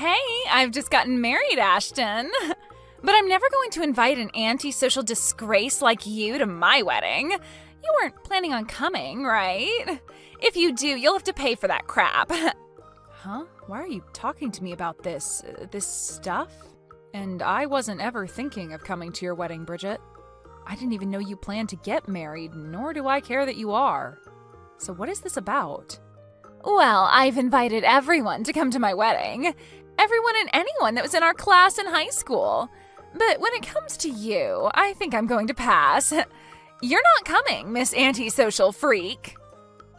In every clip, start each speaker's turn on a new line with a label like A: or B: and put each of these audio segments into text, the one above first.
A: Hey, I've just gotten married, Ashton. But I'm never going to invite an antisocial disgrace like you to my wedding. You weren't planning on coming, right? If you do, you'll have to pay for that crap. Huh? Why are you talking to me about this stuff? And I wasn't ever thinking of coming to your wedding, Bridget. I didn't even know you planned to get married, nor do I care that you are. So what is this about? Well, I've invited everyone to come to my wedding. Everyone and anyone that was in our class in high school. But when it comes to you, I think I'm going to pass. You're not coming, Miss Antisocial Freak.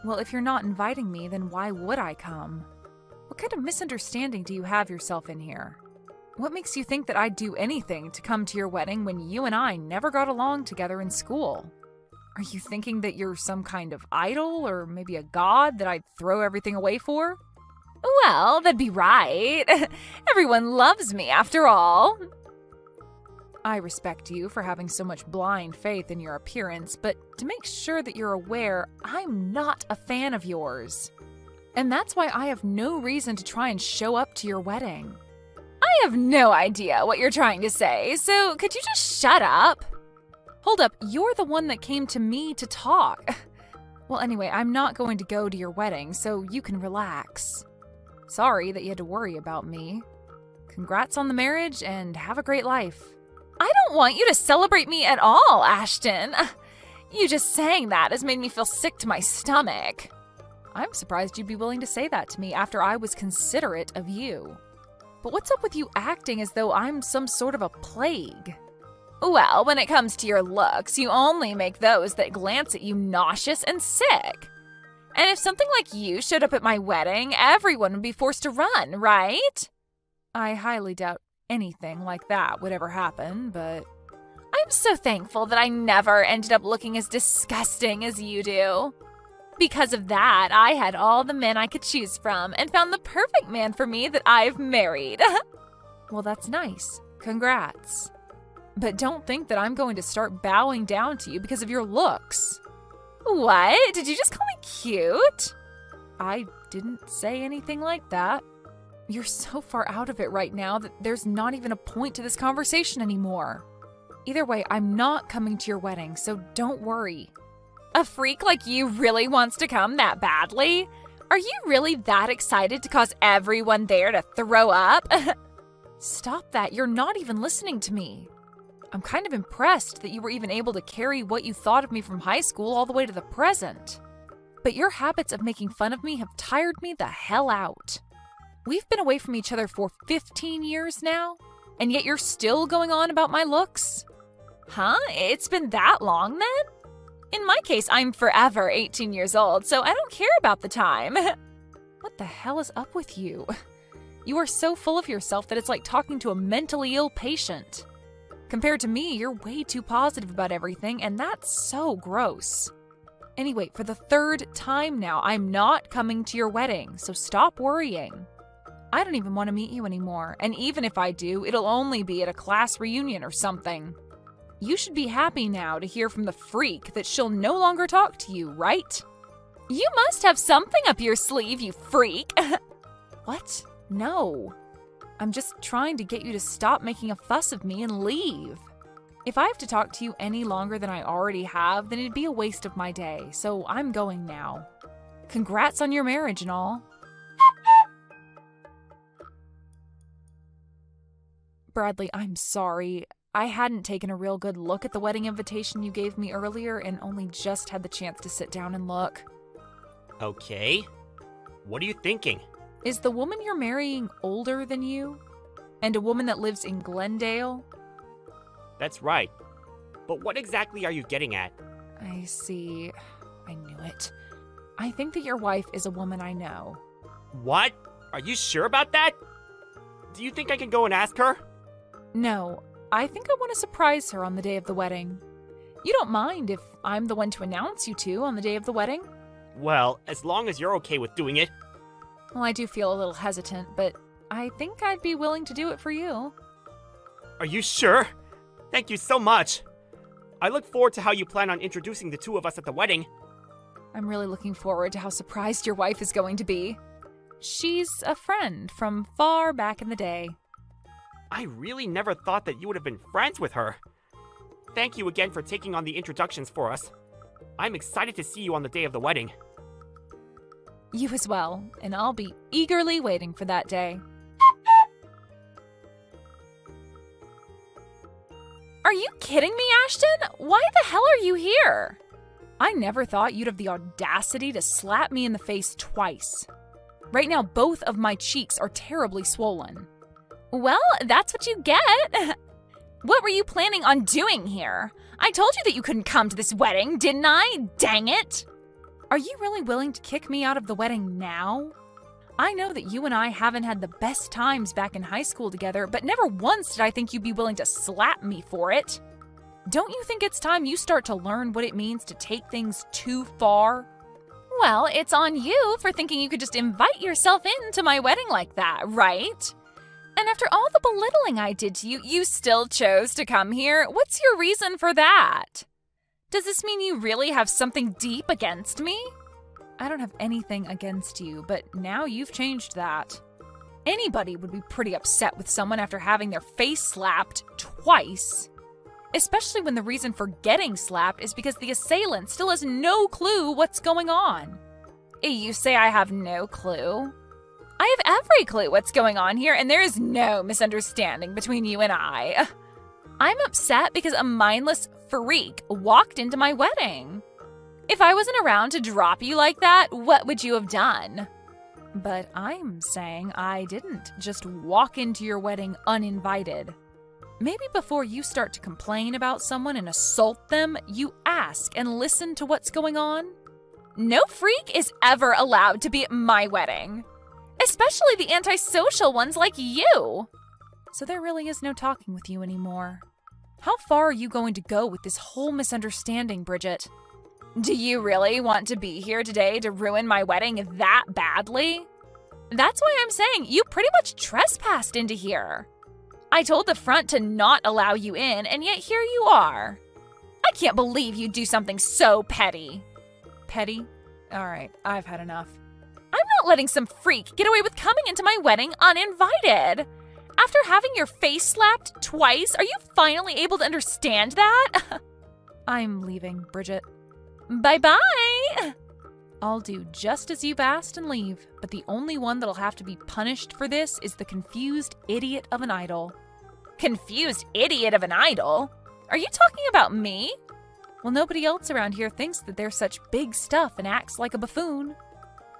A: Well, if you're not inviting me, then why would I come? What kind of misunderstanding do you have yourself in here? What makes you think that I'd do anything to come to your wedding when you and I never got along together in school? Are you thinking that you're some kind of idol or maybe a god that I'd throw everything away for? Well, that'd be right. Everyone loves me after all. I respect you for having so much blind faith in your appearance, but to make sure that you're aware, I'm not a fan of yours. And that's why I have no reason to try and show up to your wedding. I have no idea what you're trying to say, so could you just shut up? Hold up, you're the one that came to me to talk. Well, anyway, I'm not going to go to your wedding, so you can relax. Sorry that you had to worry about me. Congrats on the marriage and have a great life. I don't want you to celebrate me at all, Ashton. You just saying that has made me feel sick to my stomach. I'm surprised you'd be willing to say that to me after I was considerate of you. But what's up with you acting as though I'm some sort of a plague? Well, when it comes to your looks, you only make those that glance at you nauseous and sick. And if something like you showed up at my wedding, everyone would be forced to run, right? I highly doubt anything like that would ever happen, but I'm so thankful that I never ended up looking as disgusting as you do. Because of that, I had all the men I could choose from and found the perfect man for me that I've married. Well, that's nice. Congrats. But don't think that I'm going to start bowing down to you because of your looks. What? Did you just call me cute? I didn't say anything like that. You're so far out of it right now that there's not even a point to this conversation anymore. Either way, I'm not coming to your wedding, so don't worry. A freak like you really wants to come that badly? Are you really that excited to cause everyone there to throw up? Stop that, you're not even listening to me. I'm kind of impressed that you were even able to carry what you thought of me from high school all the way to the present. But your habits of making fun of me have tired me the hell out. We've been away from each other for 15 years now, and yet you're still going on about my looks? Huh? It's been that long then? In my case, I'm forever 18 years old, so I don't care about the time. What the hell is up with you? You are so full of yourself that it's like talking to a mentally ill patient. Compared to me, you're way too positive about everything, and that's so gross. Anyway, for the third time now, I'm not coming to your wedding, so stop worrying. I don't even want to meet you anymore, and even if I do, it'll only be at a class reunion or something. You should be happy now to hear from the freak that she'll no longer talk to you, right? You must have something up your sleeve, you freak. What? No. I'm just trying to get you to stop making a fuss of me and leave. If I have to talk to you any longer than I already have, then it'd be a waste of my day, so I'm going now. Congrats on your marriage and all. Bradley, I'm sorry. I hadn't taken a real good look at the wedding invitation you gave me earlier and only just had the chance to sit down and look.
B: Okay. What are you thinking?
A: Is the woman you're marrying older than you? And a woman that lives in Glendale?
B: That's right. But what exactly are you getting at?
A: I see. I knew it. I think that your wife is a woman I know.
B: What? Are you sure about that? Do you think I can go and ask her?
A: No, I think I want to surprise her on the day of the wedding. You don't mind if I'm the one to announce you two on the day of the wedding?
B: Well, as long as you're okay with doing it.
A: Well, I do feel a little hesitant, but I think I'd be willing to do it for you.
B: Are you sure? Thank you so much. I look forward to how you plan on introducing the two of us at the wedding.
A: I'm really looking forward to how surprised your wife is going to be. She's a friend from far back in the day.
B: I really never thought that you would have been friends with her. Thank you again for taking on the introductions for us. I'm excited to see you on the day of the wedding.
A: You as well, and I'll be eagerly waiting for that day. Are you kidding me, Ashton? Why the hell are you here? I never thought you'd have the audacity to slap me in the face twice. Right now, both of my cheeks are terribly swollen. Well, that's what you get. What were you planning on doing here? I told you that you couldn't come to this wedding, didn't I? Dang it! Are you really willing to kick me out of the wedding now? I know that you and I haven't had the best times back in high school together, but never once did I think you'd be willing to slap me for it. Don't you think it's time you start to learn what it means to take things too far? Well, it's on you for thinking you could just invite yourself into my wedding like that, right? And after all the belittling I did to you, you still chose to come here? What's your reason for that? Does this mean you really have something deep against me? I don't have anything against you, but now you've changed that. Anybody would be pretty upset with someone after having their face slapped twice. Especially when the reason for getting slapped is because the assailant still has no clue what's going on. You say I have no clue? I have every clue what's going on here, and there is no misunderstanding between you and I. I'm upset because a mindless freak walked into my wedding. If I wasn't around to drop you like that, what would you have done? But I'm saying I didn't just walk into your wedding uninvited. Maybe before you start to complain about someone and assault them, you ask and listen to what's going on. No freak is ever allowed to be at my wedding. Especially the antisocial ones like you. So there really is no talking with you anymore. How far are you going to go with this whole misunderstanding, Bridget? Do you really want to be here today to ruin my wedding that badly? That's why I'm saying you pretty much trespassed into here. I told the front to not allow you in, and yet here you are. I can't believe you'd do something so petty. Petty? All right, I've had enough. I'm not letting some freak get away with coming into my wedding uninvited. After having your face slapped twice, are you finally able to understand that? I'm leaving, Bridget. Bye-bye! I'll do just as you've asked and leave, but the only one that'll have to be punished for this is the confused idiot of an idol. Confused idiot of an idol? Are you talking about me? Well, nobody else around here thinks that they're such big stuff and acts like a buffoon.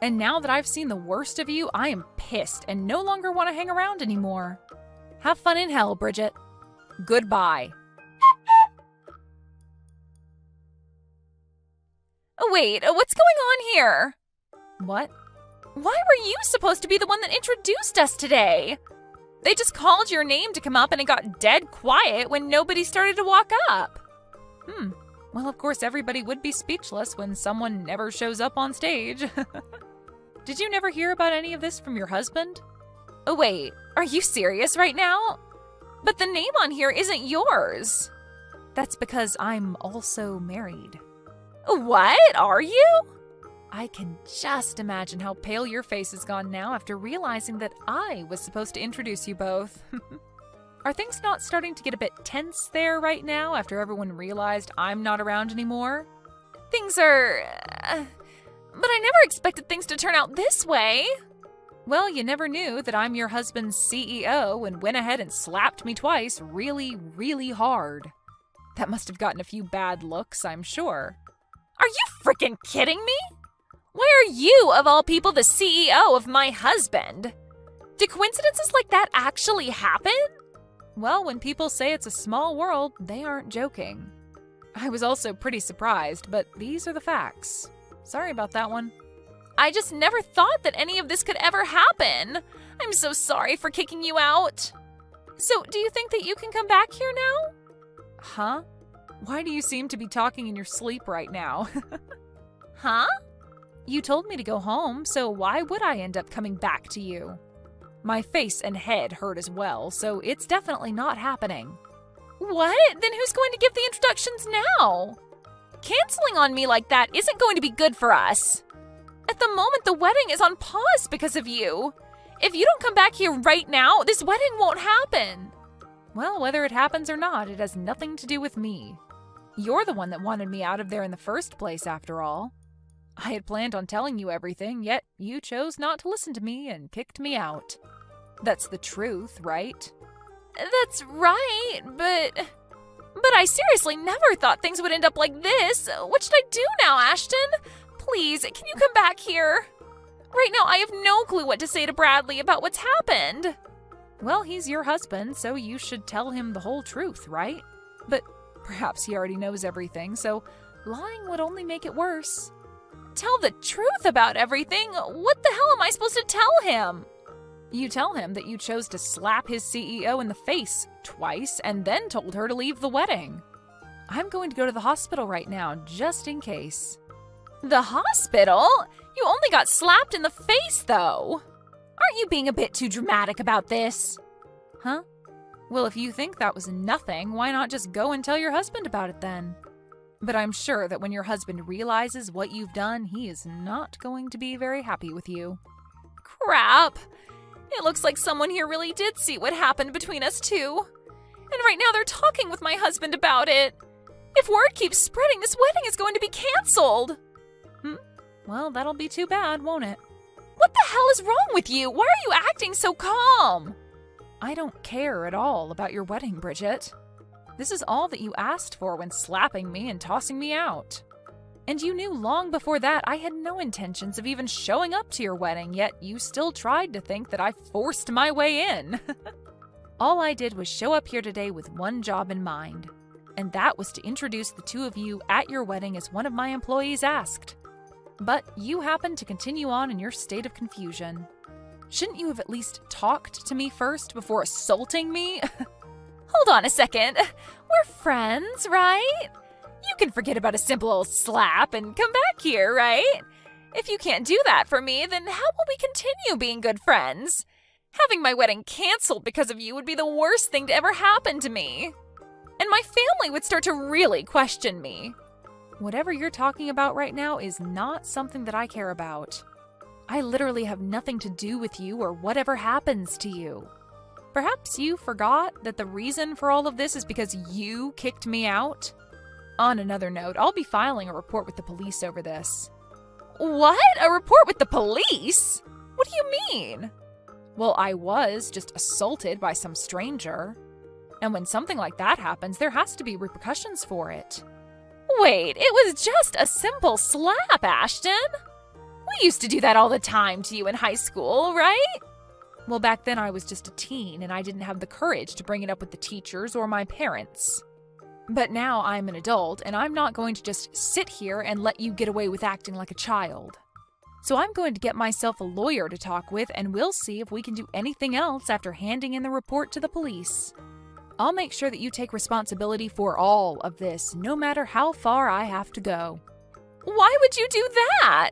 A: And now that I've seen the worst of you, I am pissed and no longer want to hang around anymore. Have fun in hell, Bridget. Goodbye. Wait, what's going on here? What? Why were you supposed to be the one that introduced us today? They just called your name to come up and it got dead quiet when nobody started to walk up. Well, of course, everybody would be speechless when someone never shows up on stage. Did you never hear about any of this from your husband? Oh, wait, are you serious right now? But the name on here isn't yours. That's because I'm also married. What? Are you? I can just imagine how pale your face has gone now after realizing that I was supposed to introduce you both. Are things not starting to get a bit tense there right now after everyone realized I'm not around anymore? Things are... But I never expected things to turn out this way. Well, you never knew that I'm your husband's CEO and went ahead and slapped me twice really, really hard. That must have gotten a few bad looks, I'm sure. Are you freaking kidding me? Why are you, of all people, the CEO of my husband? Do coincidences like that actually happen? Well, when people say it's a small world, they aren't joking. I was also pretty surprised, but these are the facts. Sorry about that one. I just never thought that any of this could ever happen. I'm so sorry for kicking you out. So, do you think that you can come back here now? Huh? Why do you seem to be talking in your sleep right now? Huh? You told me to go home, so why would I end up coming back to you? My face and head hurt as well, so it's definitely not happening. What? Then who's going to give the introductions now? Canceling on me like that isn't going to be good for us. At the moment, the wedding is on pause because of you. If you don't come back here right now, this wedding won't happen. Well, whether it happens or not, it has nothing to do with me. You're the one that wanted me out of there in the first place, after all. I had planned on telling you everything, yet you chose not to listen to me and kicked me out. That's the truth, right? That's right, but I seriously never thought things would end up like this. What should I do now, Ashton? Please, can you come back here? Right now, I have no clue what to say to Bradley about what's happened. Well, he's your husband, so you should tell him the whole truth, right? But perhaps he already knows everything, so lying would only make it worse. Tell the truth about everything? What the hell am I supposed to tell him? You tell him that you chose to slap his CEO in the face twice and then told her to leave the wedding. I'm going to go to the hospital right now, just in case. The hospital? You only got slapped in the face, though. Aren't you being a bit too dramatic about this? Huh? Well, if you think that was nothing, why not just go and tell your husband about it then? But I'm sure that when your husband realizes what you've done, he is not going to be very happy with you. Crap! It looks like someone here really did see what happened between us two. And right now they're talking with my husband about it. If word keeps spreading, this wedding is going to be canceled. Well, that'll be too bad, won't it? What the hell is wrong with you? Why are you acting so calm? I don't care at all about your wedding, Bridget. This is all that you asked for when slapping me and tossing me out. And you knew long before that I had no intentions of even showing up to your wedding, yet you still tried to think that I forced my way in. All I did was show up here today with one job in mind, and that was to introduce the two of you at your wedding as one of my employees asked. But you happened to continue on in your state of confusion. Shouldn't you have at least talked to me first before assaulting me? Hold on a second. We're friends, right? You can forget about a simple old slap and come back here, right? If you can't do that for me, then how will we continue being good friends? Having my wedding canceled because of you would be the worst thing to ever happen to me. And my family would start to really question me. Whatever you're talking about right now is not something that I care about. I literally have nothing to do with you or whatever happens to you. Perhaps you forgot that the reason for all of this is because you kicked me out? On another note, I'll be filing a report with the police over this. What? A report with the police? What do you mean? Well, I was just assaulted by some stranger. And when something like that happens, there has to be repercussions for it. Wait, it was just a simple slap, Ashton. We used to do that all the time to you in high school, right? Well, back then I was just a teen and I didn't have the courage to bring it up with the teachers or my parents. But now I'm an adult and I'm not going to just sit here and let you get away with acting like a child. So I'm going to get myself a lawyer to talk with and we'll see if we can do anything else after handing in the report to the police. I'll make sure that you take responsibility for all of this, no matter how far I have to go. Why would you do that?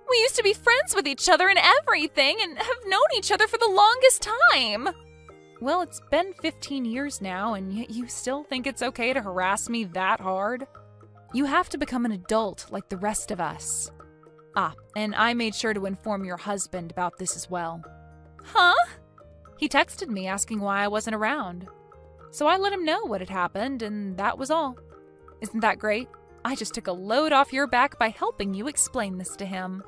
A: We used to be friends with each other and everything and have known each other for the longest time. Well, it's been 15 years now, and yet you still think it's okay to harass me that hard? You have to become an adult like the rest of us. Ah, and I made sure to inform your husband about this as well. Huh? He texted me asking why I wasn't around. So I let him know what had happened, and that was all. Isn't that great? I just took a load off your back by helping you explain this to him.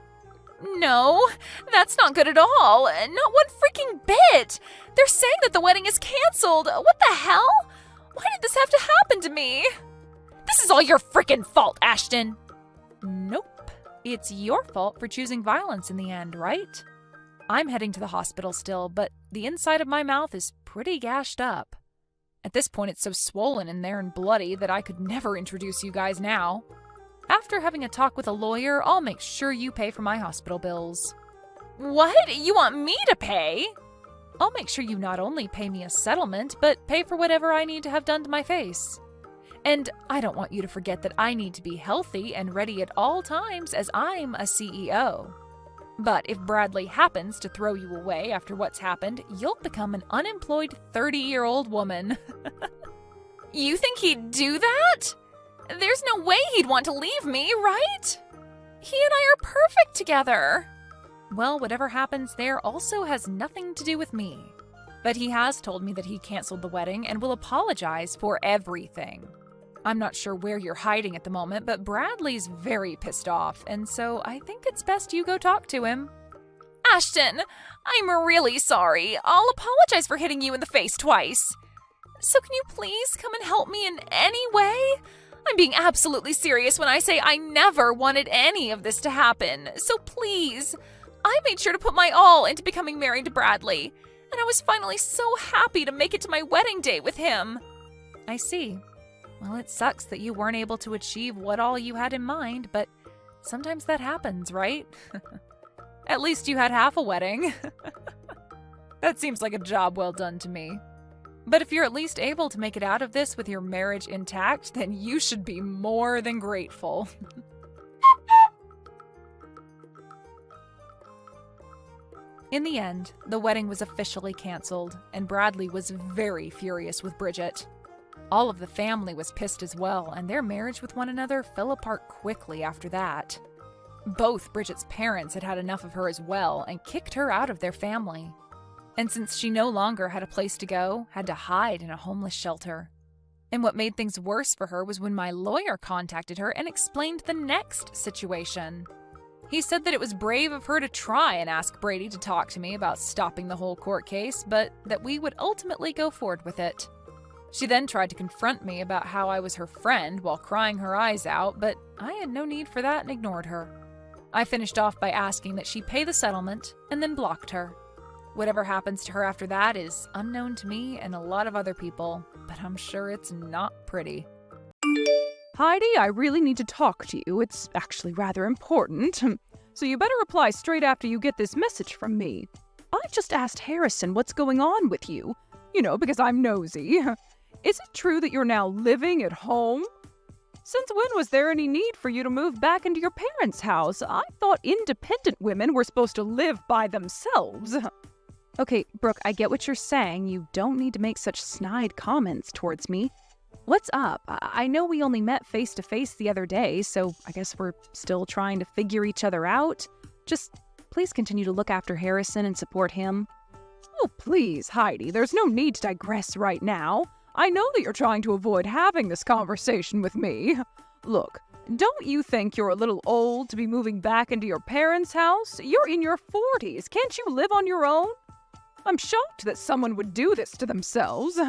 A: No, that's not good at all. Not one freaking bit. They're saying that the wedding is canceled. What the hell? Why did this have to happen to me? This is all your freaking fault, Ashton. Nope. It's your fault for choosing violence in the end, right? I'm heading to the hospital still, but the inside of my mouth is pretty gashed up. At this point, it's so swollen in there and bloody that I could never introduce you guys now. After having a talk with a lawyer, I'll make sure you pay for my hospital bills. What? You want me to pay? I'll make sure you not only pay me a settlement, but pay for whatever I need to have done to my face. And I don't want you to forget that I need to be healthy and ready at all times as I'm a CEO. But if Bradley happens to throw you away after what's happened, you'll become an unemployed 30-year-old woman. You think he'd do that? There's no way he'd want to leave me, right? He and I are perfect together. Well, whatever happens there also has nothing to do with me. But he has told me that he canceled the wedding and will apologize for everything. I'm not sure where you're hiding at the moment, but Bradley's very pissed off, and so I think it's best you go talk to him. Ashton, I'm really sorry. I'll apologize for hitting you in the face twice. So can you please come and help me in any way? I'm being absolutely serious when I say I never wanted any of this to happen, so please. I made sure to put my all into becoming married to Bradley, and I was finally so happy to make it to my wedding day with him. I see. Well, it sucks that you weren't able to achieve what all you had in mind, but sometimes that happens, right? At least you had half a wedding. That seems like a job well done to me. But if you're at least able to make it out of this with your marriage intact, then you should be more than grateful. In the end, the wedding was officially canceled, and Bradley was very furious with Bridget. All of the family was pissed as well, and their marriage with one another fell apart quickly after that. Both Bridget's parents had had enough of her as well and kicked her out of their family. And since she no longer had a place to go, had to hide in a homeless shelter. And what made things worse for her was when my lawyer contacted her and explained the next situation. He said that it was brave of her to try and ask Brady to talk to me about stopping the whole court case, but that we would ultimately go forward with it. She then tried to confront me about how I was her friend while crying her eyes out, but I had no need for that and ignored her. I finished off by asking that she pay the settlement and then blocked her. Whatever happens to her after that is unknown to me and a lot of other people, but I'm sure it's not pretty.
C: Heidi, I really need to talk to you. It's actually rather important. So you better reply straight after you get this message from me. I just asked Harrison what's going on with you. You know, because I'm nosy. Is it true that you're now living at home? Since when was there any need for you to move back into your parents' house? I thought independent women were supposed to live by themselves. Okay, Brooke, I get what you're saying. You don't need to make such snide comments towards me. What's up? I know we only met face-to-face the other day, so I guess we're still trying to figure each other out. Just please continue to look after Harrison and support him. Oh, please, Heidi, there's no need to digress right now. I know that you're trying to avoid having this conversation with me. Look, don't you think you're a little old to be moving back into your parents' house? You're in your 40s. Can't you live on your own? I'm shocked that someone would do this to themselves.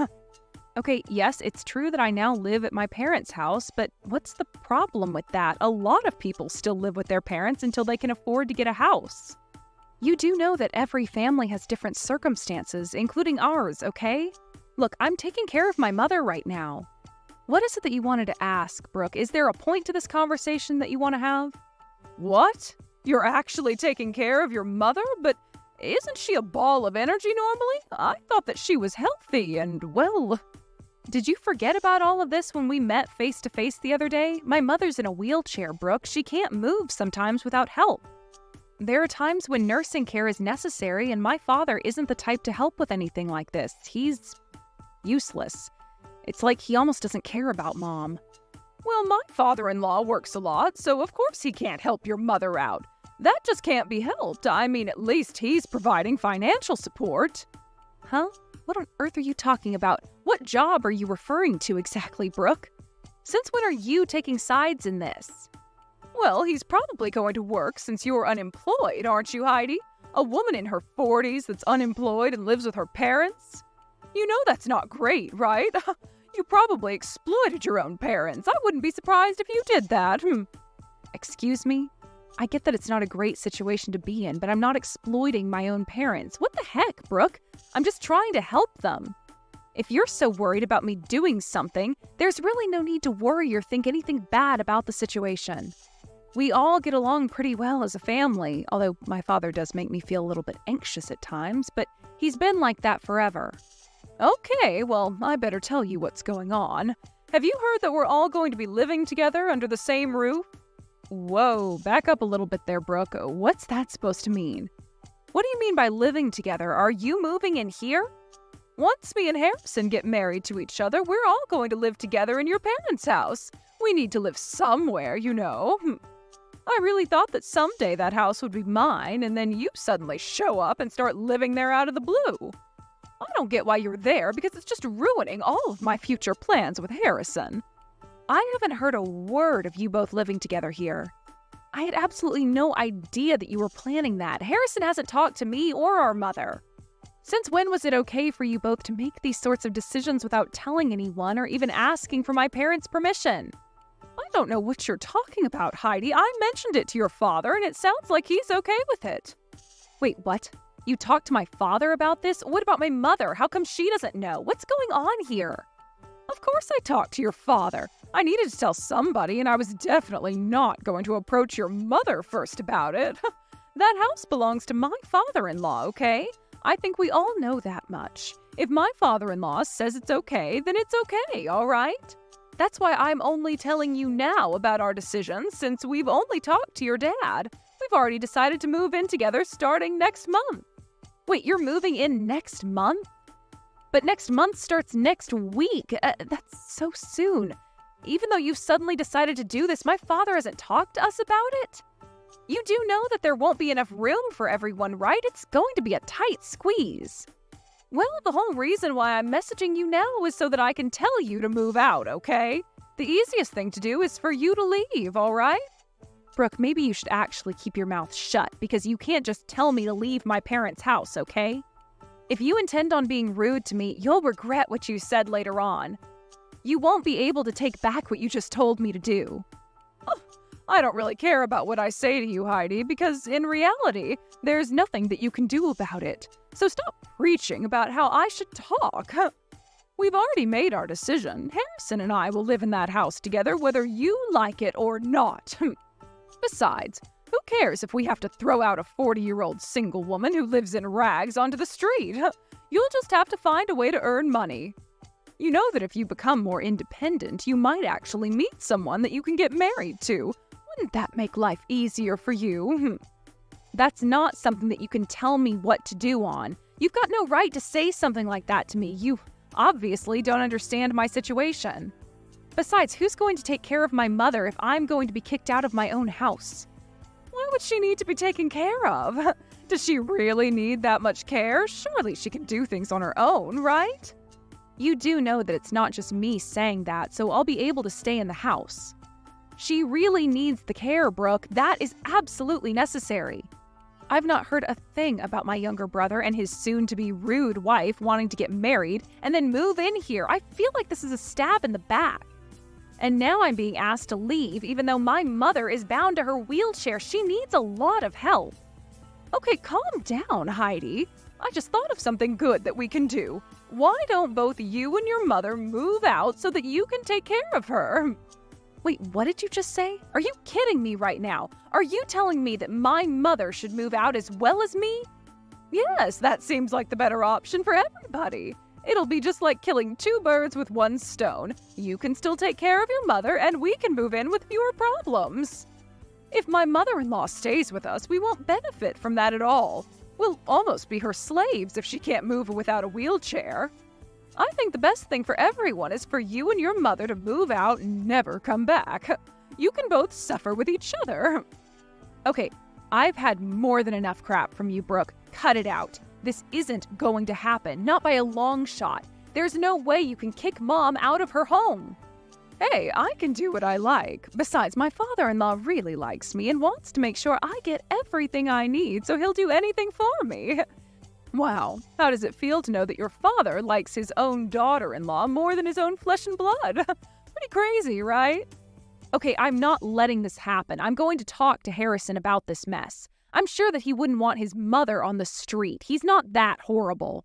C: Okay, yes, it's true that I now live at my parents' house, but what's the problem with that? A lot of people still live with their parents until they can afford to get a house. You do know that every family has different circumstances, including ours, okay? Look, I'm taking care of my mother right now. What is it that you wanted to ask, Brooke? Is there a point to this conversation that you want to have? What? You're actually taking care of your mother? But isn't she a ball of energy normally? I thought that she was healthy and, well... Did you forget about all of this when we met face-to-face the other day? My mother's in a wheelchair, Brooke. She can't move sometimes without help. There are times when nursing care is necessary, and my father isn't the type to help with anything like this. He's useless. It's like he almost doesn't care about Mom. Well, my father-in-law works a lot, so of course he can't help your mother out. That just can't be helped. I mean, at least he's providing financial support. Huh? What on earth are you talking about? What job are you referring to exactly, Brooke? Since when are you taking sides in this? Well, he's probably going to work since you're unemployed, aren't you, Heidi? A woman in her 40s that's unemployed and lives with her parents? You know that's not great, right? You probably exploited your own parents. I wouldn't be surprised if you did that. Excuse me? I get that it's not a great situation to be in, but I'm not exploiting my own parents. What the heck, Brooke? I'm just trying to help them. If you're so worried about me doing something, there's really no need to worry or think anything bad about the situation. We all get along pretty well as a family, although my father does make me feel a little bit anxious at times, but he's been like that forever. Okay, well, I better tell you what's going on. Have you heard that we're all going to be living together under the same roof? Whoa, back up a little bit there, Brooke. What's that supposed to mean? What do you mean by living together? Are you moving in here? Once me and Harrison get married to each other, we're all going to live together in your parents' house. We need to live somewhere, you know. I really thought that someday that house would be mine, and then you suddenly show up and start living there out of the blue. I don't get why you're there because it's just ruining all of my future plans with Harrison. I haven't heard a word of you both living together here. I had absolutely no idea that you were planning that. Harrison hasn't talked to me or our mother. Since when was it okay for you both to make these sorts of decisions without telling anyone or even asking for my parents' permission? I don't know what you're talking about, Heidi. I mentioned it to your father, and it sounds like he's okay with it. Wait, what? You talked to my father about this? What about my mother? How come she doesn't know? What's going on here? Of course I talked to your father. I needed to tell somebody, and I was definitely not going to approach your mother first about it. That house belongs to my father-in-law, okay? I think we all know that much. If my father-in-law says it's okay, then it's okay, all right? That's why I'm only telling you now about our decisions, since we've only talked to your dad. We've already decided to move in together starting next month. Wait, you're moving in next month? But next month starts next week. That's so soon. Even though you've suddenly decided to do this, my father hasn't talked to us about it. You do know that there won't be enough room for everyone, right? It's going to be a tight squeeze. Well, the whole reason why I'm messaging you now is so that I can tell you to move out, okay? The easiest thing to do is for you to leave, all right? Brooke, maybe you should actually keep your mouth shut because you can't just tell me to leave my parents' house, okay? If you intend on being rude to me, you'll regret what you said later on. You won't be able to take back what you just told me to do. Oh, I don't really care about what I say to you, Heidi, because in reality, there's nothing that you can do about it. So stop preaching about how I should talk. We've already made our decision. Harrison and I will live in that house together whether you like it or not. Besides, who cares if we have to throw out a 40-year-old single woman who lives in rags onto the street? You'll just have to find a way to earn money. You know that if you become more independent, you might actually meet someone that you can get married to. Wouldn't that make life easier for you? That's not something that you can tell me what to do on. You've got no right to say something like that to me. You obviously don't understand my situation. Besides, who's going to take care of my mother if I'm going to be kicked out of my own house? Why would she need to be taken care of? Does she really need that much care? Surely she can do things on her own, right? You do know that it's not just me saying that, so I'll be able to stay in the house. She really needs the care, Brooke. That is absolutely necessary. I've not heard a thing about my younger brother and his soon-to-be rude wife wanting to get married and then move in here. I feel like this is a stab in the back. And now I'm being asked to leave even though my mother is bound to her wheelchair. She needs a lot of help. Okay, calm down, Heidi. I just thought of something good that we can do. Why don't both you and your mother move out so that you can take care of her? Wait, what did you just say? Are you kidding me right now? Are you telling me that my mother should move out as well as me? Yes, that seems like the better option for everybody. It'll be just like killing two birds with one stone. You can still take care of your mother, and we can move in with fewer problems. If my mother-in-law stays with us, we won't benefit from that at all. We'll almost be her slaves if she can't move without a wheelchair. I think the best thing for everyone is for you and your mother to move out and never come back. You can both suffer with each other. Okay, I've had more than enough crap from you, Brooke. Cut it out. This isn't going to happen, not by a long shot. There's no way you can kick Mom out of her home. Hey, I can do what I like. Besides, my father-in-law really likes me and wants to make sure I get everything I need, so he'll do anything for me. Wow, how does it feel to know that your father likes his own daughter-in-law more than his own flesh and blood? Pretty crazy, right? Okay, I'm not letting this happen. I'm going to talk to Harrison about this mess. I'm sure that he wouldn't want his mother on the street. He's not that horrible.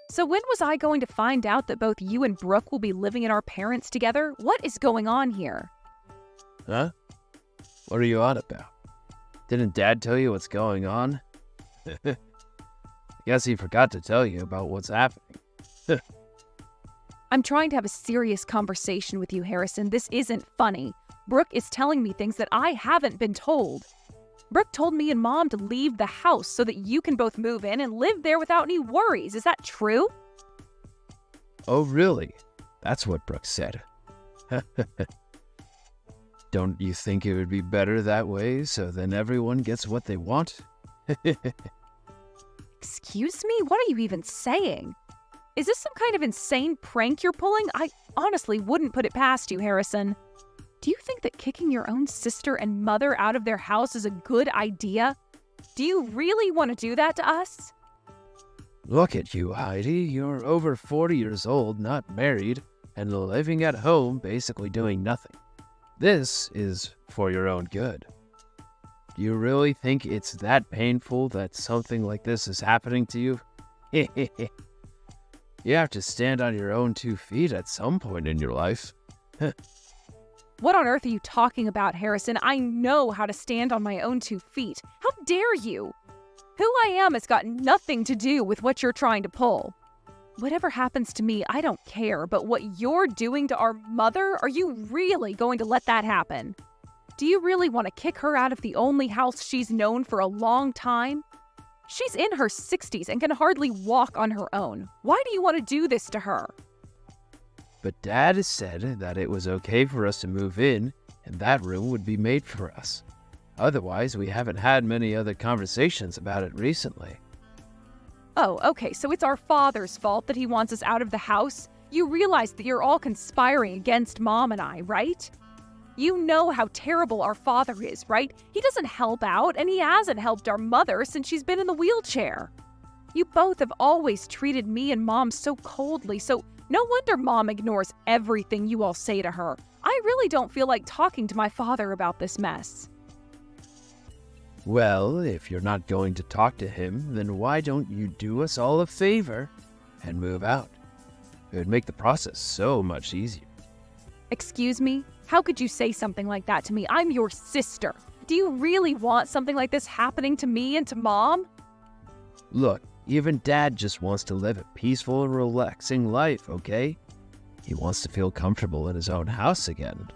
C: So when was I going to find out that both you and Brooke will be living in our parents together? What is going on here?
D: Huh? What are you on about? Didn't Dad tell you what's going on? I guess he forgot to tell you about what's happening.
C: I'm trying to have a serious conversation with you, Harrison. This isn't funny. Brooke is telling me things that I haven't been told. Brooke told me and Mom to leave the house so that you can both move in and live there without any worries. Is that true?
D: Oh, really? That's what Brooke said. Don't you think it would be better that way so then everyone gets what they want?
C: Excuse me? What are you even saying? Is this some kind of insane prank you're pulling? I honestly wouldn't put it past you, Harrison. Do you think that kicking your own sister and mother out of their house is a good idea? Do you really want to do that to us?
D: Look at you, Heidi. You're over 40 years old, not married, and living at home, basically doing nothing. This is for your own good. Do you really think it's that painful that something like this is happening to you? You have to stand on your own 2 feet at some point in your life.
C: What on earth are you talking about, Harrison? I know how to stand on my own 2 feet. How dare you? Who I am has got nothing to do with what you're trying to pull. Whatever happens to me, I don't care, but what you're doing to our mother, are you really going to let that happen? Do you really want to kick her out of the only house she's known for a long time? She's in her 60s and can hardly walk on her own. Why do you want to do this to her?
D: But Dad has said that it was okay for us to move in, and that room would be made for us. Otherwise, we haven't had many other conversations about it recently.
C: Oh, okay, so it's our father's fault that he wants us out of the house? You realize that you're all conspiring against Mom and I, right? You know how terrible our father is, right? He doesn't help out, and he hasn't helped our mother since she's been in the wheelchair. You both have always treated me and Mom so coldly, so no wonder Mom ignores everything you all say to her. I really don't feel like talking to my father about this mess.
D: Well, if you're not going to talk to him, then why don't you do us all a favor and move out? It would make the process so much easier.
C: Excuse me? How could you say something like that to me? I'm your sister. Do you really want something like this happening to me and to Mom?
D: Look, even Dad just wants to live a peaceful and relaxing life, okay? He wants to feel comfortable in his own house again.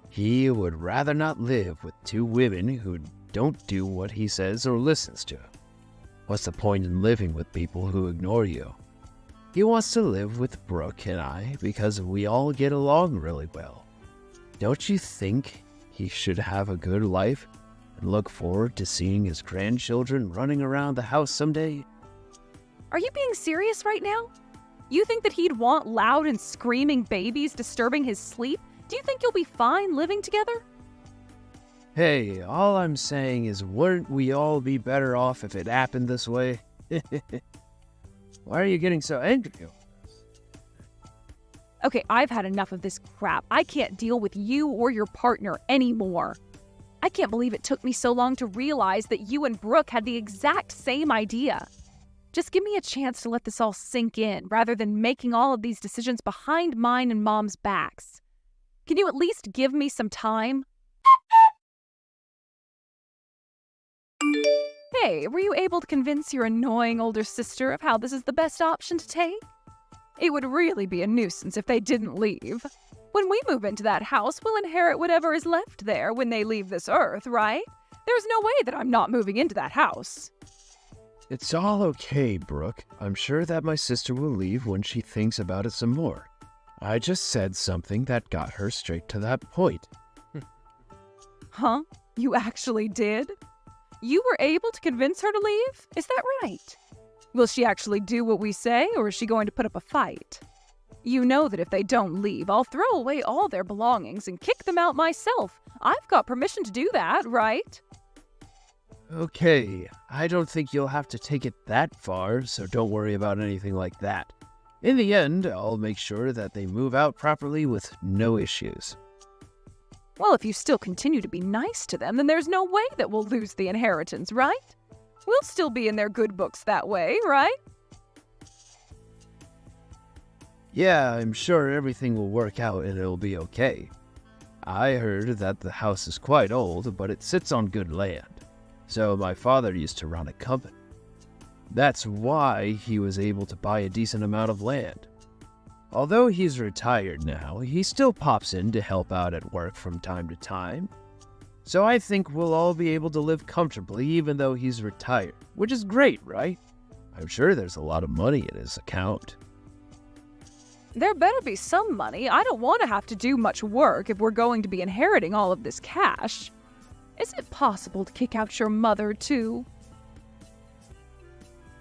D: He would rather not live with 2 women who don't do what he says or listens to. What's the point in living with people who ignore you? He wants to live with Brooke and I because we all get along really well. Don't you think he should have a good life and look forward to seeing his grandchildren running around the house someday?
C: Are you being serious right now? You think that he'd want loud and screaming babies disturbing his sleep? Do you think you'll be fine living together?
D: Hey, all I'm saying is wouldn't we all be better off if it happened this way? Why are you getting so angry over this?
C: Okay, I've had enough of this crap. I can't deal with you or your partner anymore. I can't believe it took me so long to realize that you and Brooke had the exact same idea. Just give me a chance to let this all sink in, rather than making all of these decisions behind mine and Mom's backs. Can you at least give me some time? Hey, were you able to convince your annoying older sister of how this is the best option to take? It would really be a nuisance if they didn't leave. When we move into that house, we'll inherit whatever is left there when they leave this earth, right? There's no way that I'm not moving into that house.
D: It's all okay, Brooke. I'm sure that my sister will leave when she thinks about it some more. I just said something that got her straight to that point.
C: Huh? You actually did? You were able to convince her to leave? Is that right? Will she actually do what we say, or is she going to put up a fight? You know that if they don't leave, I'll throw away all their belongings and kick them out myself. I've got permission to do that, right?
D: Okay, I don't think you'll have to take it that far, so don't worry about anything like that. In the end, I'll make sure that they move out properly with no issues.
C: Well, if you still continue to be nice to them, then there's no way that we'll lose the inheritance, right? We'll still be in their good books that way, right?
D: Yeah, I'm sure everything will work out and it'll be okay. I heard that the house is quite old, but it sits on good land. So my father used to run a company. That's why he was able to buy a decent amount of land. Although he's retired now, he still pops in to help out at work from time to time. So I think we'll all be able to live comfortably even though he's retired, which is great, right? I'm sure there's a lot of money in his account.
C: There better be some money. I don't want to have to do much work if we're going to be inheriting all of this cash. Is it possible to kick out your mother, too?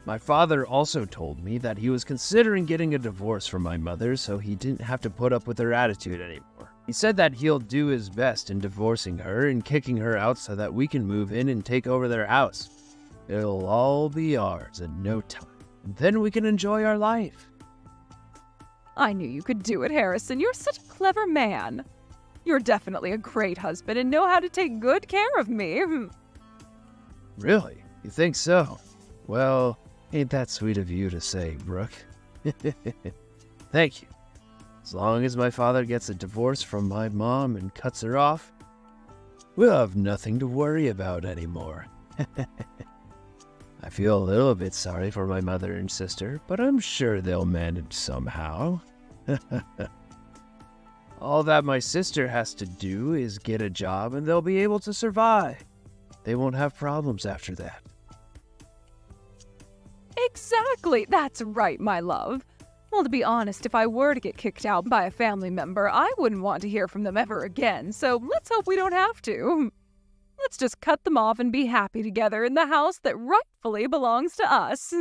D: My father also told me that he was considering getting a divorce from my mother so he didn't have to put up with her attitude anymore. He said that he'll do his best in divorcing her and kicking her out so that we can move in and take over their house. It'll all be ours in no time, and then we can enjoy our life.
C: I knew you could do it, Harrison. You're such a clever man. You're definitely a great husband and know how to take good care of me.
D: Really? You think so? Well, ain't that sweet of you to say, Brooke. Thank you. As long as my father gets a divorce from my mom and cuts her off, we'll have nothing to worry about anymore. I feel a little bit sorry for my mother and sister, but I'm sure they'll manage somehow. All that my sister has to do is get a job and they'll be able to survive. They won't have problems after that.
C: Exactly. That's right, my love. Well, to be honest, if I were to get kicked out by a family member, I wouldn't want to hear from them ever again, so let's hope we don't have to. Let's just cut them off and be happy together in the house that rightfully belongs to us.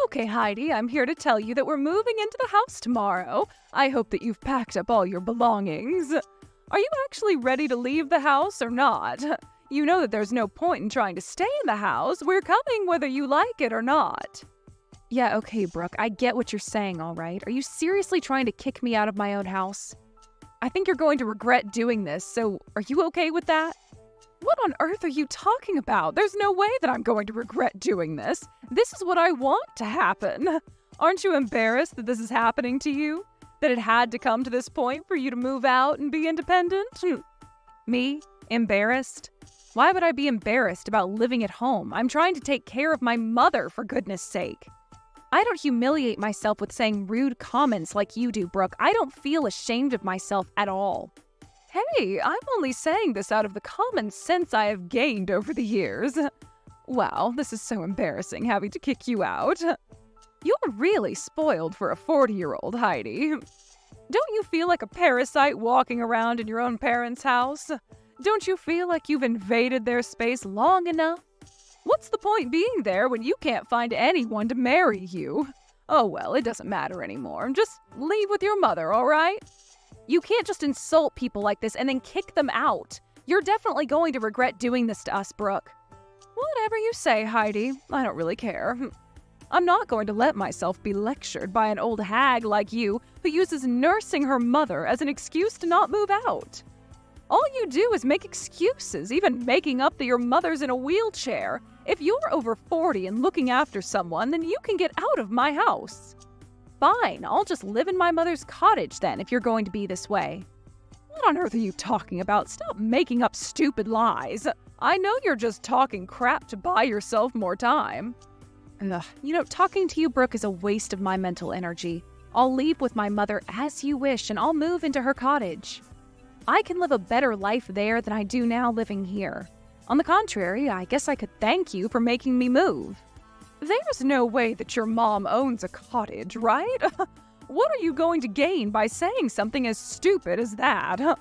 C: Okay, Heidi, I'm here to tell you that we're moving into the house tomorrow. I hope that you've packed up all your belongings. Are you actually ready to leave the house or not? You know that there's no point in trying to stay in the house. We're coming whether you like it or not. Yeah, okay, Brooke, I get what you're saying, all right. Are you seriously trying to kick me out of my own house? I think you're going to regret doing this, so are you okay with that? What on earth are you talking about? There's no way that I'm going to regret doing this. This is what I want to happen. Aren't you embarrassed that this is happening to you? That it had to come to this point for you to move out and be independent? Me? Embarrassed? Why would I be embarrassed about living at home? I'm trying to take care of my mother, for goodness sake. I don't humiliate myself with saying rude comments like you do, Brooke. I don't feel ashamed of myself at all. Hey, I'm only saying this out of the common sense I have gained over the years. Wow, this is so embarrassing having to kick you out. You're really spoiled for a 40-year-old, Heidi. Don't you feel like a parasite walking around in your own parents' house? Don't you feel like you've invaded their space long enough? What's the point being there when you can't find anyone to marry you? Oh well, it doesn't matter anymore. Just leave with your mother, all right? You can't just insult people like this and then kick them out. You're definitely going to regret doing this to us, Brooke. Whatever you say, Heidi. I don't really care. I'm not going to let myself be lectured by an old hag like you who uses nursing her mother as an excuse to not move out. All you do is make excuses, even making up that your mother's in a wheelchair. If you're over 40 and looking after someone, then you can get out of my house. Fine, I'll just live in my mother's cottage then if you're going to be this way. What on earth are you talking about? Stop making up stupid lies. I know you're just talking crap to buy yourself more time. Ugh, talking to you, Brooke, is a waste of my mental energy. I'll leave with my mother as you wish and I'll move into her cottage. I can live a better life there than I do now living here. On the contrary, I guess I could thank you for making me move. There's no way that your mom owns a cottage, right? What are you going to gain by saying something as stupid as that?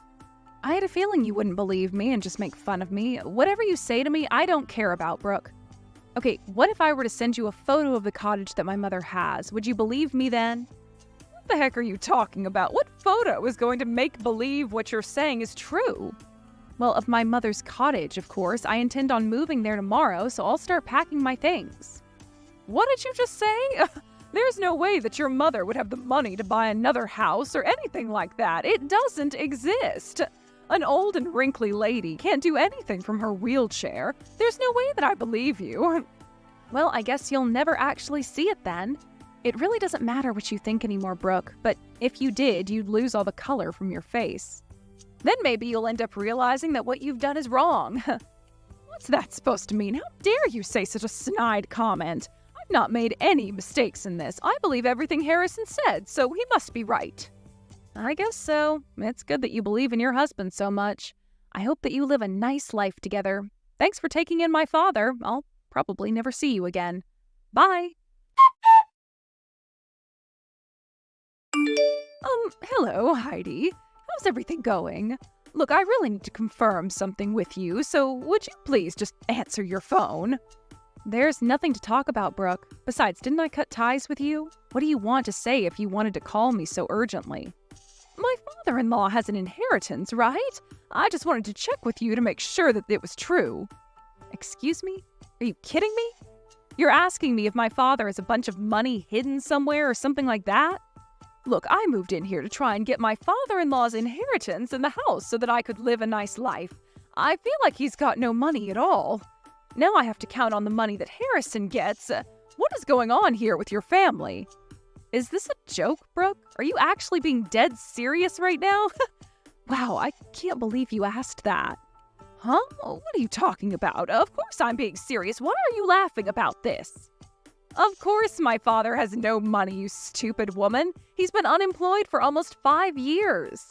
C: I had a feeling you wouldn't believe me and just make fun of me. Whatever you say to me, I don't care about, Brooke. Okay, what if I were to send you a photo of the cottage that my mother has? Would you believe me then? What the heck are you talking about? What photo is going to make believe what you're saying is true? Well, of my mother's cottage, of course. I intend on moving there tomorrow, so I'll start packing my things. What did you just say? There's no way that your mother would have the money to buy another house or anything like that. It doesn't exist. An old and wrinkly lady can't do anything from her wheelchair. There's no way that I believe you. Well, I guess you'll never actually see it then. It really doesn't matter what you think anymore, Brooke, but if you did, you'd lose all the color from your face. Then maybe you'll end up realizing that what you've done is wrong. What's that supposed to mean? How dare you say such a snide comment? I've not made any mistakes in this. I believe everything Harrison said, so he must be right. I guess so. It's good that you believe in your husband so much. I hope that you live a nice life together. Thanks for taking in my father. I'll probably never see you again. Bye. Hello, Heidi. How's everything going? Look, I really need to confirm something with you, so would you please just answer your phone? There's nothing to talk about, Brooke. Besides, didn't I cut ties with you? What do you want to say if you wanted to call me so urgently? My father-in-law has an inheritance, right? I just wanted to check with you to make sure that it was true. Excuse me? Are you kidding me? You're asking me if my father has a bunch of money hidden somewhere or something like that? Look, I moved in here to try and get my father-in-law's inheritance in the house so that I could live a nice life. I feel like he's got no money at all. Now I have to count on the money that Harrison gets. What is going on here with your family? Is this a joke, Brooke? Are you actually being dead serious right now? Wow, I can't believe you asked that. Huh? What are you talking about? Of course I'm being serious. Why are you laughing about this? Of course my father has no money, you stupid woman. He's been unemployed for almost 5 years.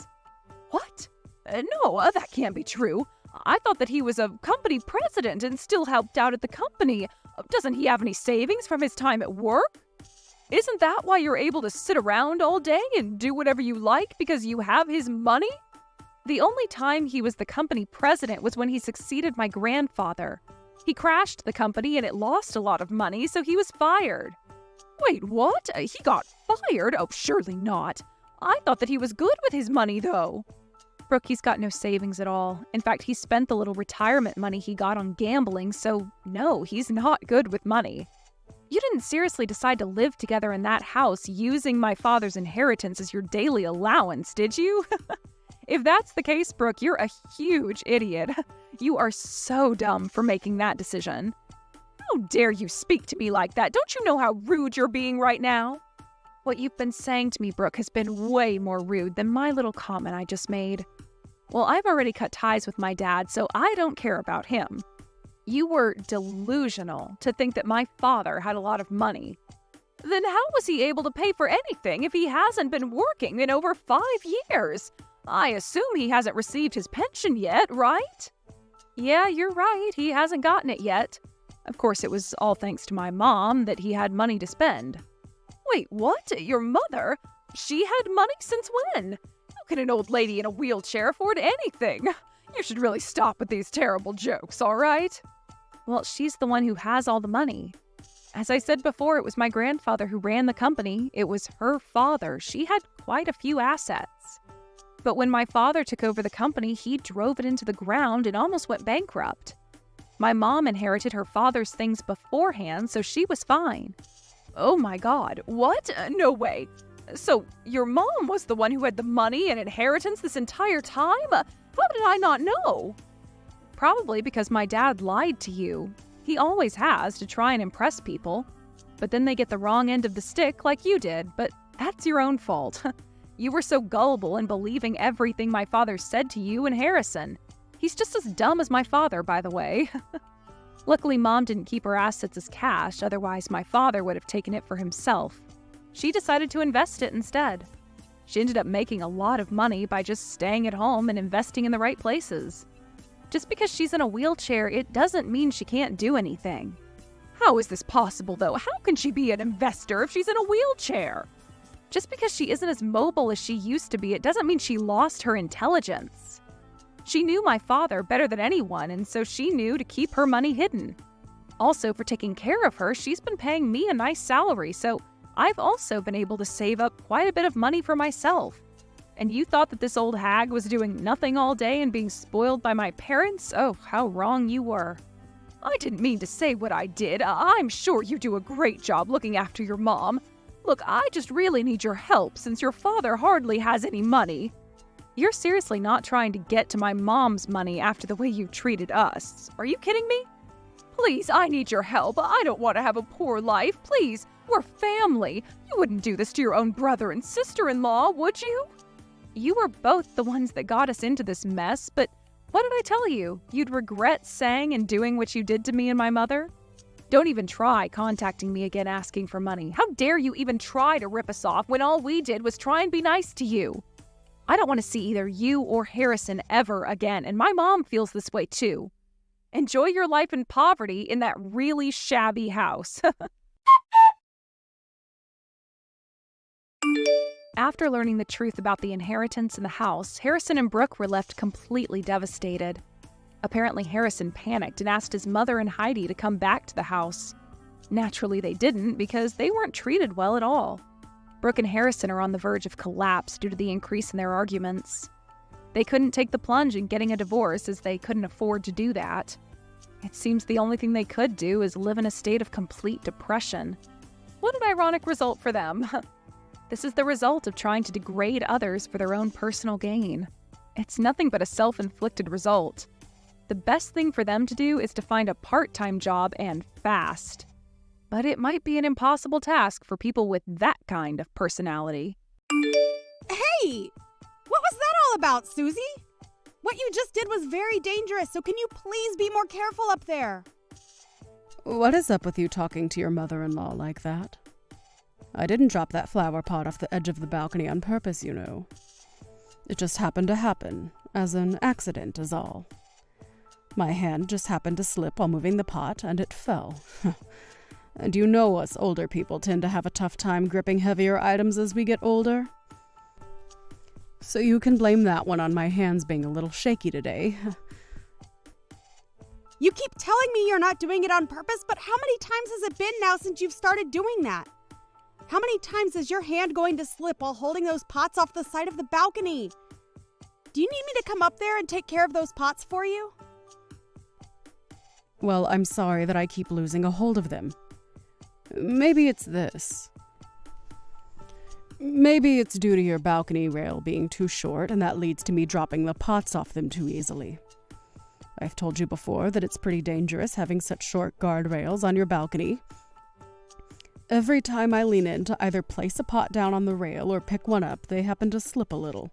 C: What? No, that can't be true. I thought that he was a company president and still helped out at the company. Doesn't he have any savings from his time at work? Isn't that why you're able to sit around all day and do whatever you like because you have his money? The only time he was the company president was when he succeeded my grandfather. He crashed the company and it lost a lot of money, so he was fired. Wait, what? He got fired? Oh, surely not. I thought that he was good with his money, though. Brooke, he's got no savings at all. In fact, he spent the little retirement money he got on gambling, so no, he's not good with money. You didn't seriously decide to live together in that house using my father's inheritance as your daily allowance, did you? If that's the case, Brooke, you're a huge idiot. You are so dumb for making that decision. How dare you speak to me like that? Don't you know how rude you're being right now? What you've been saying to me, Brooke, has been way more rude than my little comment I just made. Well, I've already cut ties with my dad, so I don't care about him. You were delusional to think that my father had a lot of money. Then how was he able to pay for anything if he hasn't been working in over 5 years? I assume he hasn't received his pension yet, right? Yeah, you're right. He hasn't gotten it yet. Of course, it was all thanks to my mom that he had money to spend. Wait, what? Your mother? She had money since when? How can an old lady in a wheelchair afford anything? You should really stop with these terrible jokes, all right? Well, she's the one who has all the money. As I said before, it was my grandfather who ran the company. It was her father. She had quite a few assets. But when my father took over the company, he drove it into the ground and almost went bankrupt. My mom inherited her father's things beforehand, so she was fine. Oh my God, what? No way. So your mom was the one who had the money and inheritance this entire time? How did I not know? Probably because my dad lied to you. He always has to try and impress people. But then they get the wrong end of the stick like you did, but that's your own fault. You were so gullible in believing everything my father said to you and Harrison. He's just as dumb as my father, by the way. Luckily, Mom didn't keep her assets as cash, otherwise my father would have taken it for himself. She decided to invest it instead. She ended up making a lot of money by just staying at home and investing in the right places. Just because she's in a wheelchair, it doesn't mean she can't do anything. How is this possible, though? How can she be an investor if she's in a wheelchair? Just because she isn't as mobile as she used to be, it doesn't mean she lost her intelligence. She knew my father better than anyone, and so she knew to keep her money hidden. Also, for taking care of her, she's been paying me a nice salary, so I've also been able to save up quite a bit of money for myself. And you thought that this old hag was doing nothing all day and being spoiled by my parents? Oh, how wrong you were. I didn't mean to say what I did. I'm sure you do a great job looking after your mom. Look, I just really need your help since your father hardly has any money. You're seriously not trying to get to my mom's money after the way you treated us. Are you kidding me? Please, I need your help. I don't want to have a poor life. Please, we're family. You wouldn't do this to your own brother and sister-in-law, would you? You were both the ones that got us into this mess, but what did I tell you? You'd regret saying and doing what you did to me and my mother? Don't even try contacting me again asking for money. How dare you even try to rip us off when all we did was try and be nice to you? I don't want to see either you or Harrison ever again, and my mom feels this way too. Enjoy your life in poverty in that really shabby house. After learning the truth about the inheritance in the house, Harrison and Brooke were left completely devastated. Apparently, Harrison panicked and asked his mother and Heidi to come back to the house. Naturally, they didn't because they weren't treated well at all. Brooke and Harrison are on the verge of collapse due to the increase in their arguments. They couldn't take the plunge in getting a divorce as they couldn't afford to do that. It seems the only thing they could do is live in a state of complete depression. What an ironic result for them. This is the result of trying to degrade others for their own personal gain. It's nothing but a self-inflicted result. The best thing for them to do is to find a part-time job and fast. But it might be an impossible task for people with that kind of personality.
E: Hey! What was that all about, Susie? What you just did was very dangerous, so can you please be more careful up there?
F: What is up with you talking to your mother-in-law like that? I didn't drop that flower pot off the edge of the balcony on purpose, you know. It just happened to happen, as an accident is all. My hand just happened to slip while moving the pot, and it fell. And you know us older people tend to have a tough time gripping heavier items as we get older. So you can blame that one on my hands being a little shaky today.
E: You keep telling me you're not doing it on purpose, but how many times has it been now since you've started doing that? How many times is your hand going to slip while holding those pots off the side of the balcony? Do you need me to come up there and take care of those pots for you?
F: Well, I'm sorry that I keep losing a hold of them. Maybe it's this. Maybe it's due to your balcony rail being too short, and that leads to me dropping the pots off them too easily. I've told you before that it's pretty dangerous having such short guardrails on your balcony. Every time I lean in to either place a pot down on the rail or pick one up, they happen to slip a little.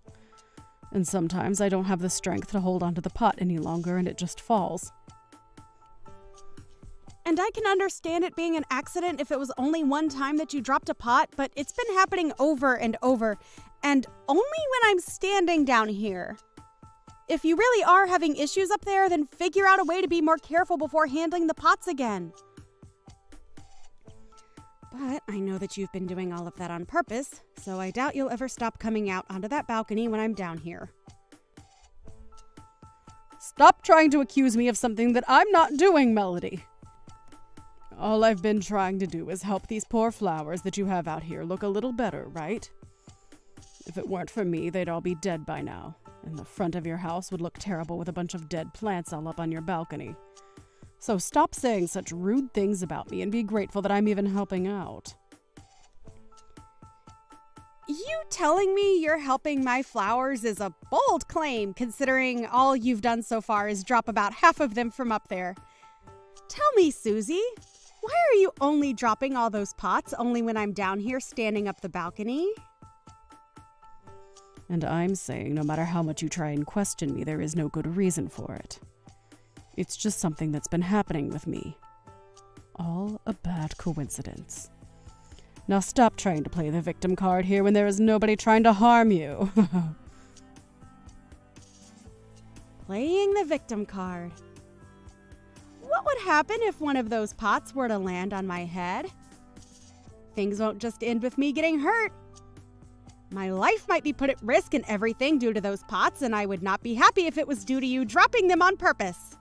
F: And sometimes I don't have the strength to hold onto the pot any longer and it just falls.
E: And I can understand it being an accident if it was only one time that you dropped a pot, but it's been happening over and over, and only when I'm standing down here. If you really are having issues up there, then figure out a way to be more careful before handling the pots again. But I know that you've been doing all of that on purpose, so I doubt you'll ever stop coming out onto that balcony when I'm down here.
F: Stop trying to accuse me of something that I'm not doing, Melody. All I've been trying to do is help these poor flowers that you have out here look a little better, right? If it weren't for me, they'd all be dead by now, and the front of your house would look terrible with a bunch of dead plants all up on your balcony. So stop saying such rude things about me and be grateful that I'm even helping out.
E: You telling me you're helping my flowers is a bold claim, considering all you've done so far is drop about half of them from up there. Tell me, Susie, why are you only dropping all those pots only when I'm down here standing up the balcony?
F: And I'm saying no matter how much you try and question me, there is no good reason for it. It's just something that's been happening with me. All a bad coincidence. Now stop trying to play the victim card here when there is nobody trying to harm you.
E: Playing the victim card. What would happen if one of those pots were to land on my head? Things won't just end with me getting hurt. My life might be put at risk and everything due to those pots, and I would not be happy if it was due to you dropping them on purpose.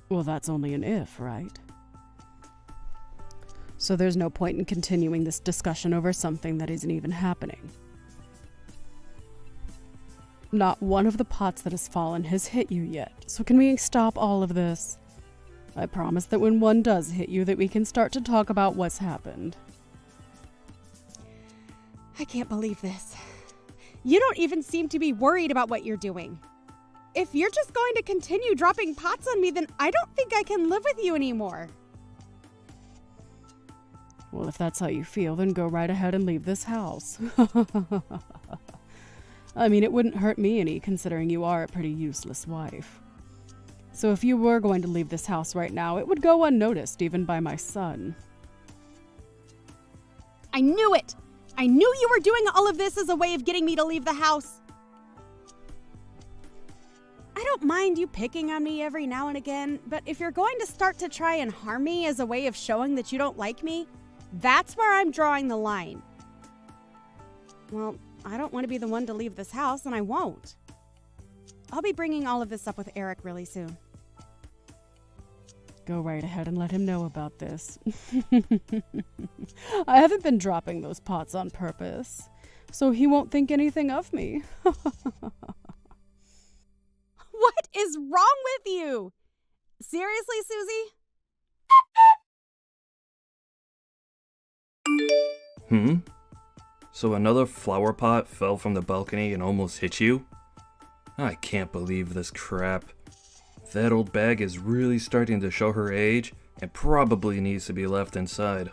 F: Well, that's only an if, right? So there's no point in continuing this discussion over something that isn't even happening. Not one of the pots that has fallen has hit you yet, so can we stop all of this? I promise that when one does hit you, that we can start to talk about what's happened.
E: I can't believe this. You don't even seem to be worried about what you're doing. If you're just going to continue dropping pots on me, then I don't think I can live with you anymore.
F: Well, if that's how you feel, then go right ahead and leave this house. I mean, it wouldn't hurt me any, considering you are a pretty useless wife. So if you were going to leave this house right now, it would go unnoticed, even by my son.
E: I knew it! I knew you were doing all of this as a way of getting me to leave the house. I don't mind you picking on me every now and again, but if you're going to start to try and harm me as a way of showing that you don't like me, that's where I'm drawing the line. Well, I don't want to be the one to leave this house, and I won't. I'll be bringing all of this up with Eric really soon.
F: Go right ahead and let him know about this. I haven't been dropping those pots on purpose, so he won't think anything of me.
E: What is wrong with you? Seriously, Susie?
G: So another flower pot fell from the balcony and almost hit you? I can't believe this crap. That old bag is really starting to show her age and probably needs to be left inside.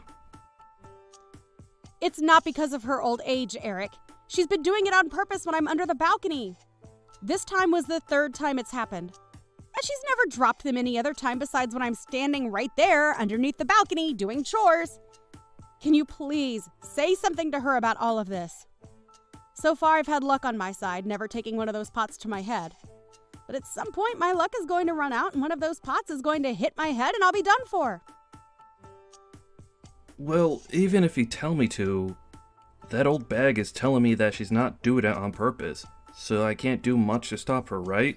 E: It's not because of her old age, Eric. She's been doing it on purpose when I'm under the balcony. This time was the third time it's happened. And she's never dropped them any other time besides when I'm standing right there underneath the balcony doing chores. Can you please say something to her about all of this? So far, I've had luck on my side, never taking one of those pots to my head. But at some point, my luck is going to run out and one of those pots is going to hit my head and I'll be done for.
G: Well, even if you tell me to, that old bag is telling me that she's not doing it on purpose, so I can't do much to stop her, right?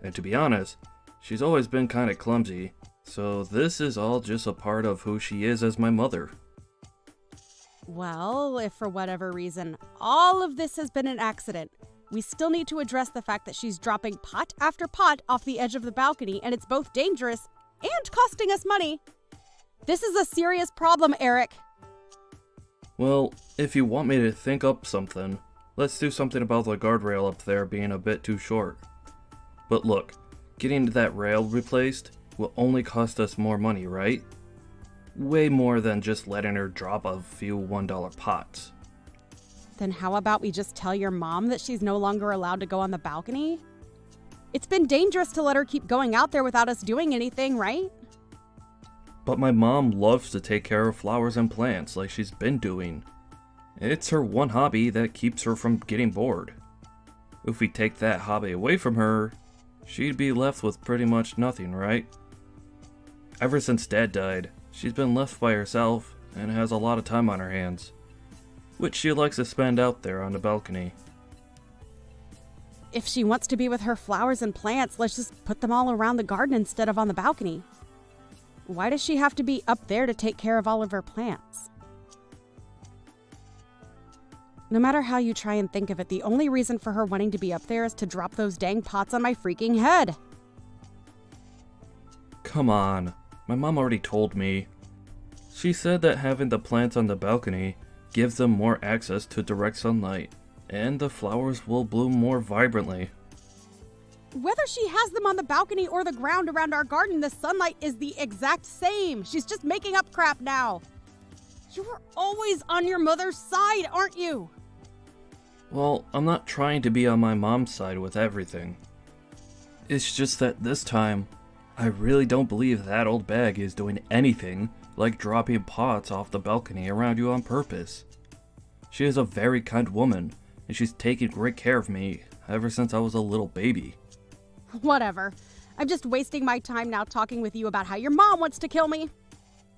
G: And to be honest, she's always been kinda clumsy, so this is all just a part of who she is as my mother.
E: Well, if for whatever reason all of this has been an accident, we still need to address the fact that she's dropping pot after pot off the edge of the balcony, and it's both dangerous and costing us money. This is a serious problem, Eric.
G: Well, if you want me to think up something, let's do something about the guardrail up there being a bit too short. But look, getting that rail replaced will only cost us more money, right? Way more than just letting her drop a few $1 pots.
E: Then how about we just tell your mom that she's no longer allowed to go on the balcony? It's been dangerous to let her keep going out there without us doing anything, right?
G: But my mom loves to take care of flowers and plants like she's been doing. It's her one hobby that keeps her from getting bored. If we take that hobby away from her, she'd be left with pretty much nothing, right? Ever since Dad died, she's been left by herself and has a lot of time on her hands, which she likes to spend out there on the balcony.
E: If she wants to be with her flowers and plants, let's just put them all around the garden instead of on the balcony. Why does she have to be up there to take care of all of her plants? No matter how you try and think of it, the only reason for her wanting to be up there is to drop those dang pots on my freaking head.
G: Come on, my mom already told me. She said that having the plants on the balcony gives them more access to direct sunlight, and the flowers will bloom more vibrantly.
E: Whether she has them on the balcony or the ground around our garden, the sunlight is the exact same. She's just making up crap now. You were always on your mother's side, aren't you?
G: Well, I'm not trying to be on my mom's side with everything. It's just that this time, I really don't believe that old bag is doing anything like dropping pots off the balcony around you on purpose. She is a very kind woman, and she's taken great care of me ever since I was a little baby.
E: Whatever. I'm just wasting my time now talking with you about how your mom wants to kill me.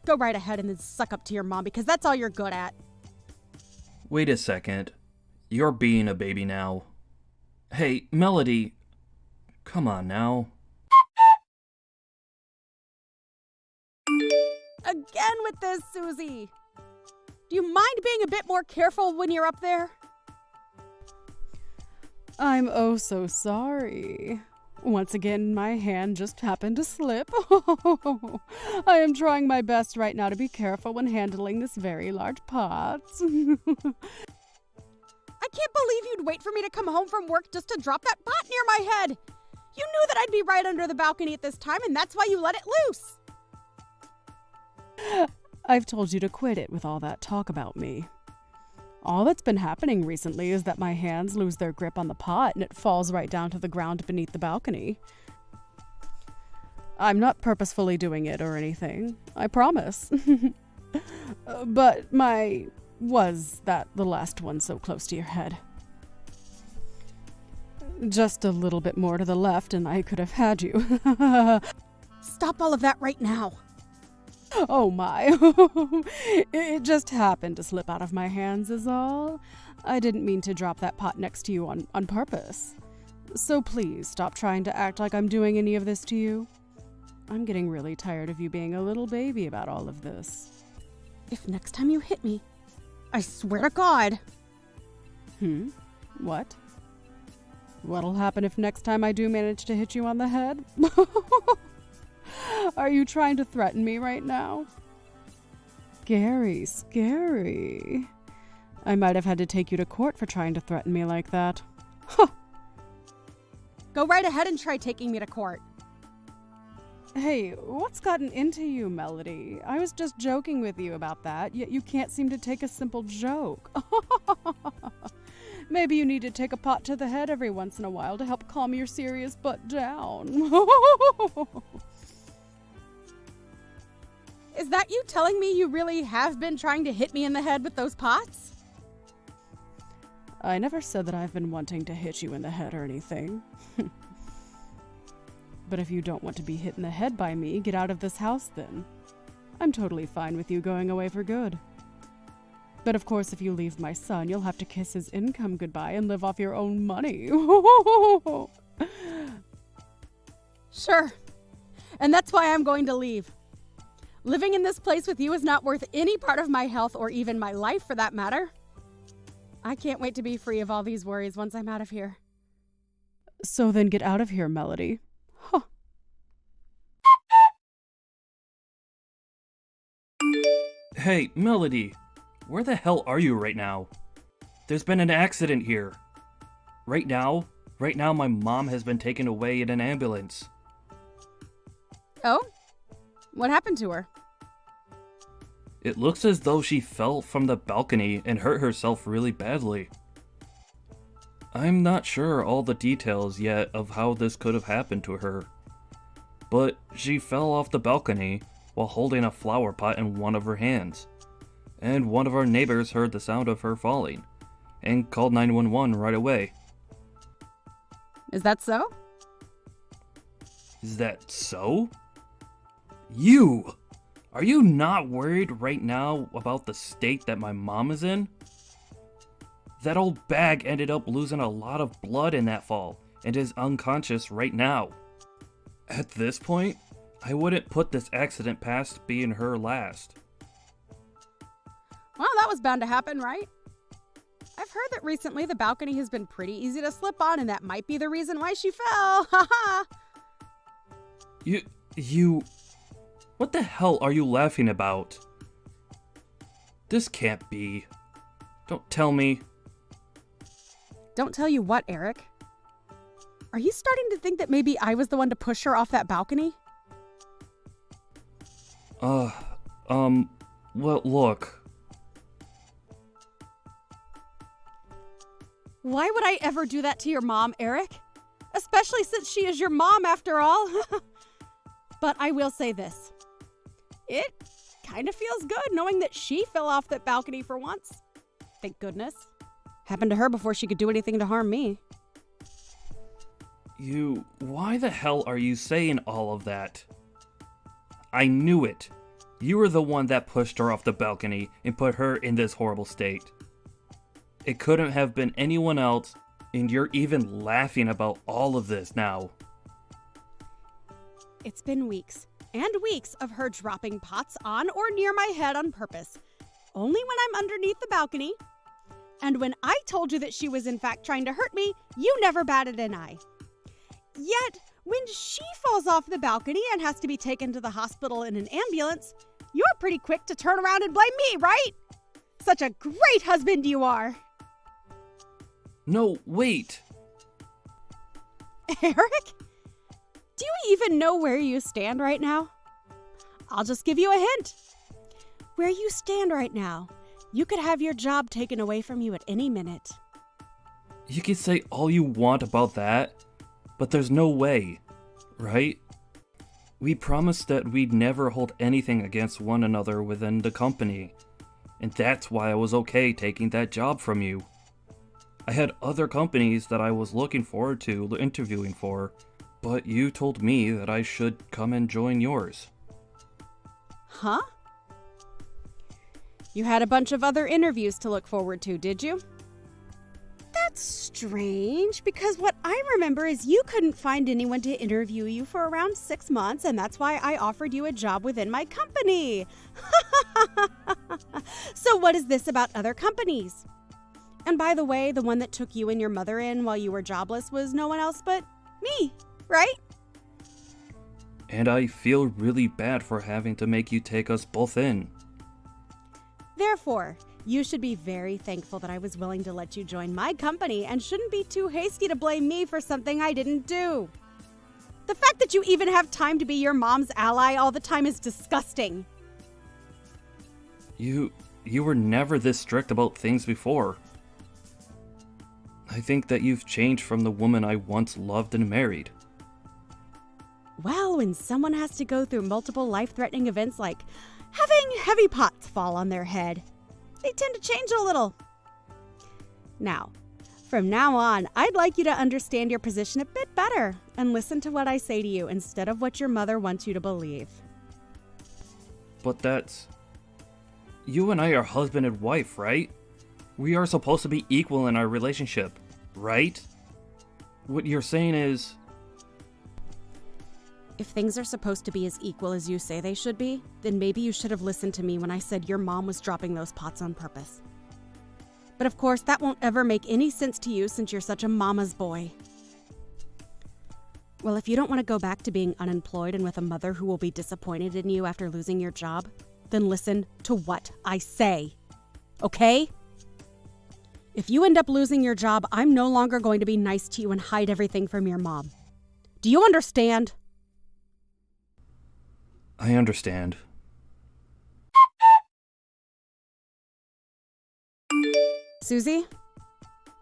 E: Go right ahead and then suck up to your mom because that's all you're good at.
G: Wait a second. You're being a baby now. Hey, Melody. Come on now.
E: Again with this, Susie. Do you mind being a bit more careful when you're up there?
F: I'm oh so sorry. Once again, my hand just happened to slip. I am trying my best right now to be careful when handling this very large pot.
E: I can't believe you'd wait for me to come home from work just to drop that pot near my head. You knew that I'd be right under the balcony at this time, and that's why you let it loose.
F: I've told you to quit it with all that talk about me. All that's been happening recently is that my hands lose their grip on the pot and it falls right down to the ground beneath the balcony. I'm not purposefully doing it or anything, I promise. But was that the last one so close to your head? Just a little bit more to the left and I could have had you.
E: Stop all of that right now.
F: Oh my. It just happened to slip out of my hands is all. I didn't mean to drop that pot next to you on purpose. So please stop trying to act like I'm doing any of this to you. I'm getting really tired of you being a little baby about all of this.
E: If next time you hit me, I swear to God.
F: What? What'll happen if next time I do manage to hit you on the head? Are you trying to threaten me right now? Scary. I might have had to take you to court for trying to threaten me like that. Huh.
E: Go right ahead and try taking me to court.
F: Hey, what's gotten into you, Melody? I was just joking with you about that, yet you can't seem to take a simple joke. Maybe you need to take a pot to the head every once in a while to help calm your serious butt down.
E: Is that you telling me you really have been trying to hit me in the head with those pots?
F: I never said that I've been wanting to hit you in the head or anything. But if you don't want to be hit in the head by me, get out of this house then. I'm totally fine with you going away for good. But of course, if you leave my son, you'll have to kiss his income goodbye and live off your own money.
E: Sure. And that's why I'm going to leave. Living in this place with you is not worth any part of my health or even my life for that matter. I can't wait to be free of all these worries once I'm out of here.
F: So then get out of here, Melody. Huh.
G: Hey, Melody, where the hell are you right now? There's been an accident here. Right now, my mom has been taken away in an ambulance.
E: Oh? What happened to her?
G: It looks as though she fell from the balcony and hurt herself really badly. I'm not sure all the details yet of how this could have happened to her. But she fell off the balcony while holding a flower pot in one of her hands. And one of our neighbors heard the sound of her falling and called 911 right away.
E: Is that so?
G: Is that so? You! Are you not worried right now about the state that my mom is in? That old bag ended up losing a lot of blood in that fall and is unconscious right now. At this point, I wouldn't put this accident past being her last.
E: Well, that was bound to happen, right? I've heard that recently the balcony has been pretty easy to slip on, and that might be the reason why she fell. Haha.
G: You... What the hell are you laughing about? This can't be. Don't tell me.
E: Don't tell you what, Eric? Are you starting to think that maybe I was the one to push her off that balcony?
G: Well, look.
E: Why would I ever do that to your mom, Eric? Especially since she is your mom after all. But I will say this. It kind of feels good knowing that she fell off that balcony for once. Thank goodness. Happened to her before she could do anything to harm me.
G: Why the hell are you saying all of that? I knew it. You were the one that pushed her off the balcony and put her in this horrible state. It couldn't have been anyone else, and you're even laughing about all of this now.
E: It's been weeks and weeks of her dropping pots on or near my head on purpose. Only when I'm underneath the balcony. And when I told you that she was in fact trying to hurt me, you never batted an eye. Yet, when she falls off the balcony and has to be taken to the hospital in an ambulance, you're pretty quick to turn around and blame me, right? Such a great husband you are.
G: No, wait.
E: Eric? Do you even know where you stand right now? I'll just give you a hint. Where you stand right now, you could have your job taken away from you at any minute.
G: You can say all you want about that, but there's no way, right? We promised that we'd never hold anything against one another within the company, and that's why I was okay taking that job from you. I had other companies that I was looking forward to interviewing for, but you told me that I should come and join yours.
E: Huh? You had a bunch of other interviews to look forward to, did you? That's strange, because what I remember is you couldn't find anyone to interview you for around 6 months, and that's why I offered you a job within my company. So what is this about other companies? And by the way, the one that took you and your mother in while you were jobless was no one else but me, right?
G: And I feel really bad for having to make you take us both in.
E: Therefore, you should be very thankful that I was willing to let you join my company and shouldn't be too hasty to blame me for something I didn't do. The fact that you even have time to be your mom's ally all the time is disgusting.
G: You were never this strict about things before. I think that you've changed from the woman I once loved and married.
E: Well, when someone has to go through multiple life-threatening events like having heavy pots fall on their head, they tend to change a little. Now, from now on, I'd like you to understand your position a bit better and listen to what I say to you instead of what your mother wants you to believe.
G: But that's... You and I are husband and wife, right? We are supposed to be equal in our relationship, right? What you're saying is...
E: If things are supposed to be as equal as you say they should be, then maybe you should have listened to me when I said your mom was dropping those pots on purpose. But of course, that won't ever make any sense to you since you're such a mama's boy. Well, if you don't want to go back to being unemployed and with a mother who will be disappointed in you after losing your job, then listen to what I say. Okay? If you end up losing your job, I'm no longer going to be nice to you and hide everything from your mom. Do you understand?
G: I understand.
E: Susie?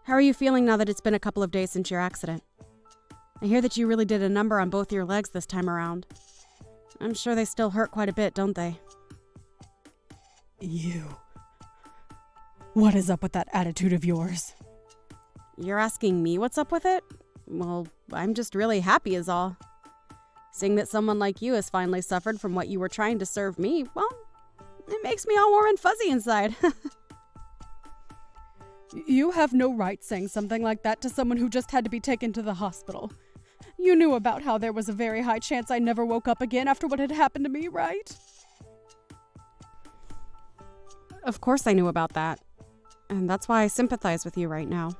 E: How are you feeling now that it's been a couple of days since your accident? I hear that you really did a number on both your legs this time around. I'm sure they still hurt quite a bit, don't they?
F: You. What is up with that attitude of yours?
E: You're asking me what's up with it? Well, I'm just really happy is all. Seeing that someone like you has finally suffered from what you were trying to serve me, well, it makes me all warm and fuzzy inside.
F: You have no right saying something like that to someone who just had to be taken to the hospital. You knew about how there was a very high chance I never woke up again after what had happened to me, right?
E: Of course I knew about that. And that's why I sympathize with you right now.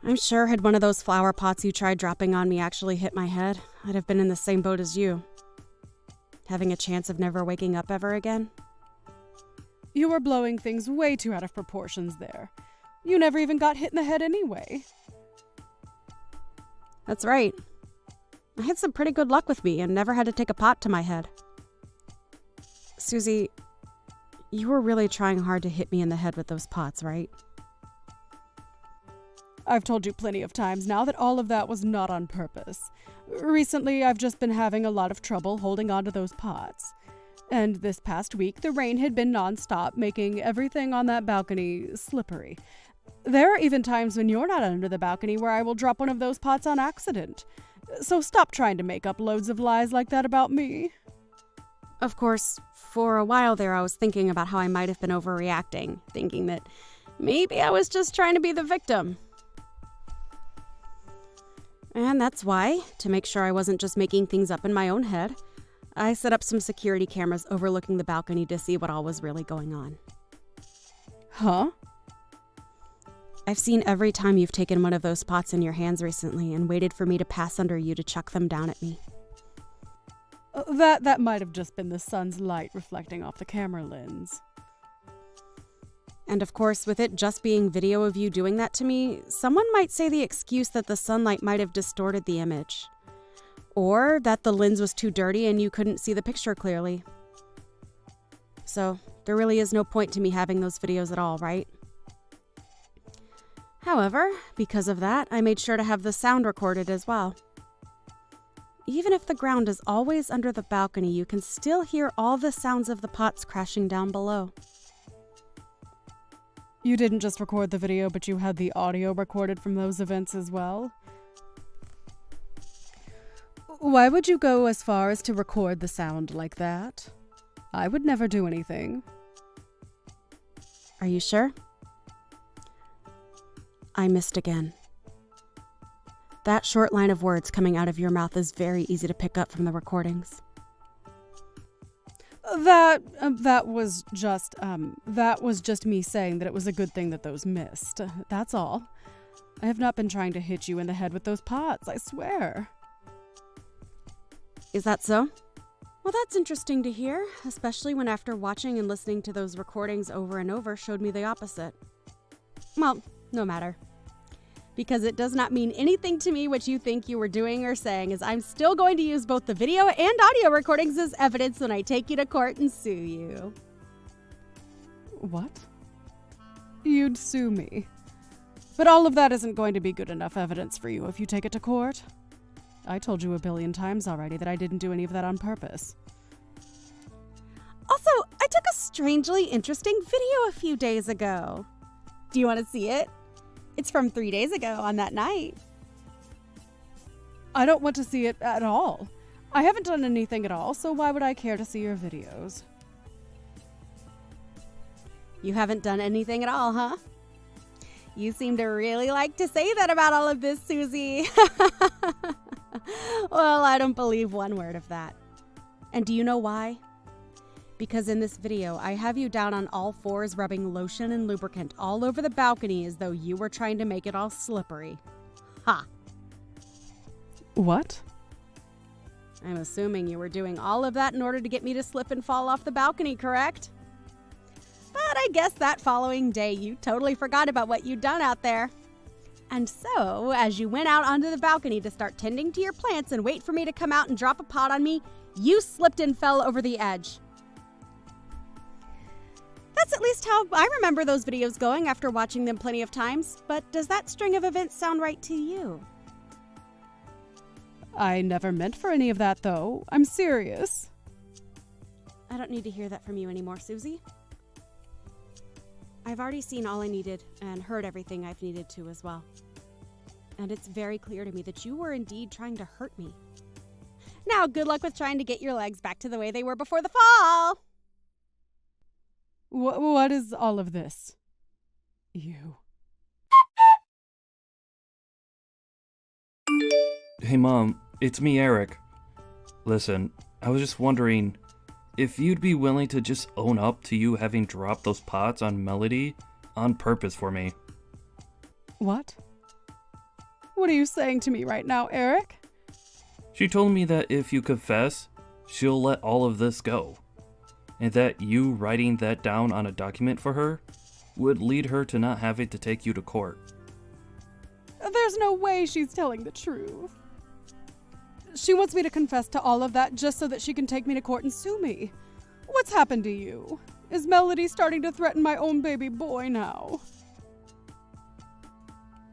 E: I'm sure had one of those flower pots you tried dropping on me actually hit my head, I'd have been in the same boat as you. Having a chance of never waking up ever again.
F: You were blowing things way too out of proportions there. You never even got hit in the head anyway.
E: That's right. I had some pretty good luck with me and never had to take a pot to my head. Susie, you were really trying hard to hit me in the head with those pots, right?
F: I've told you plenty of times now that all of that was not on purpose. Recently, I've just been having a lot of trouble holding on to those pots. And this past week, the rain had been nonstop, making everything on that balcony slippery. There are even times when you're not under the balcony where I will drop one of those pots on accident. So stop trying to make up loads of lies like that about me.
E: Of course, for a while there I was thinking about how I might have been overreacting, thinking that maybe I was just trying to be the victim. And that's why, to make sure I wasn't just making things up in my own head, I set up some security cameras overlooking the balcony to see what all was really going on.
F: Huh?
E: I've seen every time you've taken one of those pots in your hands recently and waited for me to pass under you to chuck them down at me.
F: That might have just been the sun's light reflecting off the camera lens.
E: And of course, with it just being video of you doing that to me, someone might say the excuse that the sunlight might have distorted the image. Or that the lens was too dirty and you couldn't see the picture clearly. So, there really is no point to me having those videos at all, right? However, because of that, I made sure to have the sound recorded as well. Even if the ground is always under the balcony, you can still hear all the sounds of the pots crashing down below.
F: You didn't just record the video, but you had the audio recorded from those events as well? Why would you go as far as to record the sound like that? I would never do anything.
E: Are you sure? I missed again. That short line of words coming out of your mouth is very easy to pick up from the recordings.
F: That was just me saying that it was a good thing that those missed. That's all. I have not been trying to hit you in the head with those pots, I swear.
E: Is that so? Well, that's interesting to hear, especially when after watching and listening to those recordings over and over showed me the opposite. Well, no matter. Because it does not mean anything to me what you think you were doing or saying, as I'm still going to use both the video and audio recordings as evidence when I take you to court and sue you.
F: What? You'd sue me. But all of that isn't going to be good enough evidence for you if you take it to court. I told you a billion times already that I didn't do any of that on purpose.
E: Also, I took a strangely interesting video a few days ago. Do you want to see it? It's from 3 days ago on that night.
F: I don't want to see it at all. I haven't done anything at all, so why would I care to see your videos?
E: You haven't done anything at all, huh? You seem to really like to say that about all of this, Susie. Well, I don't believe one word of that. And do you know why? Because in this video, I have you down on all fours rubbing lotion and lubricant all over the balcony as though you were trying to make it all slippery. Ha!
F: What?
E: I'm assuming you were doing all of that in order to get me to slip and fall off the balcony, correct? But I guess that following day you totally forgot about what you'd done out there. And so, as you went out onto the balcony to start tending to your plants and wait for me to come out and drop a pot on me, you slipped and fell over the edge. That's at least how I remember those videos going after watching them plenty of times. But does that string of events sound right to you?
F: I never meant for any of that, though. I'm serious.
E: I don't need to hear that from you anymore, Susie. I've already seen all I needed and heard everything I've needed to as well. And it's very clear to me that you were indeed trying to hurt me. Now, good luck with trying to get your legs back to the way they were before the fall.
F: What is all of this? You.
G: Hey Mom, it's me, Eric. Listen, I was just wondering if you'd be willing to just own up to you having dropped those pots on Melody on purpose for me.
F: What? What are you saying to me right now, Eric?
G: She told me that if you confess, she'll let all of this go. And that you writing that down on a document for her would lead her to not having to take you to court.
F: There's no way she's telling the truth. She wants me to confess to all of that just so that she can take me to court and sue me. What's happened to you? Is Melody starting to threaten my own baby boy now?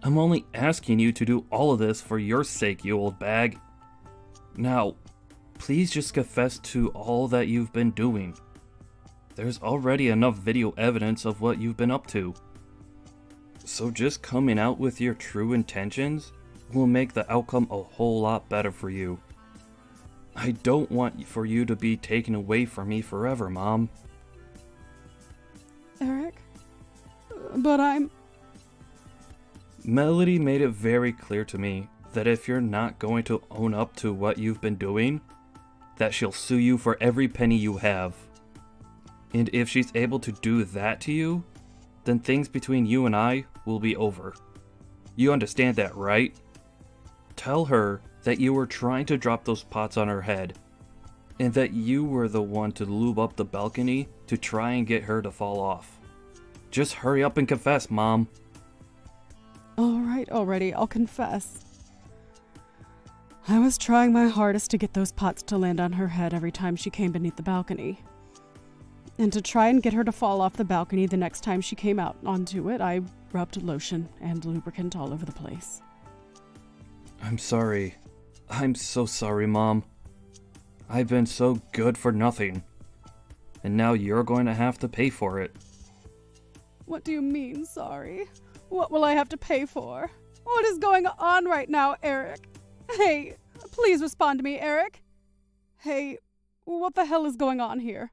G: I'm only asking you to do all of this for your sake, you old bag. Now, please just confess to all that you've been doing. There's already enough video evidence of what you've been up to. So just coming out with your true intentions will make the outcome a whole lot better for you. I don't want for you to be taken away from me forever, Mom.
F: Eric? But I'm...
G: Melody made it very clear to me that if you're not going to own up to what you've been doing, that she'll sue you for every penny you have. And if she's able to do that to you, then things between you and I will be over. You understand that, right? Tell her that you were trying to drop those pots on her head, and that you were the one to lube up the balcony to try and get her to fall off. Just hurry up and confess, Mom.
F: All right, already, I'll confess. I was trying my hardest to get those pots to land on her head every time she came beneath the balcony. And to try and get her to fall off the balcony the next time she came out onto it, I rubbed lotion and lubricant all over the place.
G: I'm sorry. I'm so sorry, Mom. I've been so good for nothing. And now you're going to have to pay for it.
F: What do you mean, sorry? What will I have to pay for? What is going on right now, Eric? Hey, please respond to me, Eric. Hey, what the hell is going on here?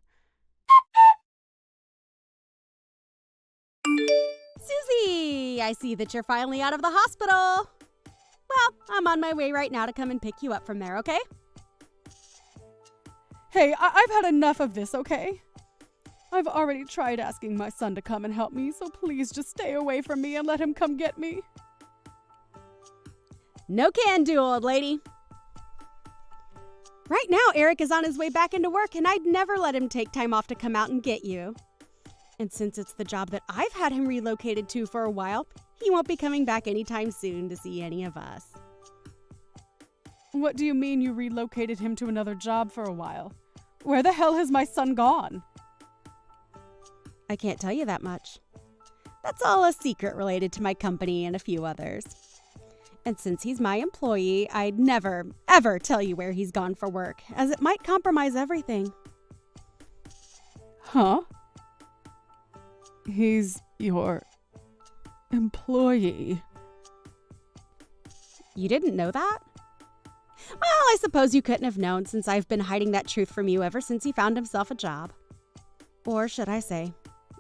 E: Susie! Susie, I see that you're finally out of the hospital. Well, I'm on my way right now to come and pick you up from there, okay?
F: Hey, I've had enough of this, okay? I've already tried asking my son to come and help me, so please just stay away from me and let him come get me.
E: No can do, old lady. Right now, Eric is on his way back into work, and I'd never let him take time off to come out and get you. And since it's the job that I've had him relocated to for a while, he won't be coming back anytime soon to see any of us.
F: What do you mean you relocated him to another job for a while? Where the hell has my son gone?
E: I can't tell you that much. That's all a secret related to my company and a few others. And since he's my employee, I'd never, ever tell you where he's gone for work, as it might compromise everything.
F: Huh? He's your employee.
E: You didn't know that? Well, I suppose you couldn't have known, since I've been hiding that truth from you ever since he found himself a job. Or should I say,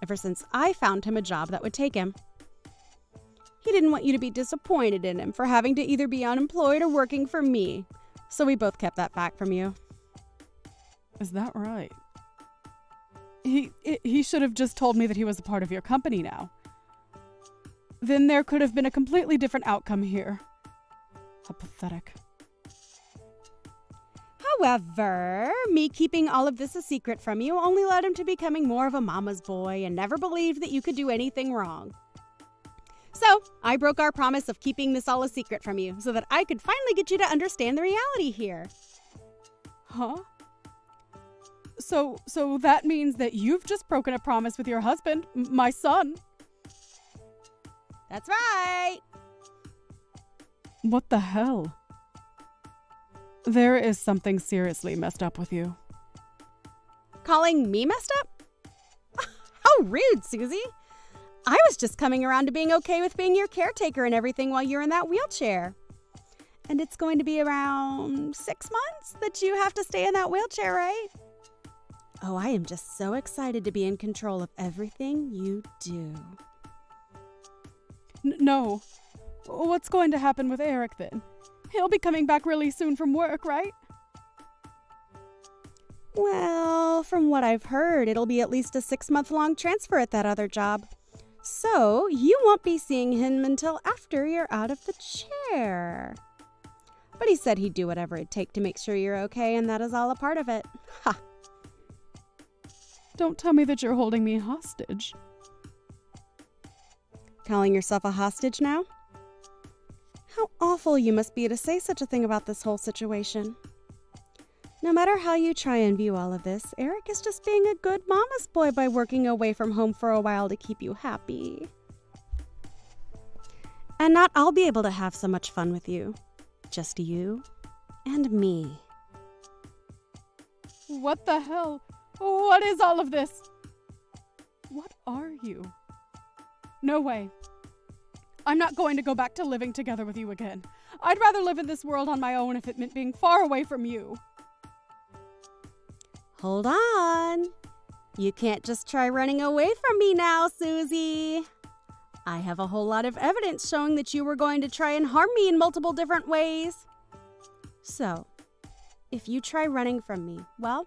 E: ever since I found him a job that would take him. He didn't want you to be disappointed in him for having to either be unemployed or working for me, so we both kept that fact from you.
F: Is that right? He should have just told me that he was a part of your company now. Then there could have been a completely different outcome here. How pathetic.
E: However, me keeping all of this a secret from you only led him to becoming more of a mama's boy and never believed that you could do anything wrong. So, I broke our promise of keeping this all a secret from you so that I could finally get you to understand the reality here.
F: Huh? So that means that you've just broken a promise with your husband, my son.
E: That's right.
F: What the hell? There is something seriously messed up with you.
E: Calling me messed up? How rude, Susie. I was just coming around to being okay with being your caretaker and everything while you're in that wheelchair. And it's going to be around 6 months that you have to stay in that wheelchair, right? Oh, I am just so excited to be in control of everything you do.
F: No. What's going to happen with Eric then? He'll be coming back really soon from work, right?
E: Well, from what I've heard, it'll be at least a 6-month-long transfer at that other job. So, you won't be seeing him until after you're out of the chair. But he said he'd do whatever it'd take to make sure you're okay, and that is all a part of it. Ha!
F: Don't tell me that you're holding me hostage.
E: Calling yourself a hostage now? How awful you must be to say such a thing about this whole situation. No matter how you try and view all of this, Eric is just being a good mama's boy by working away from home for a while to keep you happy. And not I'll be able to have so much fun with you. Just you and me.
F: What the hell? What is all of this? What are you? No way. I'm not going to go back to living together with you again. I'd rather live in this world on my own if it meant being far away from you.
E: Hold on. You can't just try running away from me now, Susie. I have a whole lot of evidence showing that you were going to try and harm me in multiple different ways. So, if you try running from me, well...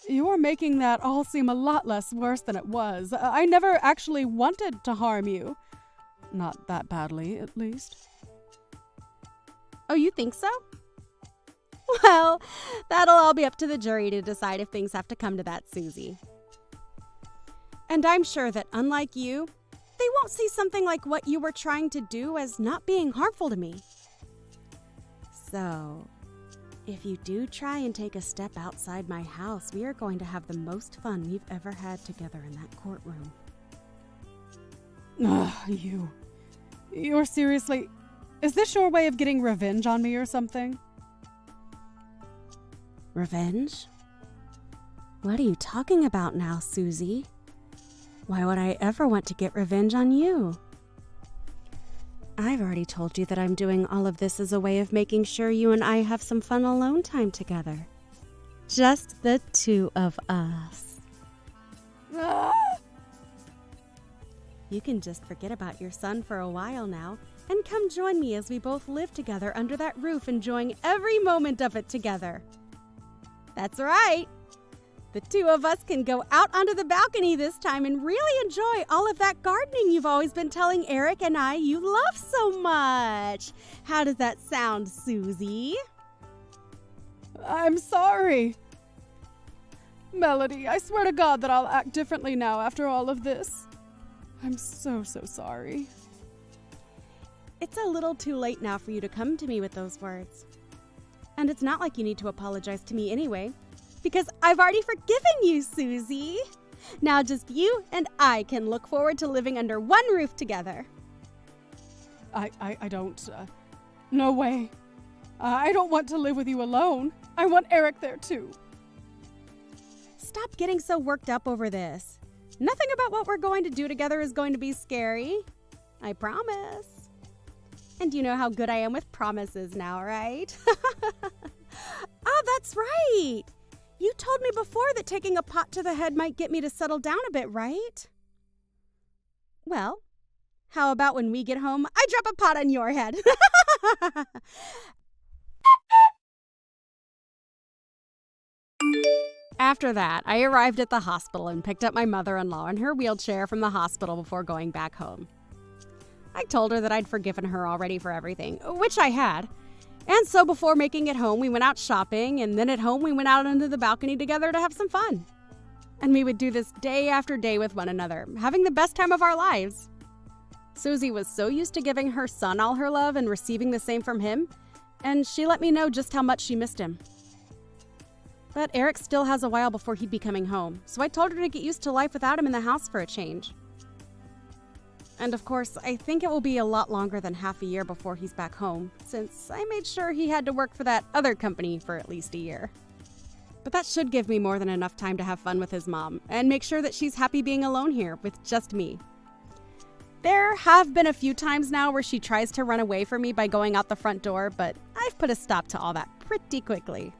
F: You're making that all seem a lot less worse than it was. I never actually wanted to harm you. Not that badly, at least.
E: Oh, you think so? Well, that'll all be up to the jury to decide if things have to come to that, Susie. And I'm sure that, unlike you, they won't see something like what you were trying to do as not being harmful to me. So, if you do try and take a step outside my house, we are going to have the most fun we've ever had together in that courtroom.
F: Ugh, You're seriously... Is this your way of getting revenge on me or something?
E: Revenge? What are you talking about now, Susie? Why would I ever want to get revenge on you? I've already told you that I'm doing all of this as a way of making sure you and I have some fun alone time together. Just the two of us. You can just forget about your son for a while now and come join me as we both live together under that roof, enjoying every moment of it together. That's right. The two of us can go out onto the balcony this time and really enjoy all of that gardening you've always been telling Eric and I you love so much. How does that sound, Susie?
F: I'm sorry. Melody, I swear to God that I'll act differently now after all of this. I'm so sorry.
E: It's a little too late now for you to come to me with those words. And it's not like you need to apologize to me anyway, because I've already forgiven you, Susie. Now just you and I can look forward to living under one roof together.
F: I don't, no way. I don't want to live with you alone. I want Eric there too.
E: Stop getting so worked up over this. Nothing about what we're going to do together is going to be scary. I promise. And you know how good I am with promises now, right? Oh, that's right. You told me before that taking a pot to the head might get me to settle down a bit, right? Well, how about when we get home, I drop a pot on your head? After that, I arrived at the hospital and picked up my mother-in-law in her wheelchair from the hospital before going back home. I told her that I'd forgiven her already for everything, which I had. And so before making it home, we went out shopping, and then at home we went out onto the balcony together to have some fun. And we would do this day after day with one another, having the best time of our lives. Susie was so used to giving her son all her love and receiving the same from him, and she let me know just how much she missed him. But Eric still has a while before he'd be coming home, so I told her to get used to life without him in the house for a change. And of course, I think it will be a lot longer than half a year before he's back home, since I made sure he had to work for that other company for at least a year. But that should give me more than enough time to have fun with his mom, and make sure that she's happy being alone here with just me. There have been a few times now where she tries to run away from me by going out the front door, but I've put a stop to all that pretty quickly.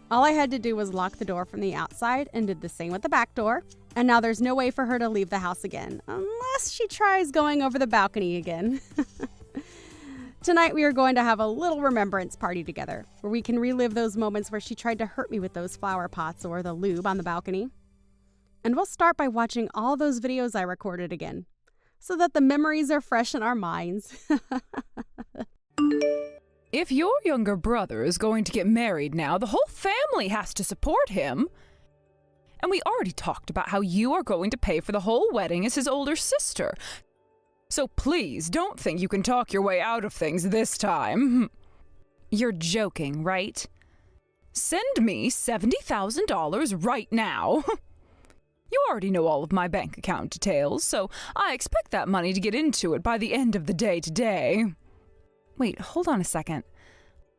E: All I had to do was lock the door from the outside and did the same with the back door, and now there's no way for her to leave the house again, unless she tries going over the balcony again. Tonight we are going to have a little remembrance party together, where we can relive those moments where she tried to hurt me with those flower pots or the lube on the balcony. And we'll start by watching all those videos I recorded again, so that the memories are fresh in our minds.
C: If your younger brother is going to get married now, the whole family has to support him. And we already talked about how you are going to pay for the whole wedding as his older sister. So please don't think you can talk your way out of things this time. You're joking, right? Send me $70,000 right now. You already know all of my bank account details, so I expect that money to get into it by the end of the day today. Wait, hold on a second.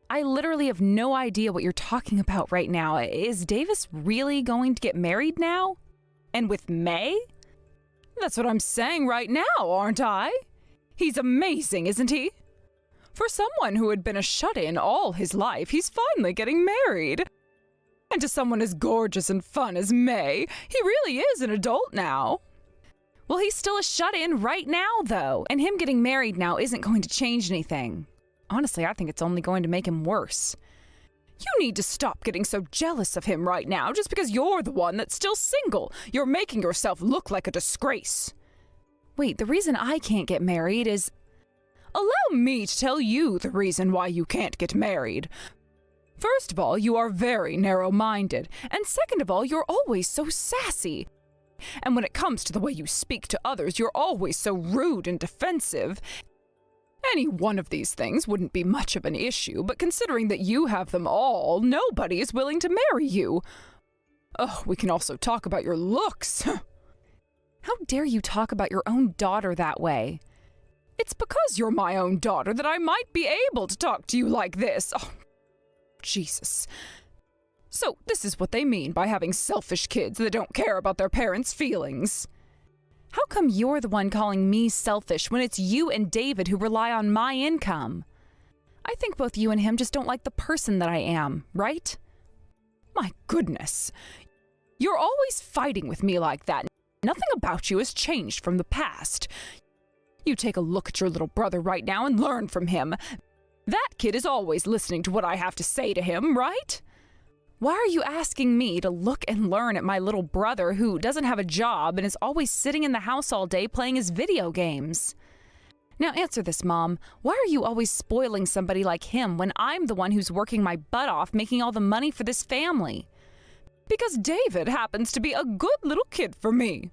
C: I literally have no idea what you're talking about right now. Is Davis really going to get married now? And with May? That's what I'm saying right now, aren't I? He's amazing, isn't he? For someone who had been a shut-in all his life, he's finally getting married. And to someone as gorgeous and fun as May, he really is an adult now. Well, he's still a shut-in right now, though, and him getting married now isn't going to change anything. Honestly, I think it's only going to make him worse. You need to stop getting so jealous of him right now just because you're the one that's still single. You're making yourself look like a disgrace. Wait, the reason I can't get married is... Allow me to tell you the reason why you can't get married. First of all, you are very narrow-minded, and second of all, you're always so sassy. And when it comes to the way you speak to others, you're always so rude and defensive. Any one of these things wouldn't be much of an issue, but considering that you have them all, nobody is willing to marry you. Oh, we can also talk about your looks. How dare you talk about your own daughter that way? It's because you're my own daughter that I might be able to talk to you like this. Oh, Jesus. So, this is what they mean by having selfish kids that don't care about their parents' feelings. How come you're the one calling me selfish when it's you and David who rely on my income? I think both you and him just don't like the person that I am, right? My goodness. You're always fighting with me like that. Nothing about you has changed from the past. You take a look at your little brother right now and learn from him. That kid is always listening to what I have to say to him, right? Why are you asking me to look and learn at my little brother who doesn't have a job and is always sitting in the house all day playing his video games? Now answer this, Mom. Why are you always spoiling somebody like him when I'm the one who's working my butt off making all the money for this family? Because David happens to be a good little kid for me.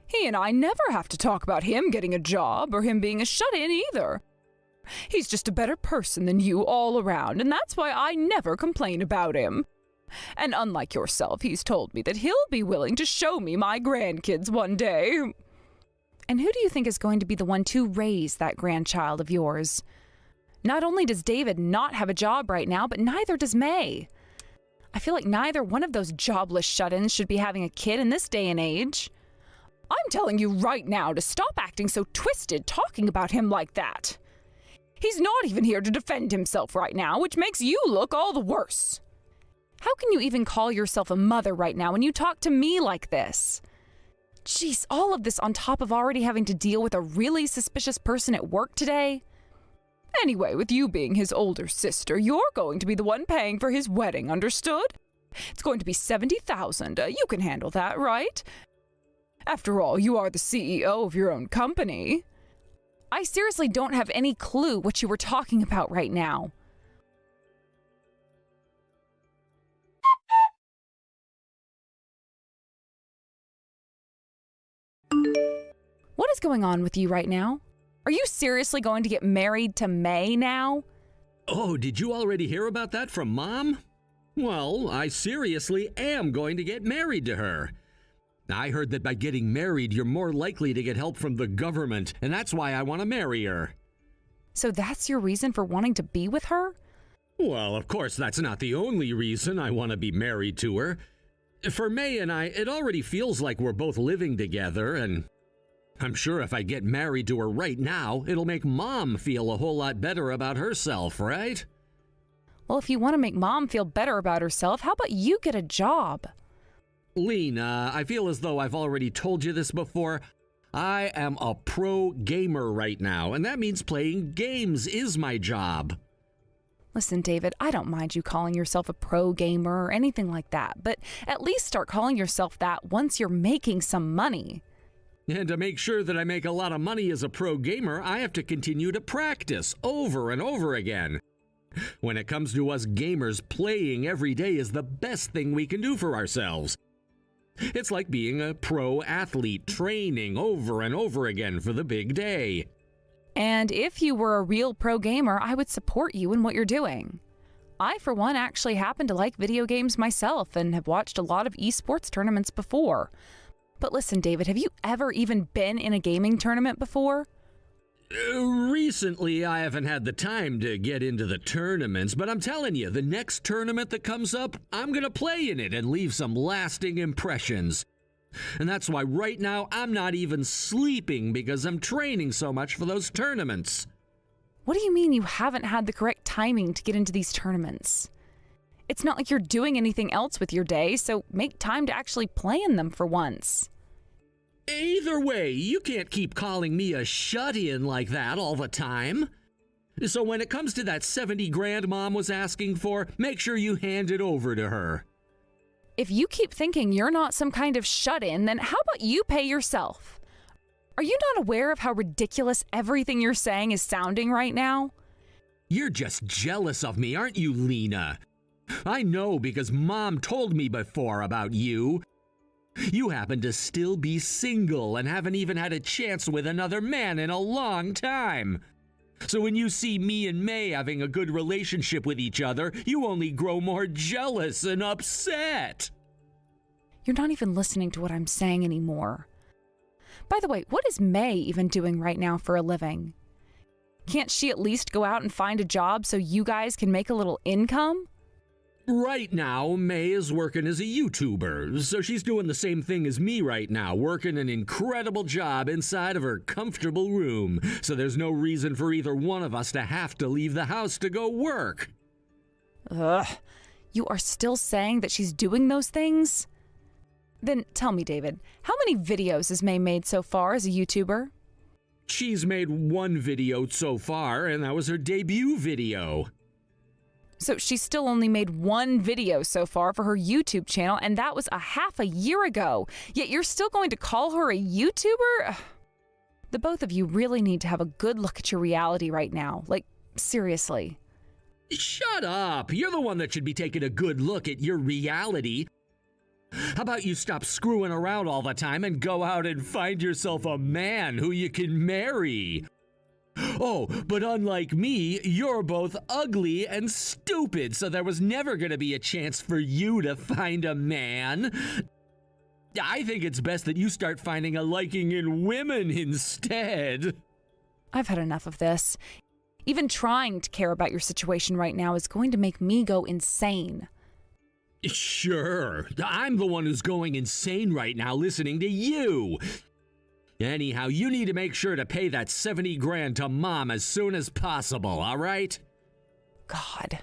C: He and I never have to talk about him getting a job or him being a shut-in either. He's just a better person than you all around, and that's why I never complain about him. And unlike yourself, he's told me that he'll be willing to show me my grandkids one day. And who do you think is going to be the one to raise that grandchild of yours? Not only does David not have a job right now, but neither does May. I feel like neither one of those jobless shut-ins should be having a kid in this day and age. I'm telling you right now to stop acting so twisted talking about him like that. He's not even here to defend himself right now, which makes you look all the worse. How can you even call yourself a mother right now when you talk to me like this? Jeez, all of this on top of already having to deal with a really suspicious person at work today? Anyway, with you being his older sister, you're going to be the one paying for his wedding, understood? It's going to be $70,000. You can handle that, right? After all, you are the CEO of your own company. I seriously don't have any clue what you were talking about right now. What is going on with you right now? Are you seriously going to get married to May now?
H: Oh, did you already hear about that from Mom? Well, I seriously am going to get married to her. I heard that by getting married, you're more likely to get help from the government, and that's why I want to marry her.
C: So that's your reason for wanting to be with her?
H: Well, of course, that's not the only reason I want to be married to her. For May and I, it already feels like we're both living together, and I'm sure if I get married to her right now, it'll make Mom feel a whole lot better about herself, right?
C: Well, if you want to make Mom feel better about herself, how about you get a job?
H: Lena, I feel as though I've already told you this before. I am a pro gamer right now, and that means playing games is my job.
C: Listen, David, I don't mind you calling yourself a pro gamer or anything like that, but at least start calling yourself that once you're making some money.
H: And to make sure that I make a lot of money as a pro gamer, I have to continue to practice over and over again. When it comes to us gamers, playing every day is the best thing we can do for ourselves. It's like being a pro athlete, training over and over again for the big day.
C: And if you were a real pro gamer, I would support you in what you're doing. I, for one, actually happen to like video games myself and have watched a lot of esports tournaments before. But listen, David, have you ever even been in a gaming tournament before?
H: Recently, I haven't had the time to get into the tournaments, but I'm telling you, the next tournament that comes up, I'm gonna play in it and leave some lasting impressions. And that's why right now I'm not even sleeping because I'm training so much for those tournaments.
C: What do you mean you haven't had the correct timing to get into these tournaments? It's not like you're doing anything else with your day, so make time to actually play in them for once.
H: Either way, you can't keep calling me a shut-in like that all the time. So when it comes to that 70 grand Mom was asking for, make sure you hand it over to her.
C: If you keep thinking you're not some kind of shut-in, then how about you pay yourself? Are you not aware of how ridiculous everything you're saying is sounding right now?
H: You're just jealous of me, aren't you, Lena? I know because Mom told me before about you. You happen to still be single and haven't even had a chance with another man in a long time. So when you see me and May having a good relationship with each other, you only grow more jealous and upset.
C: You're not even listening to what I'm saying anymore. By the way, what is May even doing right now for a living? Can't she at least go out and find a job so you guys can make a little income?
H: Right now, May is working as a YouTuber, so she's doing the same thing as me right now, working an incredible job inside of her comfortable room, so there's no reason for either one of us to have to leave the house to go work.
C: Ugh, you are still saying that she's doing those things? Then tell me, David, how many videos has May made so far as a YouTuber?
H: She's made one video so far, and that was her debut video.
C: So she's still only made one video so far for her YouTube channel, and that was a half a year ago. Yet you're still going to call her a YouTuber? The both of you really need to have a good look at your reality right now. Like, seriously.
H: Shut up! You're the one that should be taking a good look at your reality. How about you stop screwing around all the time and go out and find yourself a man who you can marry? Oh, but unlike me, you're both ugly and stupid, so there was never gonna be a chance for you to find a man. I think it's best that you start finding a liking in women instead.
C: I've had enough of this. Even trying to care about your situation right now is going to make me go insane.
H: Sure, I'm the one who's going insane right now listening to you. Anyhow, you need to make sure to pay that 70 grand to Mom as soon as possible, all right?
C: God.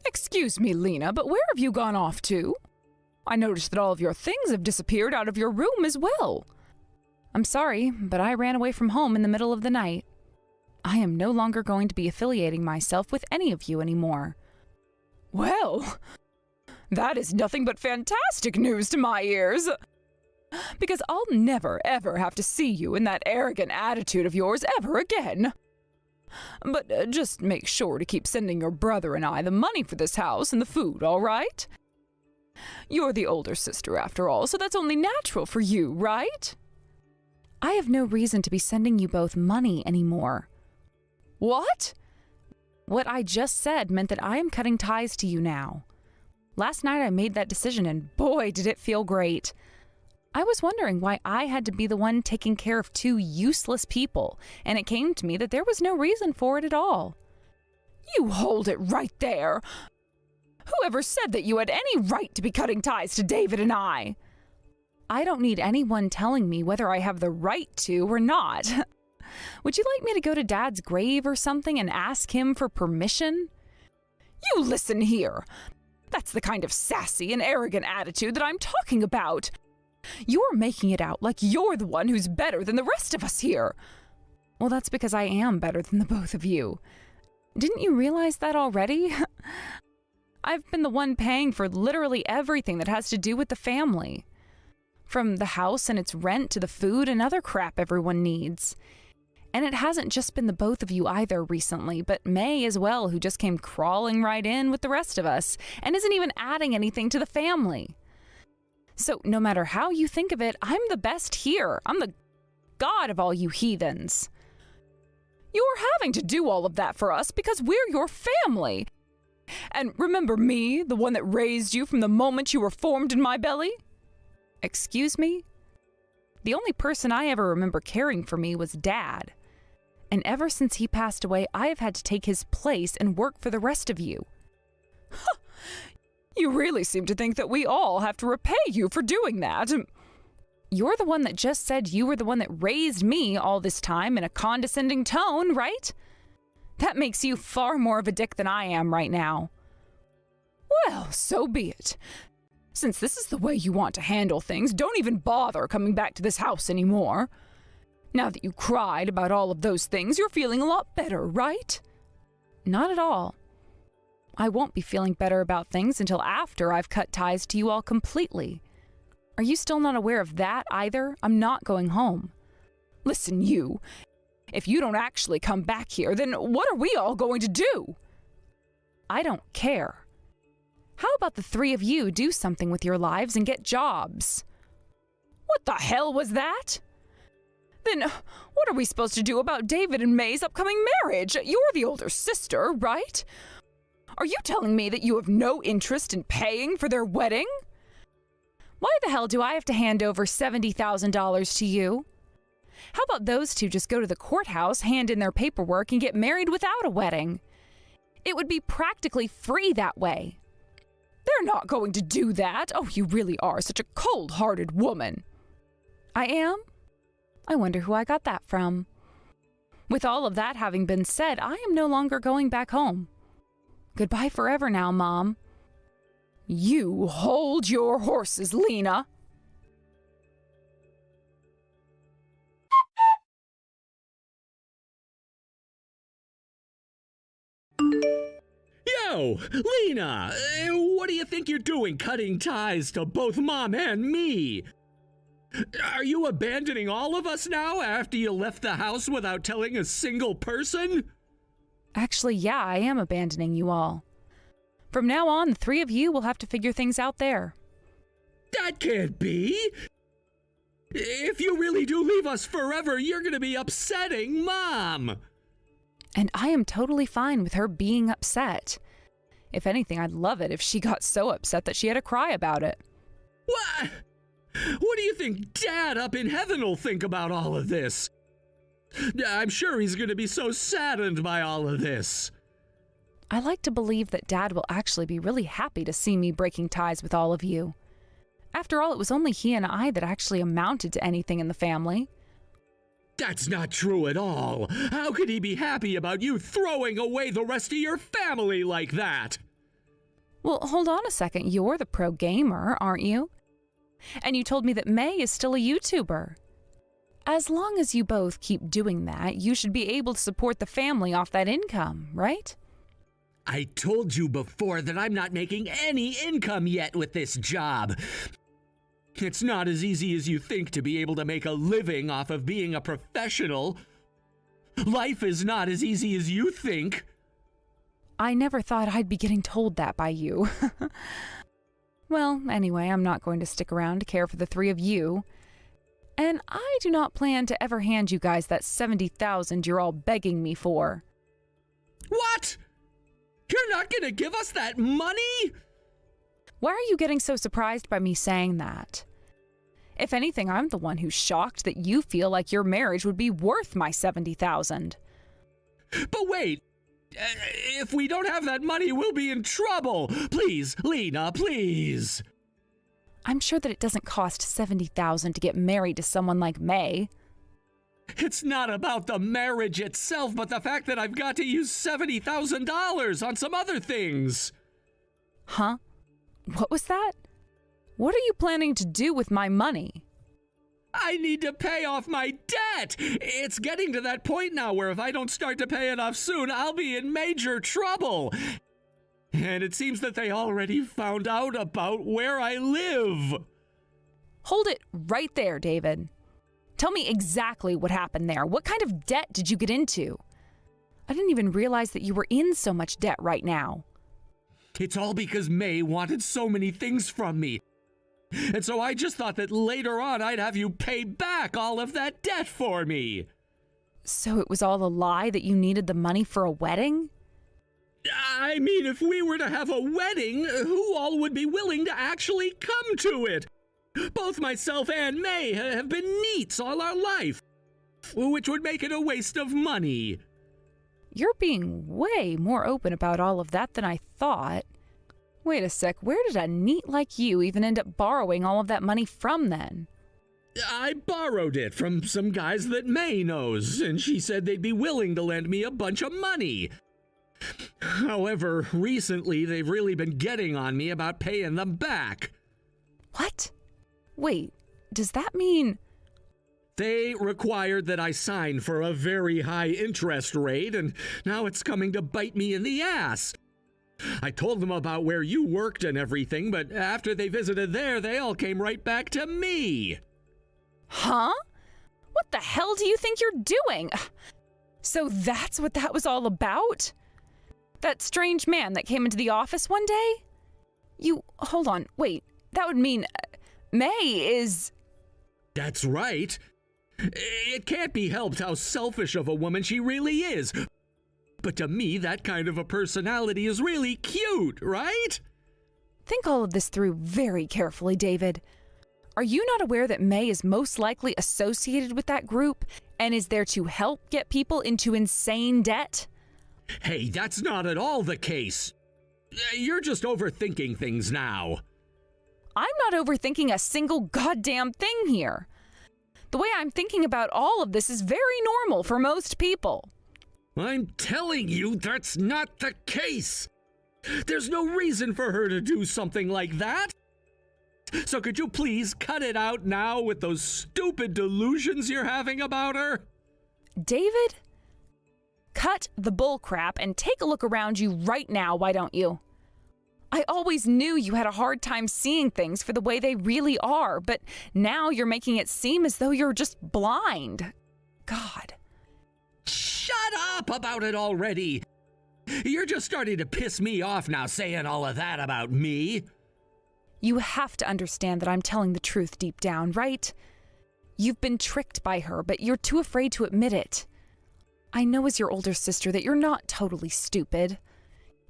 C: Excuse me, Lena, but where have you gone off to? I noticed that all of your things have disappeared out of your room as well. I'm sorry, but I ran away from home in the middle of the night. I am no longer going to be affiliating myself with any of you anymore. Well, that is nothing but fantastic news to my ears. Because I'll never, ever have to see you in that arrogant attitude of yours ever again. But just make sure to keep sending your brother and I the money for this house and the food, all right? You're the older sister after all, so that's only natural for you, right? I have no reason to be sending you both money anymore. What? What I just said meant that I am cutting ties to you now. Last night I made that decision and boy did it feel great. I was wondering why I had to be the one taking care of two useless people, and it came to me that there was no reason for it at all. You hold it right there! Whoever said that you had any right to be cutting ties to David and I? I don't need anyone telling me whether I have the right to or not. Would you like me to go to Dad's grave or something and ask him for permission? You listen here. That's the kind of sassy and arrogant attitude that I'm talking about. You're making it out like you're the one who's better than the rest of us here. Well, that's because I am better than the both of you. Didn't you realize that already? I've been the one paying for literally everything that has to do with the family. From the house and its rent to the food and other crap everyone needs. And it hasn't just been the both of you either recently, but May as well, who just came crawling right in with the rest of us and isn't even adding anything to the family. So no matter how you think of it, I'm the best here. I'm the god of all you heathens. You're having to do all of that for us because we're your family. And remember me, the one that raised you from the moment you were formed in my belly? Excuse me? The only person I ever remember caring for me was Dad. And ever since he passed away, I have had to take his place and work for the rest of you. You really seem to think that we all have to repay you for doing that. You're the one that just said you were the one that raised me all this time in a condescending tone, right? That makes you far more of a dick than I am right now. Well, so be it. Since this is the way you want to handle things, don't even bother coming back to this house anymore. Now that you cried about all of those things, you're feeling a lot better, right? Not at all. I won't be feeling better about things until after I've cut ties to you all completely. Are you still not aware of that either? I'm not going home. Listen, you. If you don't actually come back here, then what are we all going to do? I don't care. How about the three of you do something with your lives and get jobs? What the hell was that? Then what are we supposed to do about David and May's upcoming marriage? You're the older sister, right? Are you telling me that you have no interest in paying for their wedding? Why the hell do I have to hand over $70,000 to you? How about those two just go to the courthouse, hand in their paperwork, and get married without a wedding? It would be practically free that way. They're not going to do that. Oh, you really are such a cold-hearted woman. I am? I wonder who I got that from. With all of that having been said, I am no longer going back home. Goodbye forever now, Mom. You hold your horses, Lena.
H: Yo, Lena, what do you think you're doing cutting ties to both Mom and me? Are you abandoning all of us now after you left the house without telling a single person?
C: Actually, yeah, I am abandoning you all. From now on, the three of you will have to figure things out there.
H: That can't be! If you really do leave us forever, you're gonna be upsetting Mom!
C: And I am totally fine with her being upset. If anything, I'd love it if she got so upset that she had to cry about it.
H: What? What do you think Dad up in heaven will think about all of this? I'm sure he's gonna be so saddened by all of this.
C: I like to believe that Dad will actually be really happy to see me breaking ties with all of you. After all, it was only he and I that actually amounted to anything in the family.
H: That's not true at all. How could he be happy about you throwing away the rest of your family like that?
C: Well, hold on a second. You're the pro gamer, aren't you? And you told me that May is still a YouTuber. As long as you both keep doing that, you should be able to support the family off that income, right?
H: I told you before that I'm not making any income yet with this job. It's not as easy as you think to be able to make a living off of being a professional. Life is not as easy as you think.
C: I never thought I'd be getting told that by you. Well, anyway, I'm not going to stick around to care for the three of you. And I do not plan to ever hand you guys that $70,000 you're all begging me for.
H: What? You're not gonna give us that money?
C: Why are you getting so surprised by me saying that? If anything, I'm the one who's shocked that you feel like your marriage would be worth my $70,000.
H: But wait, if we don't have that money, we'll be in trouble. Please, Lena, please.
C: I'm sure that it doesn't cost $70,000 to get married to someone like May.
H: It's not about the marriage itself, but the fact that I've got to use $70,000 on some other things.
C: Huh? What was that? What are you planning to do with my money?
H: I need to pay off my debt. It's getting to that point now where if I don't start to pay it off soon, I'll be in major trouble. And it seems that they already found out about where I live.
C: Hold it right there, David. Tell me exactly what happened there. What kind of debt did you get into? I didn't even realize that you were in so much debt right now.
H: It's all because May wanted so many things from me. And so I just thought that later on I'd have you pay back all of that debt for me.
C: So it was all a lie that you needed the money for a wedding?
H: I mean, if we were to have a wedding, who all would be willing to actually come to it? Both myself and May have been neats all our life, which would make it a waste of money.
C: You're being way more open about all of that than I thought. Wait a sec, where did a neat like you even end up borrowing all of that money from then?
H: I borrowed it from some guys that May knows, and she said they'd be willing to lend me a bunch of money. However, recently they've really been getting on me about paying them back.
C: What? Wait, does that mean...
H: They required that I sign for a very high interest rate, and now it's coming to bite me in the ass. I told them about where you worked and everything, but after they visited there, they all came right back to me.
C: Huh? What the hell do you think you're doing? So that's what that was all about? That strange man that came into the office one day? Hold on, wait, that would mean May is...
H: That's right. It can't be helped how selfish of a woman she really is. But to me, that kind of a personality is really cute, right?
C: Think all of this through very carefully, David. Are you not aware that May is most likely associated with that group and is there to help get people into insane debt?
H: Hey, that's not at all the case. You're just overthinking things now.
C: I'm not overthinking a single goddamn thing here. The way I'm thinking about all of this is very normal for most people.
H: I'm telling you, that's not the case. There's no reason for her to do something like that. So could you please cut it out now with those stupid delusions you're having about her?
C: David, cut the bullcrap and take a look around you right now, why don't you? I always knew you had a hard time seeing things for the way they really are, but now you're making it seem as though you're just blind. God.
H: Shut up about it already. You're just starting to piss me off now saying all of that about me.
C: You have to understand that I'm telling the truth deep down, right? You've been tricked by her, but you're too afraid to admit it. I know as your older sister that you're not totally stupid.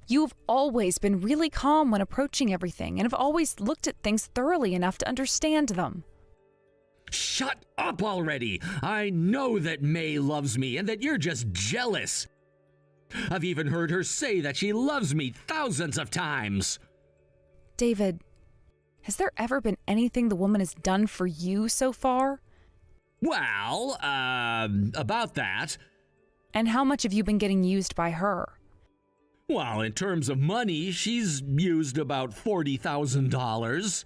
C: You've always been really calm when approaching everything and have always looked at things thoroughly enough to understand them.
H: Shut up already! I know that May loves me and that you're just jealous. I've even heard her say that she loves me thousands of times.
C: David, has there ever been anything the woman has done for you so far?
H: Well, about that.
C: And how much have you been getting used by her?
H: Well, in terms of money, she's used about $40,000.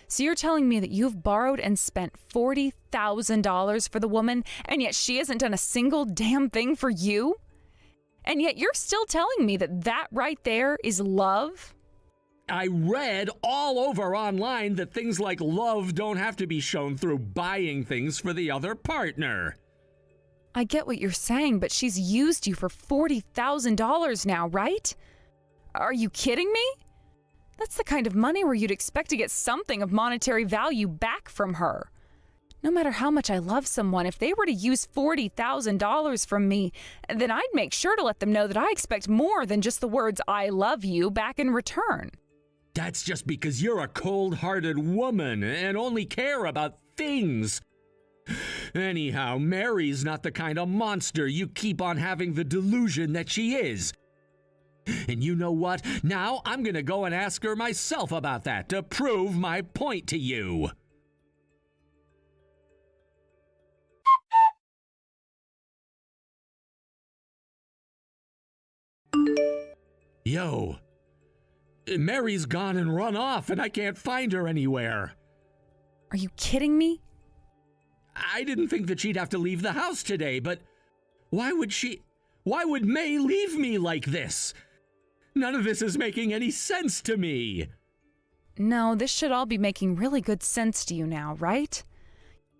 C: So you're telling me that you've borrowed and spent $40,000 for the woman, and yet she hasn't done a single damn thing for you? And yet you're still telling me that that right there is love?
H: I read all over online that things like love don't have to be shown through buying things for the other partner.
C: I get what you're saying, but she's used you for $40,000 now, right? Are you kidding me? That's the kind of money where you'd expect to get something of monetary value back from her. No matter how much I love someone, if they were to use $40,000 from me, then I'd make sure to let them know that I expect more than just the words "I love you" back in return.
H: That's just because you're a cold-hearted woman and only care about things. Anyhow, Mary's not the kind of monster you keep on having the delusion that she is. And you know what? Now I'm gonna go and ask her myself about that to prove my point to you. Yo, Mary's gone and run off and I can't find her anywhere.
C: Are you kidding me?
H: I didn't think that she'd have to leave the house today, but why would May leave me like this? None of this is making any sense to me.
C: No, this should all be making really good sense to you now, right?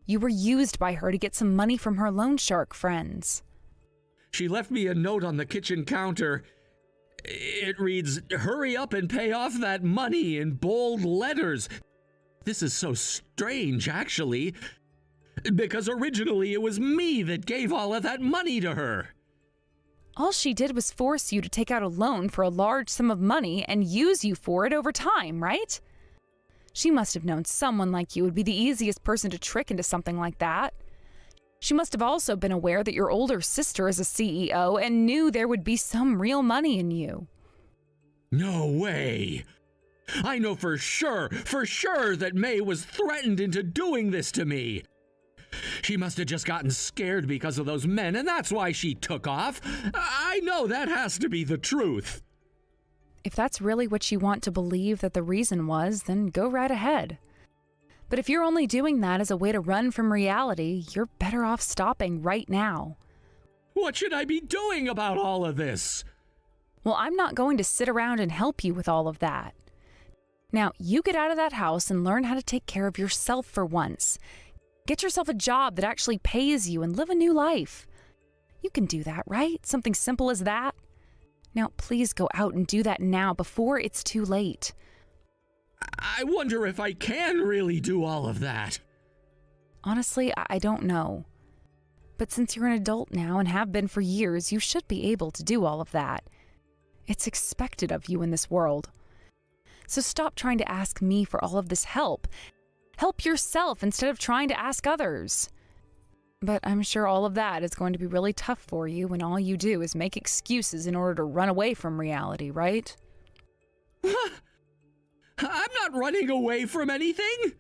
C: You were used by her to get some money from her loan shark friends.
H: She left me a note on the kitchen counter. It reads, "Hurry up and pay off that money," in bold letters. This is so strange, actually, because originally it was me that gave all of that money to her.
C: All she did was force you to take out a loan for a large sum of money and use you for it over time, right? She must have known someone like you would be the easiest person to trick into something like that. She must have also been aware that your older sister is a CEO and knew there would be some real money in you.
H: No way! I know for sure that May was threatened into doing this to me. She must have just gotten scared because of those men, and that's why she took off. I know that has to be the truth.
C: If that's really what you want to believe that the reason was, then go right ahead. But if you're only doing that as a way to run from reality, you're better off stopping right now.
H: What should I be doing about all of this?
C: Well, I'm not going to sit around and help you with all of that. Now, you get out of that house and learn how to take care of yourself for once. Get yourself a job that actually pays you and live a new life. You can do that, right? Something simple as that. Now, please go out and do that now before it's too late.
H: I wonder if I can really do all of that.
C: Honestly, I don't know. But since you're an adult now and have been for years, you should be able to do all of that. It's expected of you in this world. So stop trying to ask me for all of this help. Help yourself instead of trying to ask others. But I'm sure all of that is going to be really tough for you when all you do is make excuses in order to run away from reality, right?
H: I'm not running away from anything.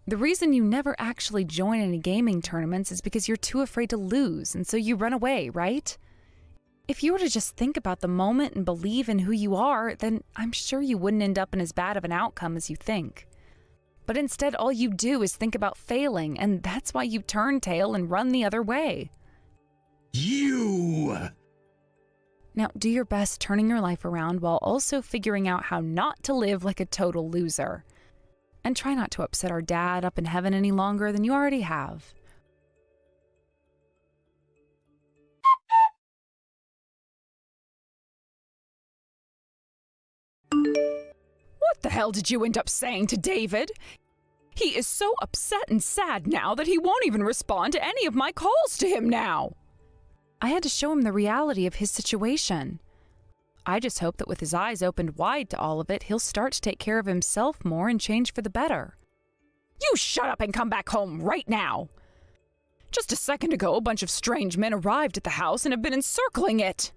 A: The reason you never actually join any gaming tournaments is because you're too afraid to lose, and so you run away, right? If you were to just think about the moment and believe in who you are, then I'm sure you wouldn't end up in as bad of an outcome as you think. But instead, all you do is think about failing, and that's why you turn tail and run the other way.
H: You!
A: Now, do your best turning your life around while also figuring out how not to live like a total loser. And try not to upset our dad up in heaven any longer than you already have.
C: What the hell did you end up saying to David? He is so upset and sad now that he won't even respond to any of my calls to him now.
A: I had to show him the reality of his situation. I just hope that with his eyes opened wide to all of it, he'll start to take care of himself more and change for the better.
C: You shut up and come back home right now. Just a second ago, a bunch of strange men arrived at the house and have been encircling it.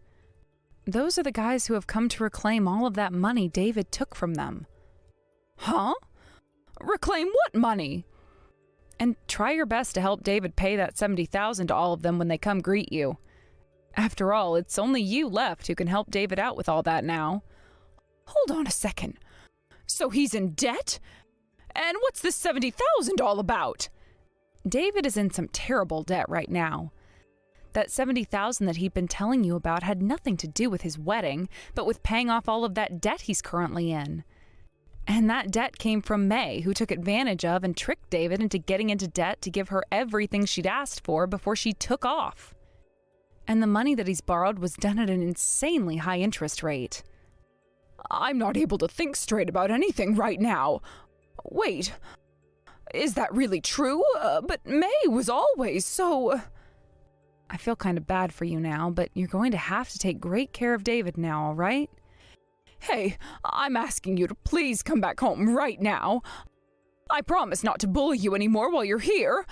A: Those are the guys who have come to reclaim all of that money David took from them.
C: Huh? Reclaim what money?
A: And try your best to help David pay that $70,000 to all of them when they come greet you. After all, it's only you left who can help David out with all that now.
C: Hold on a second. So he's in debt? And what's this $70,000 all about?
A: David is in some terrible debt right now. That $70,000 that he'd been telling you about had nothing to do with his wedding, but with paying off all of that debt he's currently in. And that debt came from May, who took advantage of and tricked David into getting into debt to give her everything she'd asked for before she took off. And the money that he's borrowed was done at an insanely high interest rate.
C: I'm not able to think straight about anything right now. Wait, is that really true? But May was always so...
A: I feel kind of bad for you now, but you're going to have to take great care of David now, all right?
C: Hey, I'm asking you to please come back home right now. I promise not to bully you anymore while you're here.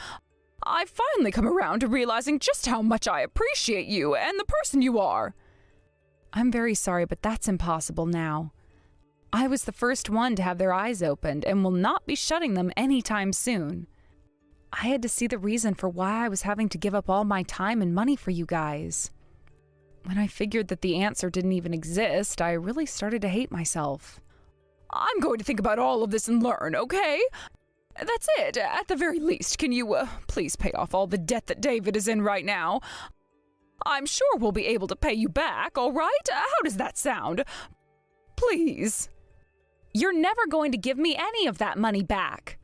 C: I've finally come around to realizing just how much I appreciate you and the person you are.
A: I'm very sorry, but that's impossible now. I was the first one to have their eyes opened and will not be shutting them anytime soon. I had to see the reason for why I was having to give up all my time and money for you guys. When I figured that the answer didn't even exist, I really started to hate myself.
C: I'm going to think about all of this and learn, okay? That's it. At the very least, can you please pay off all the debt that David is in right now? I'm sure we'll be able to pay you back, all right? How does that sound? Please.
A: You're never going to give me any of that money back.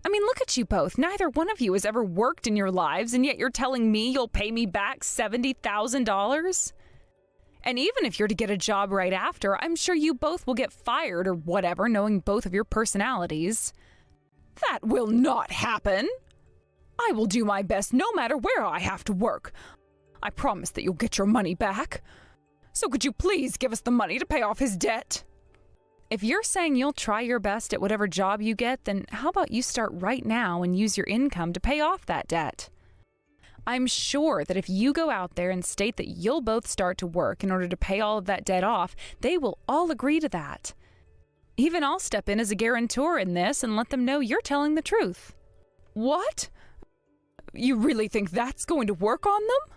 A: I mean, look at you both. Neither one of you has ever worked in your lives, and yet you're telling me you'll pay me back $70,000? And even if you're to get a job right after, I'm sure you both will get fired or whatever, knowing both of your personalities.
C: That will not happen. I will do my best no matter where I have to work. I promise that you'll get your money back. So could you please give us the money to pay off his debt?
A: If you're saying you'll try your best at whatever job you get, then how about you start right now and use your income to pay off that debt? I'm sure that if you go out there and state that you'll both start to work in order to pay all of that debt off, they will all agree to that. Even I'll step in as a guarantor in this and let them know you're telling the truth.
C: What? You really think that's going to work on them?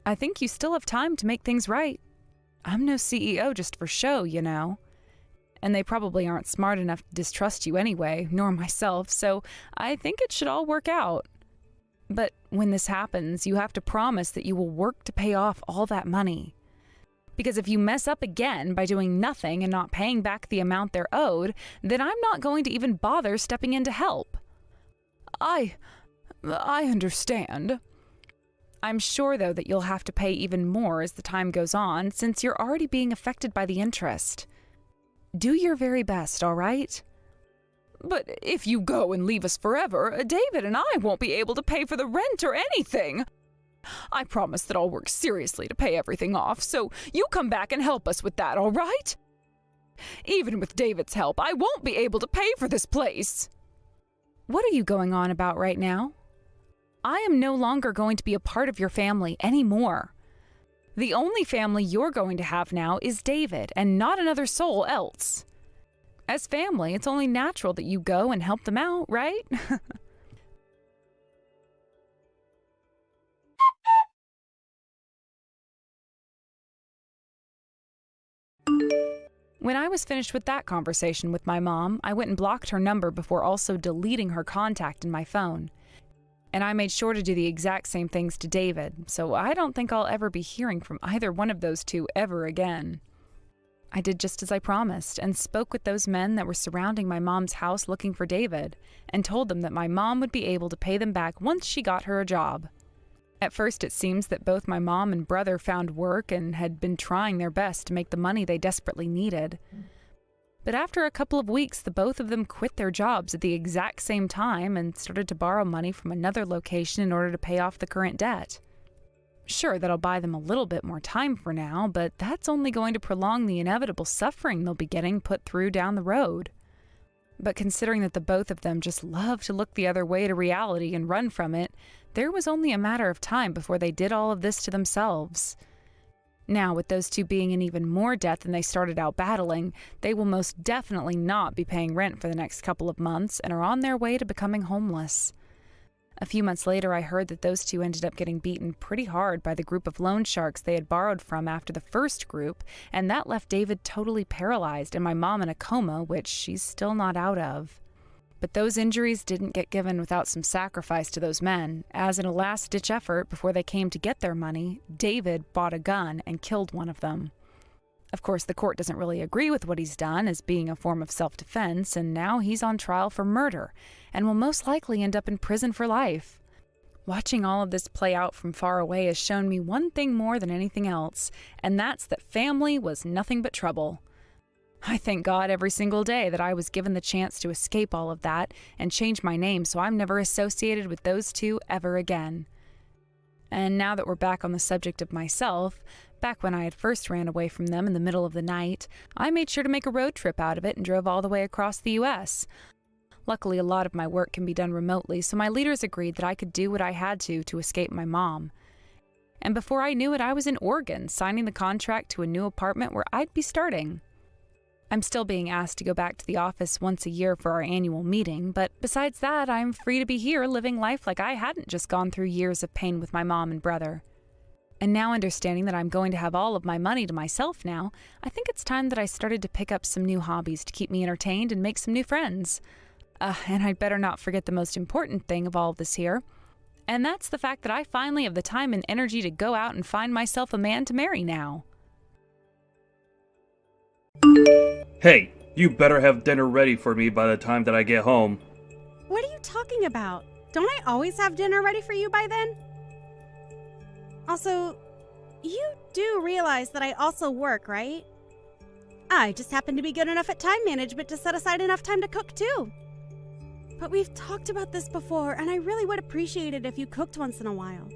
A: I think you still have time to make things right. I'm no CEO just for show, you know. And they probably aren't smart enough to distrust you anyway, nor myself, so I think it should all work out. But when this happens, you have to promise that you will work to pay off all that money. Because if you mess up again by doing nothing and not paying back the amount they're owed, then I'm not going to even bother stepping in to help.
C: I understand.
A: I'm sure, though, that you'll have to pay even more as the time goes on, since you're already being affected by the interest. Do your very best, all right?
C: But if you go and leave us forever, David and I won't be able to pay for the rent or anything. I promise that I'll work seriously to pay everything off, so you come back and help us with that, all right? Even with David's help, I won't be able to pay for this place.
A: What are you going on about right now? I am no longer going to be a part of your family anymore. The only family you're going to have now is David, and not another soul else.
C: As family, it's only natural that you go and help them out, right? When I was finished with that conversation with my mom, I went and blocked her number before also deleting her contact in my phone. And I made sure to do the exact same things to David, so I don't think I'll ever be hearing from either one of those two ever again. I did just as I promised and spoke with those men that were surrounding my mom's house looking for David and told them that my mom would be able to pay them back once she got her a job. At first, it seems that both my mom and brother found work and had been trying their best to make the money they desperately needed. But after a couple of weeks, the both of them quit their jobs at the exact same time and started to borrow money from another location in order to pay off the current debt. Sure, that'll buy them a little bit more time for now, but that's only going to prolong the inevitable suffering they'll be getting put through down the road. But considering that the both of them just love to look the other way to reality and run from it, there was only a matter of time before they did all of this to themselves. Now, with those two being in even more debt than they started out battling, they will most definitely not be paying rent for the next couple of months and are on their way to becoming homeless. A few months later, I heard that those two ended up getting beaten pretty hard by the group of loan sharks they had borrowed from after the first group, and that left David totally paralyzed and my mom in a coma, which she's still not out of. But those injuries didn't get given without some sacrifice to those men, as in a last-ditch effort before they came to get their money, David bought a gun and killed one of them. Of course, the court doesn't really agree with what he's done as being a form of self-defense, and now he's on trial for murder, and will most likely end up in prison for life. Watching all of this play out from far away has shown me one thing more than anything else, and that's that family was nothing but trouble. I thank God every single day that I was given the chance to escape all of that and change my name so I'm never associated with those two ever again. And now that we're back on the subject of myself, back when I had first ran away from them in the middle of the night, I made sure to make a road trip out of it and drove all the way across the U.S. Luckily, a lot of my work can be done remotely, so my leaders agreed that I could do what I had to escape my mom. And before I knew it, I was in Oregon, signing the contract to a new apartment where I'd be starting. I'm still being asked to go back to the office once a year for our annual meeting, but besides that, I'm free to be here living life like I hadn't just gone through years of pain with my mom and brother. And now understanding that I'm going to have all of my money to myself now, I think it's time that I started to pick up some new hobbies to keep me entertained and make some new friends. And I'd better not forget the most important thing of all of this here, and that's the fact that I finally have the time and energy to go out and find myself a man to marry now.
G: Hey, you better have dinner ready for me by the time that I get home.
E: What are you talking about? Don't I always have dinner ready for you by then? Also, you do realize that I also work, right? I just happen to be good enough at time management to set aside enough time to cook too. But we've talked about this before, and I really would appreciate it if you cooked once in a while.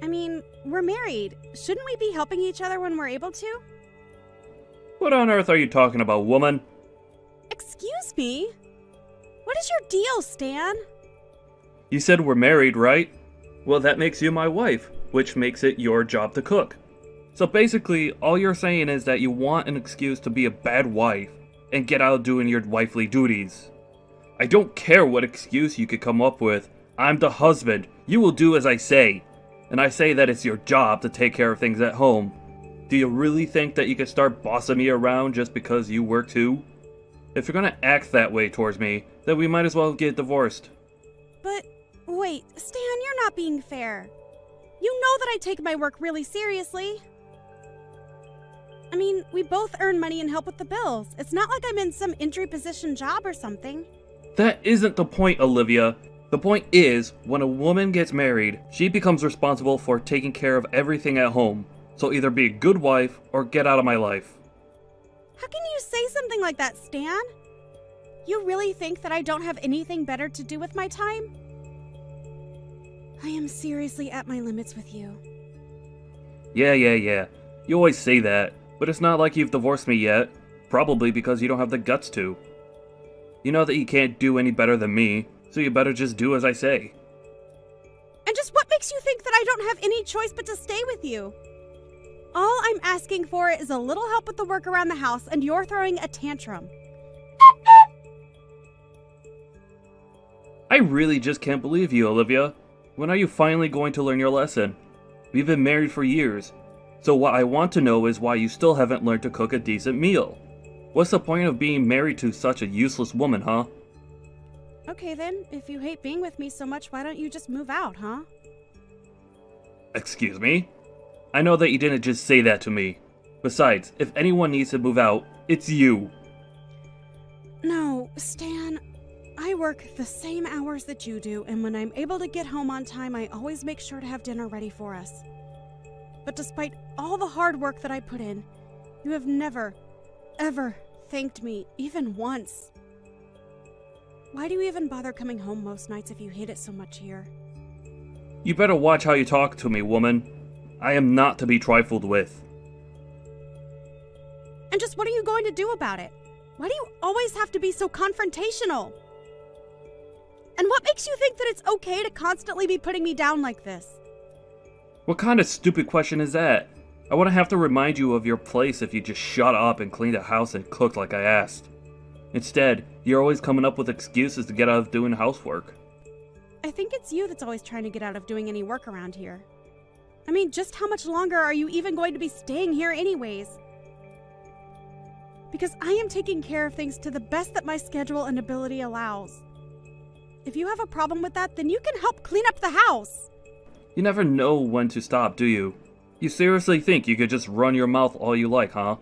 E: I mean, we're married. Shouldn't we be helping each other when we're able to?
G: What on earth are you talking about, woman?
E: Excuse me? What is your deal, Stan?
G: You said we're married, right? Well, that makes you my wife, which makes it your job to cook. So basically, all you're saying is that you want an excuse to be a bad wife and get out doing your wifely duties. I don't care what excuse you could come up with. I'm the husband. You will do as I say. And I say that it's your job to take care of things at home. Do you really think that you can start bossing me around just because you work too? If you're gonna act that way towards me, then we might as well get divorced.
E: But, wait, Stan, you're not being fair. You know that I take my work really seriously. I mean, we both earn money and help with the bills. It's not like I'm in some entry position job or something.
G: That isn't the point, Olivia. The point is, when a woman gets married, she becomes responsible for taking care of everything at home. So either be a good wife or get out of my life.
E: How can you say something like that, Stan? You really think that I don't have anything better to do with my time? I am seriously at my limits with you.
G: Yeah. You always say that, but it's not like you've divorced me yet. Probably because you don't have the guts to. You know that you can't do any better than me, so you better just do as I say.
E: And just what makes you think that I don't have any choice but to stay with you? All I'm asking for is a little help with the work around the house, and you're throwing a tantrum.
G: I really just can't believe you, Olivia. When are you finally going to learn your lesson? We've been married for years, so what I want to know is why you still haven't learned to cook a decent meal. What's the point of being married to such a useless woman, huh?
E: Okay then, if you hate being with me so much, why don't you just move out, huh?
G: Excuse me? I know that you didn't just say that to me. Besides, if anyone needs to move out, it's you.
E: No, Stan, I work the same hours that you do, and when I'm able to get home on time, I always make sure to have dinner ready for us. But despite all the hard work that I put in, you have never, ever thanked me, even once. Why do you even bother coming home most nights if you hate it so much here?
G: You better watch how you talk to me, woman. I am not to be trifled with.
E: And just what are you going to do about it? Why do you always have to be so confrontational? And what makes you think that it's okay to constantly be putting me down like this?
G: What kind of stupid question is that? I wouldn't have to remind you of your place if you just shut up and cleaned the house and cooked like I asked. Instead, you're always coming up with excuses to get out of doing housework.
E: I think it's you that's always trying to get out of doing any work around here. I mean, just how much longer are you even going to be staying here anyways? Because I am taking care of things to the best that my schedule and ability allows. If you have a problem with that, then you can help clean up the house.
G: You never know when to stop, do you? You seriously think you could just run your mouth all you like, huh?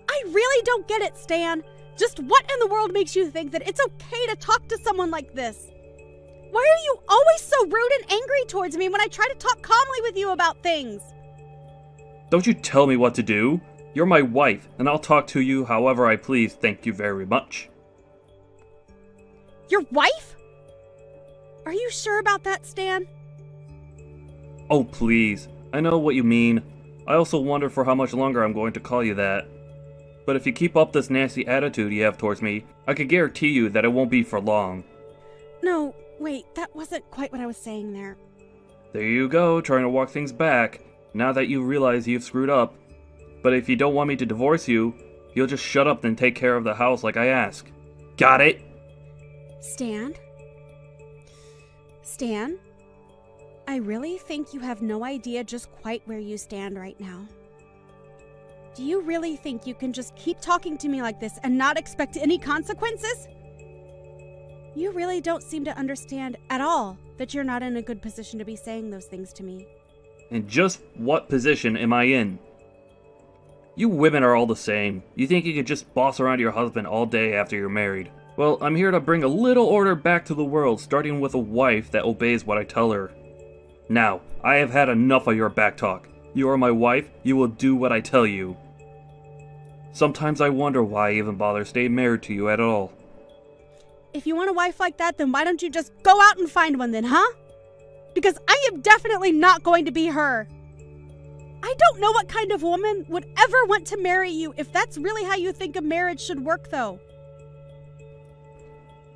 E: I really don't get it, Stan. Just what in the world makes you think that it's okay to talk to someone like this? Why are you always so rude and angry towards me when I try to talk calmly with you about things?
G: Don't you tell me what to do. You're my wife, and I'll talk to you however I please, thank you very much.
E: Your wife? Are you sure about that, Stan?
G: Oh, please. I know what you mean. I also wonder for how much longer I'm going to call you that. But if you keep up this nasty attitude you have towards me, I can guarantee you that it won't be for long.
E: No, wait, that wasn't quite what I was saying there.
G: There you go, trying to walk things back, now that you realize you've screwed up. But if you don't want me to divorce you, you'll just shut up and take care of the house like I ask. Got it?
E: Stan? Stan? I really think you have no idea just quite where you stand right now. Do you really think you can just keep talking to me like this and not expect any consequences? You really don't seem to understand at all that you're not in a good position to be saying those things to me.
G: And just what position am I in? You women are all the same. You think you could just boss around your husband all day after you're married. Well, I'm here to bring a little order back to the world, starting with a wife that obeys what I tell her. Now, I have had enough of your backtalk. You are my wife, you will do what I tell you. Sometimes I wonder why I even bother staying married to you at all.
E: If you want a wife like that, then why don't you just go out and find one then, huh? Because I am definitely not going to be her. I don't know what kind of woman would ever want to marry you if that's really how you think a marriage should work, though.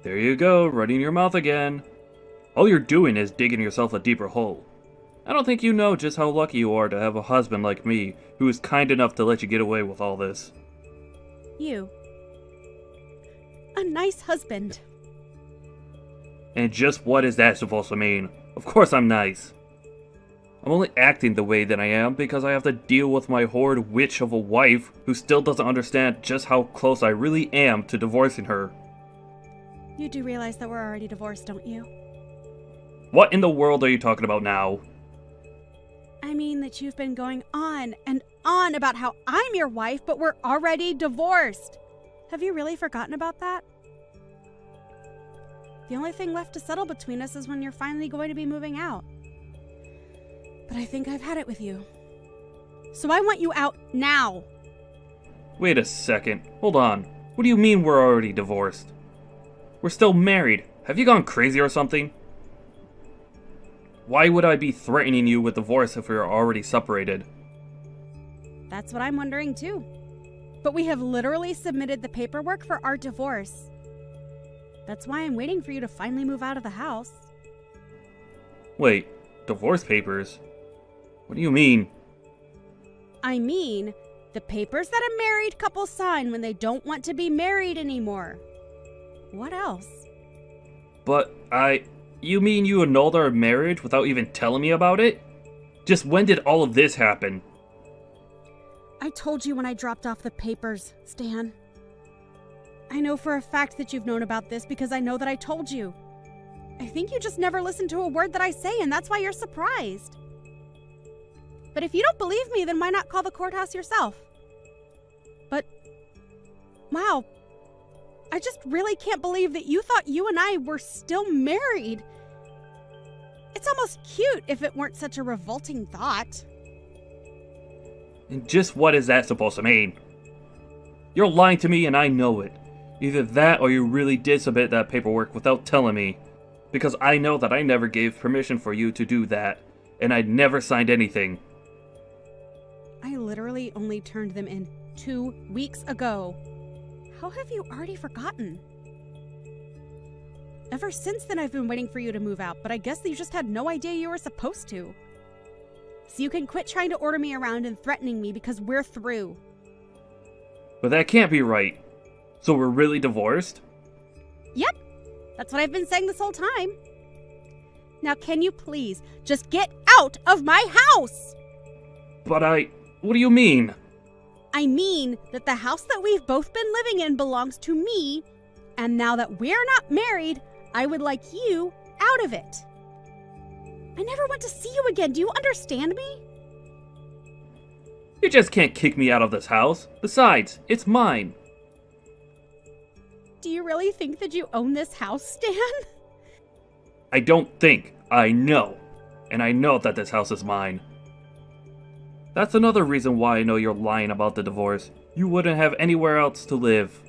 G: There you go, running your mouth again. All you're doing is digging yourself a deeper hole. I don't think you know just how lucky you are to have a husband like me who is kind enough to let you get away with all this.
E: You. A nice husband.
G: And just what is that supposed to mean? Of course I'm nice. I'm only acting the way that I am because I have to deal with my horrid witch of a wife who still doesn't understand just how close I really am to divorcing her.
E: You do realize that we're already divorced, don't you?
G: What in the world are you talking about now?
E: I mean that you've been going on and on about how I'm your wife, but we're already divorced. Have you really forgotten about that? The only thing left to settle between us is when you're finally going to be moving out. But I think I've had it with you. So I want you out now.
G: Wait a second. Hold on. What do you mean we're already divorced? We're still married. Have you gone crazy or something? Why would I be threatening you with divorce if we are already separated?
E: That's what I'm wondering too. But we have literally submitted the paperwork for our divorce. That's why I'm waiting for you to finally move out of the house.
G: Wait, divorce papers? What do you mean?
E: I mean, the papers that a married couple sign when they don't want to be married anymore. What else?
G: But you mean you annulled our marriage without even telling me about it? Just when did all of this happen?
E: I told you when I dropped off the papers, Stan. I know for a fact that you've known about this because I know that I told you. I think you just never listen to a word that I say, and that's why you're surprised. But if you don't believe me, then why not call the courthouse yourself? But, wow, I just really can't believe that you thought you and I were still married. It's almost cute if it weren't such a revolting thought.
G: And just what is that supposed to mean? You're lying to me and I know it. Either that or you really did submit that paperwork without telling me. Because I know that I never gave permission for you to do that, and I never signed anything.
E: I literally only turned them in 2 weeks ago. How have you already forgotten? Ever since then, I've been waiting for you to move out, but I guess you just had no idea you were supposed to. So you can quit trying to order me around and threatening me because we're through.
G: But that can't be right. So we're really divorced?
E: Yep, that's what I've been saying this whole time. Now can you please just get out of my house?
G: But what do you mean?
E: I mean that the house that we've both been living in belongs to me, and now that we're not married, I would like you out of it. I never want to see you again. Do you understand me?
G: You just can't kick me out of this house. Besides, it's mine.
E: Do you really think that you own this house, Stan?
G: I don't think. I know. And I know that this house is mine. That's another reason why I know you're lying about the divorce. You wouldn't have anywhere else to live.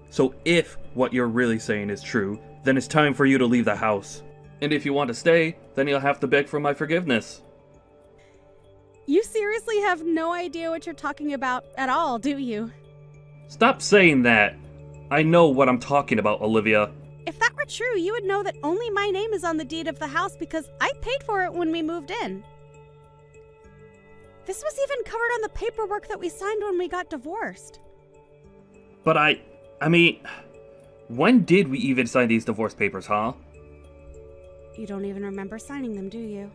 G: So if what you're really saying is true, then it's time for you to leave the house. And if you want to stay, then you'll have to beg for my forgiveness.
E: You seriously have no idea what you're talking about at all, do you?
G: Stop saying that. I know what I'm talking about, Olivia.
E: If that were true, you would know that only my name is on the deed of the house because I paid for it when we moved in. This was even covered on the paperwork that we signed when we got divorced.
G: But I mean, when did we even sign these divorce papers, huh?
E: You don't even remember signing them, do you?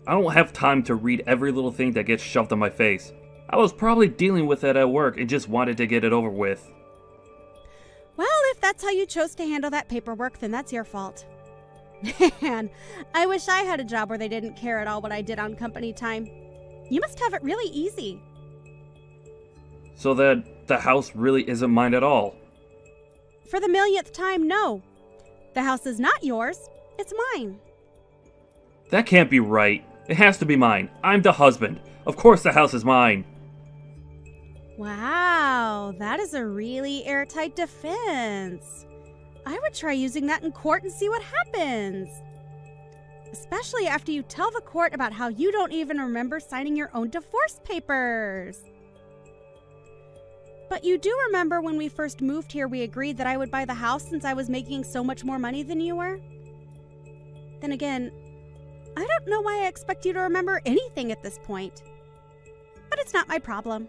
G: I don't have time to read every little thing that gets shoved in my face. I was probably dealing with it at work and just wanted to get it over with.
E: Well, if that's how you chose to handle that paperwork, then that's your fault. Man, I wish I had a job where they didn't care at all what I did on company time. You must have it really easy.
G: So that the house really isn't mine at all.
E: For the millionth time, no. The house is not yours. It's mine.
G: That can't be right. It has to be mine. I'm the husband. Of course the house is mine.
E: Wow, that is a really airtight defense. I would try using that in court and see what happens. Especially after you tell the court about how you don't even remember signing your own divorce papers. But you do remember when we first moved here, we agreed that I would buy the house since I was making so much more money than you were? Then again, I don't know why I expect you to remember anything at this point. But it's not my problem.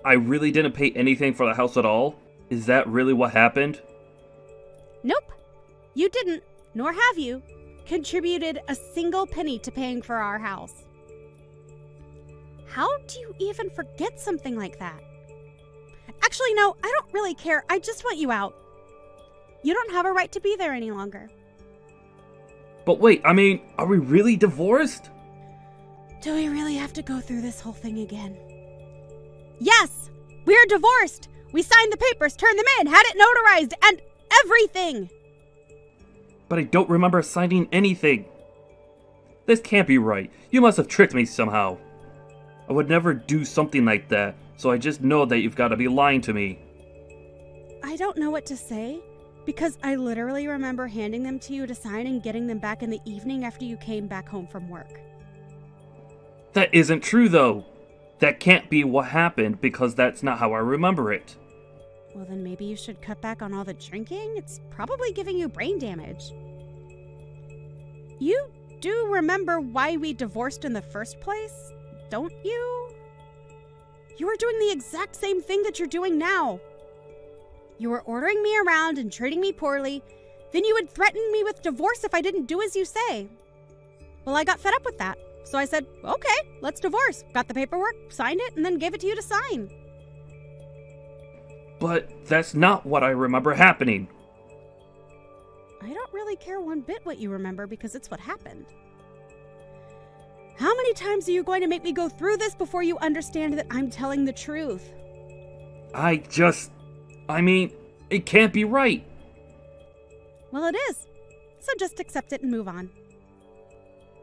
G: I really didn't pay anything for the house at all? Is that really what happened?
E: Nope. You didn't, nor have you, contributed a single penny to paying for our house. How do you even forget something like that? Actually, no, I don't really care. I just want you out. You don't have a right to be there any longer.
G: But wait, I mean, are we really divorced?
E: Do we really have to go through this whole thing again? Yes! We're divorced! We signed the papers, turned them in, had it notarized, and everything!
G: But I don't remember signing anything. This can't be right. You must have tricked me somehow. I would never do something like that, so I just know that you've got to be lying to me.
E: I don't know what to say, because I literally remember handing them to you to sign and getting them back in the evening after you came back home from work.
G: That isn't true, though. That can't be what happened because that's not how I remember it.
E: Well, then maybe you should cut back on all the drinking. It's probably giving you brain damage. You do remember why we divorced in the first place, don't you? You were doing the exact same thing that you're doing now. You were ordering me around and treating me poorly. Then you would threaten me with divorce if I didn't do as you say. Well, I got fed up with that. So I said, okay, let's divorce. Got the paperwork, signed it, and then gave it to you to sign.
G: But that's not what I remember happening.
E: I don't really care one bit what you remember because it's what happened. How many times are you going to make me go through this before you understand that I'm telling the truth?
G: It can't be right.
E: Well, it is. So just accept it and move on.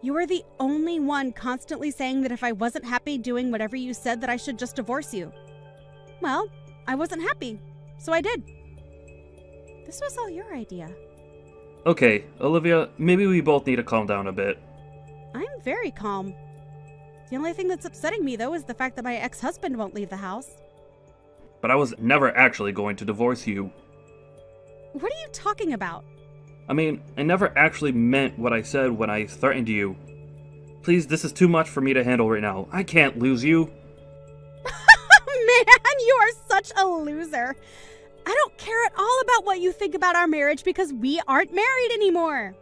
E: You were the only one constantly saying that if I wasn't happy doing whatever you said that I should just divorce you. Well, I wasn't happy, so I did. This was all your idea.
G: Okay, Olivia, maybe we both need to calm down a bit.
E: I'm very calm. The only thing that's upsetting me, though, is the fact that my ex-husband won't leave the house.
G: But I was never actually going to divorce you.
E: What are you talking about?
G: I never actually meant what I said when I threatened you. Please, this is too much for me to handle right now. I can't lose you.
E: Man, you are such a loser. I don't care at all about what you think about our marriage because we aren't married anymore.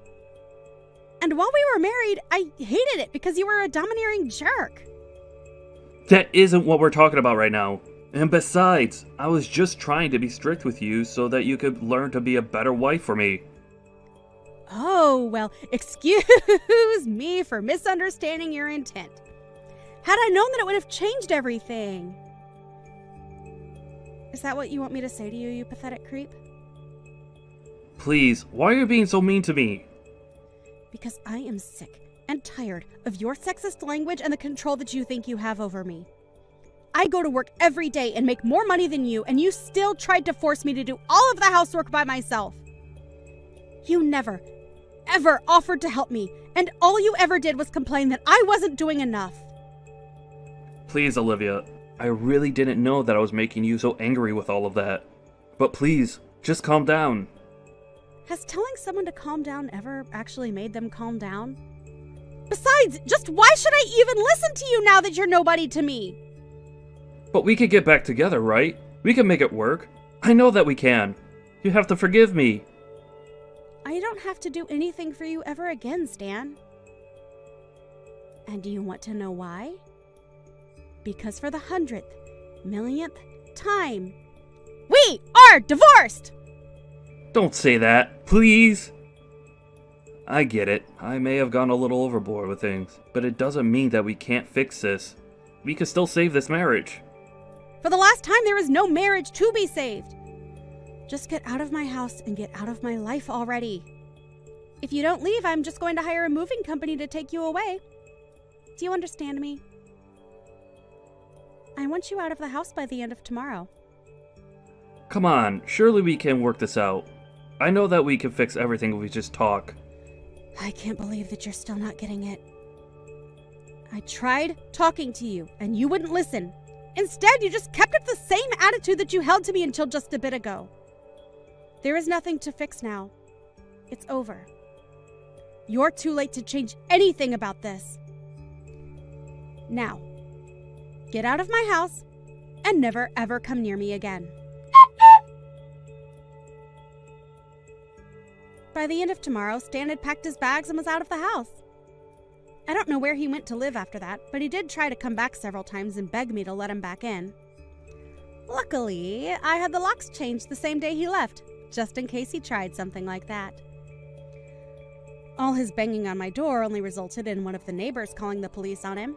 E: And while we were married, I hated it because you were a domineering jerk.
G: That isn't what we're talking about right now. And besides, I was just trying to be strict with you so that you could learn to be a better wife for me.
E: Oh, well, excuse me for misunderstanding your intent. Had I known that it would have changed everything. Is that what you want me to say to you, you pathetic creep?
G: Please, why are you being so mean to me?
E: Because I am sick and tired of your sexist language and the control that you think you have over me. I go to work every day and make more money than you, and you still tried to force me to do all of the housework by myself. You never, ever offered to help me, and all you ever did was complain that I wasn't doing enough.
G: Please, Olivia, I really didn't know that I was making you so angry with all of that. But please, just calm down.
E: Has telling someone to calm down ever actually made them calm down? Besides, just why should I even listen to you now that you're nobody to me?
G: But we could get back together, right? We can make it work. I know that we can. You have to forgive me.
E: I don't have to do anything for you ever again, Stan. And do you want to know why? Because for the 100th, millionth time, we are divorced!
G: Don't say that, please. I get it. I may have gone a little overboard with things, but it doesn't mean that we can't fix this. We can still save this marriage.
E: For the last time, there is no marriage to be saved. Just get out of my house and get out of my life already. If you don't leave, I'm just going to hire a moving company to take you away. Do you understand me? I want you out of the house by the end of tomorrow.
G: Come on, surely we can work this out. I know that we can fix everything if we just talk.
E: I can't believe that you're still not getting it. I tried talking to you, and you wouldn't listen. Instead, you just kept up the same attitude that you held to me until just a bit ago. There is nothing to fix now. It's over. You're too late to change anything about this. Now, get out of my house and never ever come near me again. By the end of tomorrow, Stan had packed his bags and was out of the house. I don't know where he went to live after that, but he did try to come back several times and beg me to let him back in. Luckily, I had the locks changed the same day he left, just in case he tried something like that. All his banging on my door only resulted in one of the neighbors calling the police on him.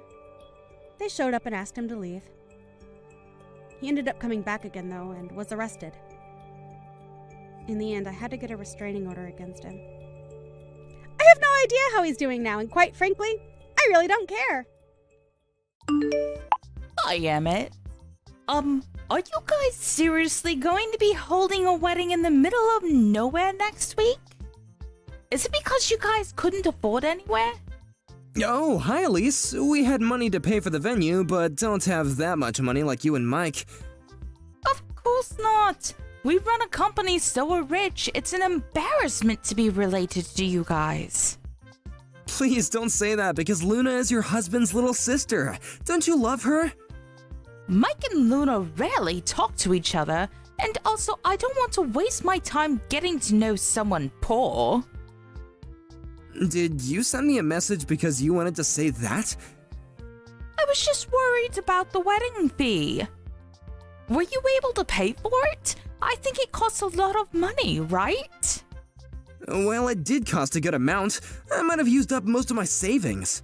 E: They showed up and asked him to leave. He ended up coming back again, though, and was arrested. In the end, I had to get a restraining order against him. I have no idea how he's doing now, and quite frankly, I really don't care.
I: Hi, Emmett. Are you guys seriously going to be holding a wedding in the middle of nowhere next week? Is it because you guys couldn't afford anywhere?
J: Oh, hi, Elise. We had money to pay for the venue, but don't have that much money like you and Mike.
I: Of course not. We run a company so rich, it's an embarrassment to be related to you guys.
J: Please don't say that because Luna is your husband's little sister. Don't you love her?
I: Mike and Luna rarely talk to each other, and also I don't want to waste my time getting to know someone poor.
J: Did you send me a message because you wanted to say that?
I: I was just worried about the wedding fee. Were you able to pay for it? I think it costs a lot of money, right?
J: Well, it did cost a good amount. I might have used up most of my savings.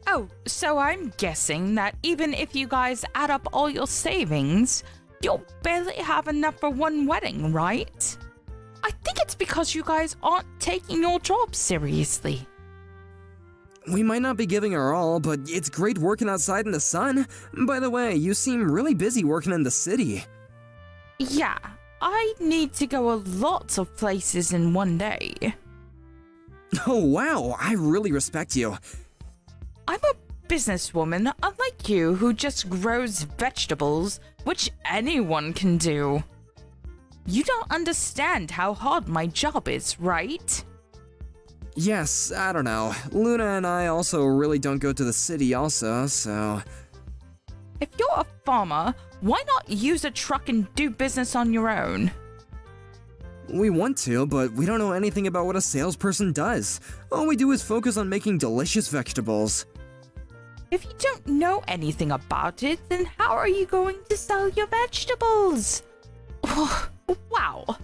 I: Oh, so I'm guessing that even if you guys add up all your savings, you'll barely have enough for one wedding, right? I think it's because you guys aren't taking your job seriously.
J: We might not be giving our all, but it's great working outside in the sun. By the way, you seem really busy working in the city.
I: Yeah, I need to go a lot of places in one day.
J: Oh wow, I really respect you.
I: I'm a businesswoman, unlike you, who just grows vegetables, which anyone can do. You don't understand how hard my job is, right?
J: Yes, I don't know. Luna and I also really don't go to the city also, so...
I: If you're a farmer, why not use a truck and do business on your own?
J: We want to, but we don't know anything about what a salesperson does. All we do is focus on making delicious vegetables.
I: If you don't know anything about it, then how are you going to sell your vegetables? Wow.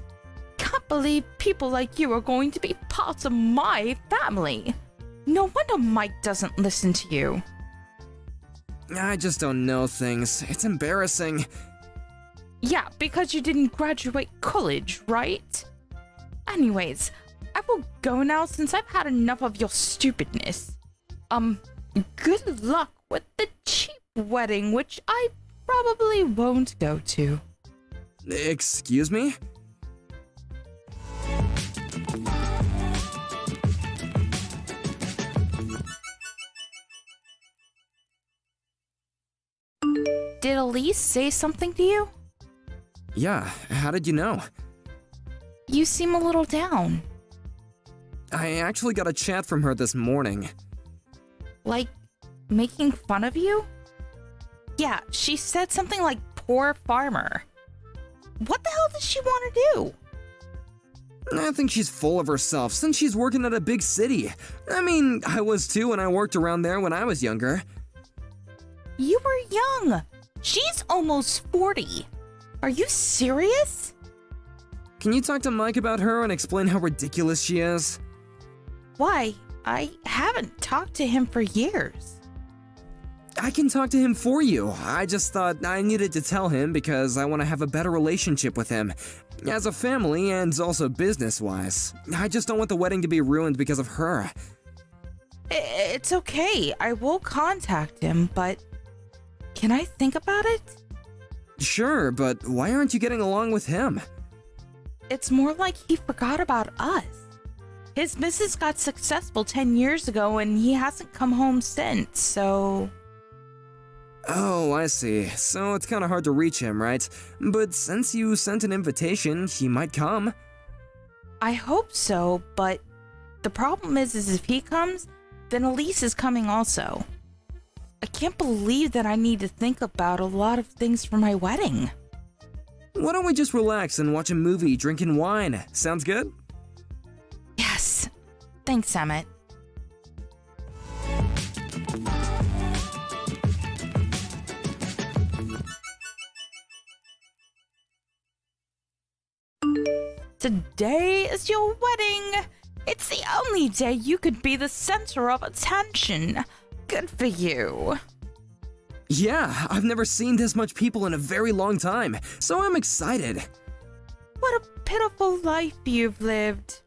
I: Can't believe people like you are going to be part of my family. No wonder Mike doesn't listen to you.
J: I just don't know things. It's embarrassing.
I: Yeah, because you didn't graduate college, right? Anyways, I will go now since I've had enough of your stupidness. Good luck with the cheap wedding, which I probably won't go to.
J: Excuse me?
I: Did Elise say something to you?
J: Yeah, how did you know?
I: You seem a little down.
J: I actually got a chat from her this morning.
I: Like, making fun of you? Yeah, she said something like poor farmer. What the hell does she want to do?
J: I think she's full of herself since she's working at a big city. I mean, I was too when I worked around there when I was younger.
I: You were young. She's almost 40. Are you serious?
J: Can you talk to Mike about her and explain how ridiculous she is?
I: Why? I haven't talked to him for years.
J: I can talk to him for you. I just thought I needed to tell him because I want to have a better relationship with him. As a family and also business-wise. I just don't want the wedding to be ruined because of her.
I: It's okay. I will contact him, but can I think about it?
J: Sure, but why aren't you getting along with him?
I: It's more like he forgot about us. His business got successful 10 years ago and he hasn't come home since, so...
J: Oh, I see. So it's kinda hard to reach him, right? But since you sent an invitation, he might come.
I: I hope so, but the problem is if he comes, then Elise is coming also. I can't believe that I need to think about a lot of things for my wedding.
J: Why don't we just relax and watch a movie drinking wine? Sounds good?
I: Yes. Thanks, Emmett. Today is your wedding. It's the only day you could be the center of attention. Good for you.
J: Yeah, I've never seen this much people in a very long time, so I'm excited.
I: What a pitiful life you've lived.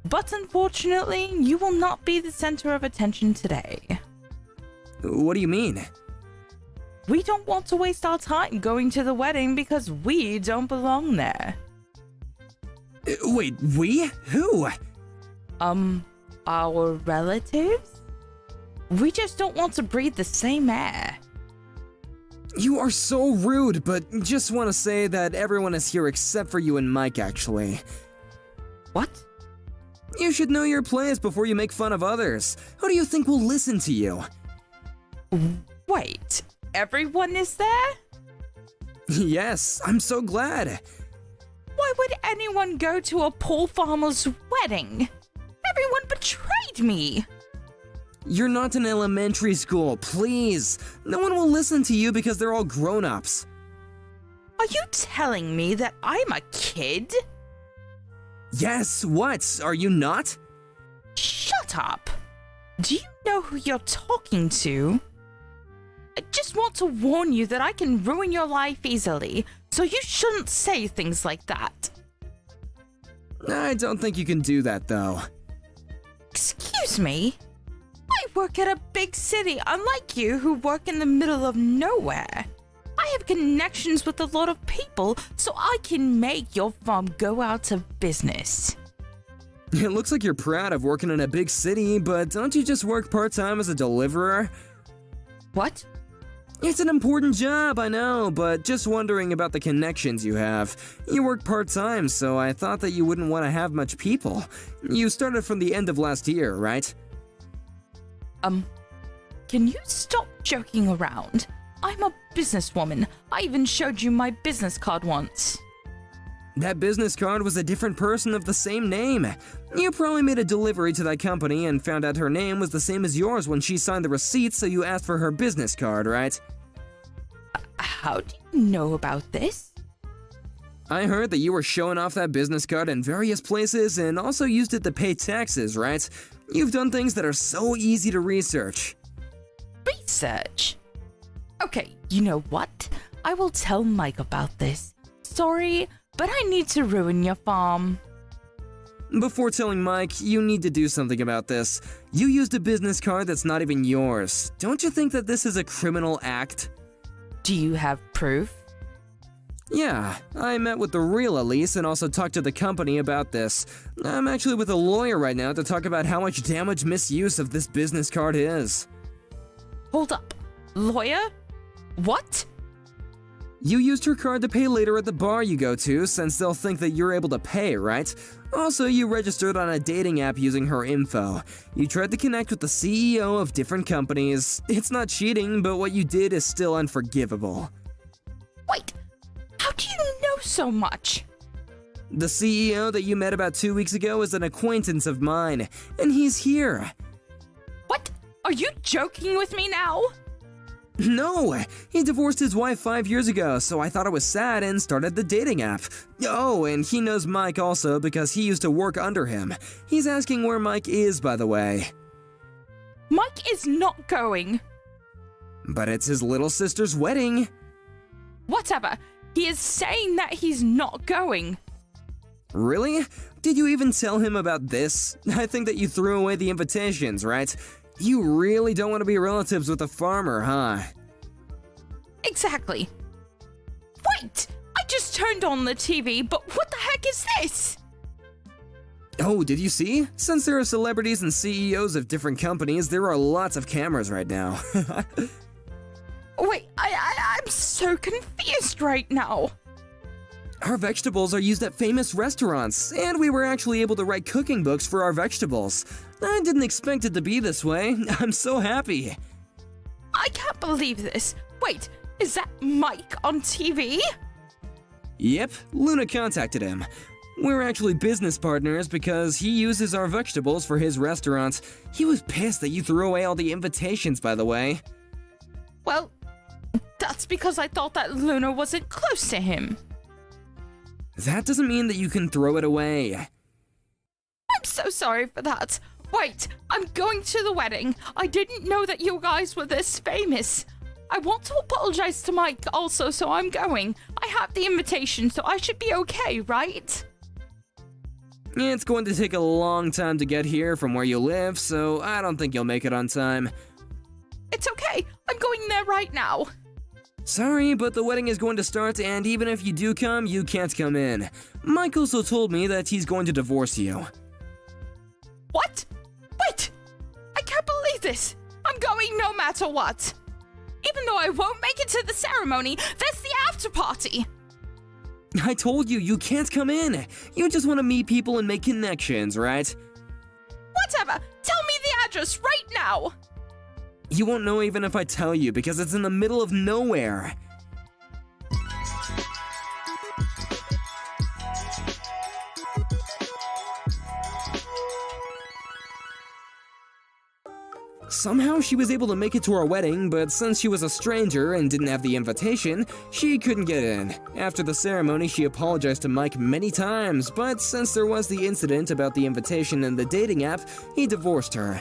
I: But unfortunately, you will not be the center of attention today.
J: What do you mean?
I: We don't want to waste our time going to the wedding because we don't belong there.
J: Wait, we? Who?
I: Our relatives? We just don't want to breathe the same air.
J: You are so rude, but just want to say that everyone is here except for you and Mike, actually.
I: What?
J: You should know your place before you make fun of others. Who do you think will listen to you?
I: Wait, everyone is there?
J: Yes, I'm so glad.
I: Why would anyone go to a poor farmer's wedding? Everyone betrayed me.
J: You're not in elementary school, please. No one will listen to you because they're all grown-ups.
I: Are you telling me that I'm a kid?
J: Yes, what? Are you not?
I: Shut up. Do you know who you're talking to? I just want to warn you that I can ruin your life easily, so you shouldn't say things like that.
J: I don't think you can do that, though.
I: Excuse me? I work at a big city, unlike you who work in the middle of nowhere. I have connections with a lot of people, so I can make your farm go out of business.
J: It looks like you're proud of working in a big city, but don't you just work part-time as a deliverer?
I: What?
J: It's an important job, I know, but just wondering about the connections you have. You work part-time, so I thought that you wouldn't want to have much people. You started from the end of last year, right?
I: Can you stop joking around? I'm a businesswoman. I even showed you my business card once.
J: That business card was a different person of the same name. You probably made a delivery to that company and found out her name was the same as yours when she signed the receipt, so you asked for her business card, right?
I: How do you know about this?
J: I heard that you were showing off that business card in various places and also used it to pay taxes, right? You've done things that are so easy to research.
I: Research? Okay, you know what? I will tell Mike about this. Sorry, but I need to ruin your farm.
J: Before telling Mike, you need to do something about this. You used a business card that's not even yours. Don't you think that this is a criminal act?
I: Do you have proof?
J: Yeah, I met with the real Elise and also talked to the company about this. I'm actually with a lawyer right now to talk about how much damage misuse of this business card is.
I: Hold up. Lawyer? What?
J: You used her card to pay later at the bar you go to, since they'll think that you're able to pay, right? Also, you registered on a dating app using her info. You tried to connect with the CEO of different companies. It's not cheating, but what you did is still unforgivable.
I: Wait, how do you know so much?
J: The CEO that you met about 2 weeks ago is an acquaintance of mine, and he's here.
I: What? Are you joking with me now?
J: No, he divorced his wife 5 years ago, so I thought it was sad and started the dating app. Oh, and he knows Mike also because he used to work under him. He's asking where Mike is, by the way.
I: Mike is not going.
J: But it's his little sister's wedding.
I: Whatever. He is saying that he's not going.
J: Really? Did you even tell him about this? I think that you threw away the invitations, right? You really don't want to be relatives with a farmer, huh?
I: Exactly. Wait! I just turned on the TV, but what the heck is this?
J: Oh, did you see? Since there are celebrities and CEOs of different companies, there are lots of cameras right now.
I: Wait, I'm so confused right now.
J: Our vegetables are used at famous restaurants, and we were actually able to write cooking books for our vegetables. I didn't expect it to be this way. I'm so happy.
I: I can't believe this. Wait, is that Mike on TV?
J: Yep, Luna contacted him. We're actually business partners because he uses our vegetables for his restaurant. He was pissed that you threw away all the invitations, by the way.
I: Well, that's because I thought that Luna wasn't close to him.
J: That doesn't mean that you can throw it away.
I: I'm so sorry for that. Wait, I'm going to the wedding. I didn't know that you guys were this famous. I want to apologize to Mike also, so I'm going. I have the invitation, so I should be okay, right?
J: It's going to take a long time to get here from where you live, so I don't think you'll make it on time.
I: It's okay. I'm going there right now.
J: Sorry, but the wedding is going to start, and even if you do come, you can't come in. Mike also told me that he's going to divorce you.
I: What? Wait! I can't believe this! I'm going no matter what! Even though I won't make it to the ceremony, there's the after party!
J: I told you, you can't come in. You just want to meet people and make connections, right?
I: whatever. Tell me the address right now.
J: You won't know even if I tell you because it's in the middle of nowhere. Somehow she was able to make it to our wedding, but since she was a stranger and didn't have the invitation, she couldn't get in. After the ceremony, she apologized to Mike many times, but since there was the incident about the invitation and the dating app, he divorced her.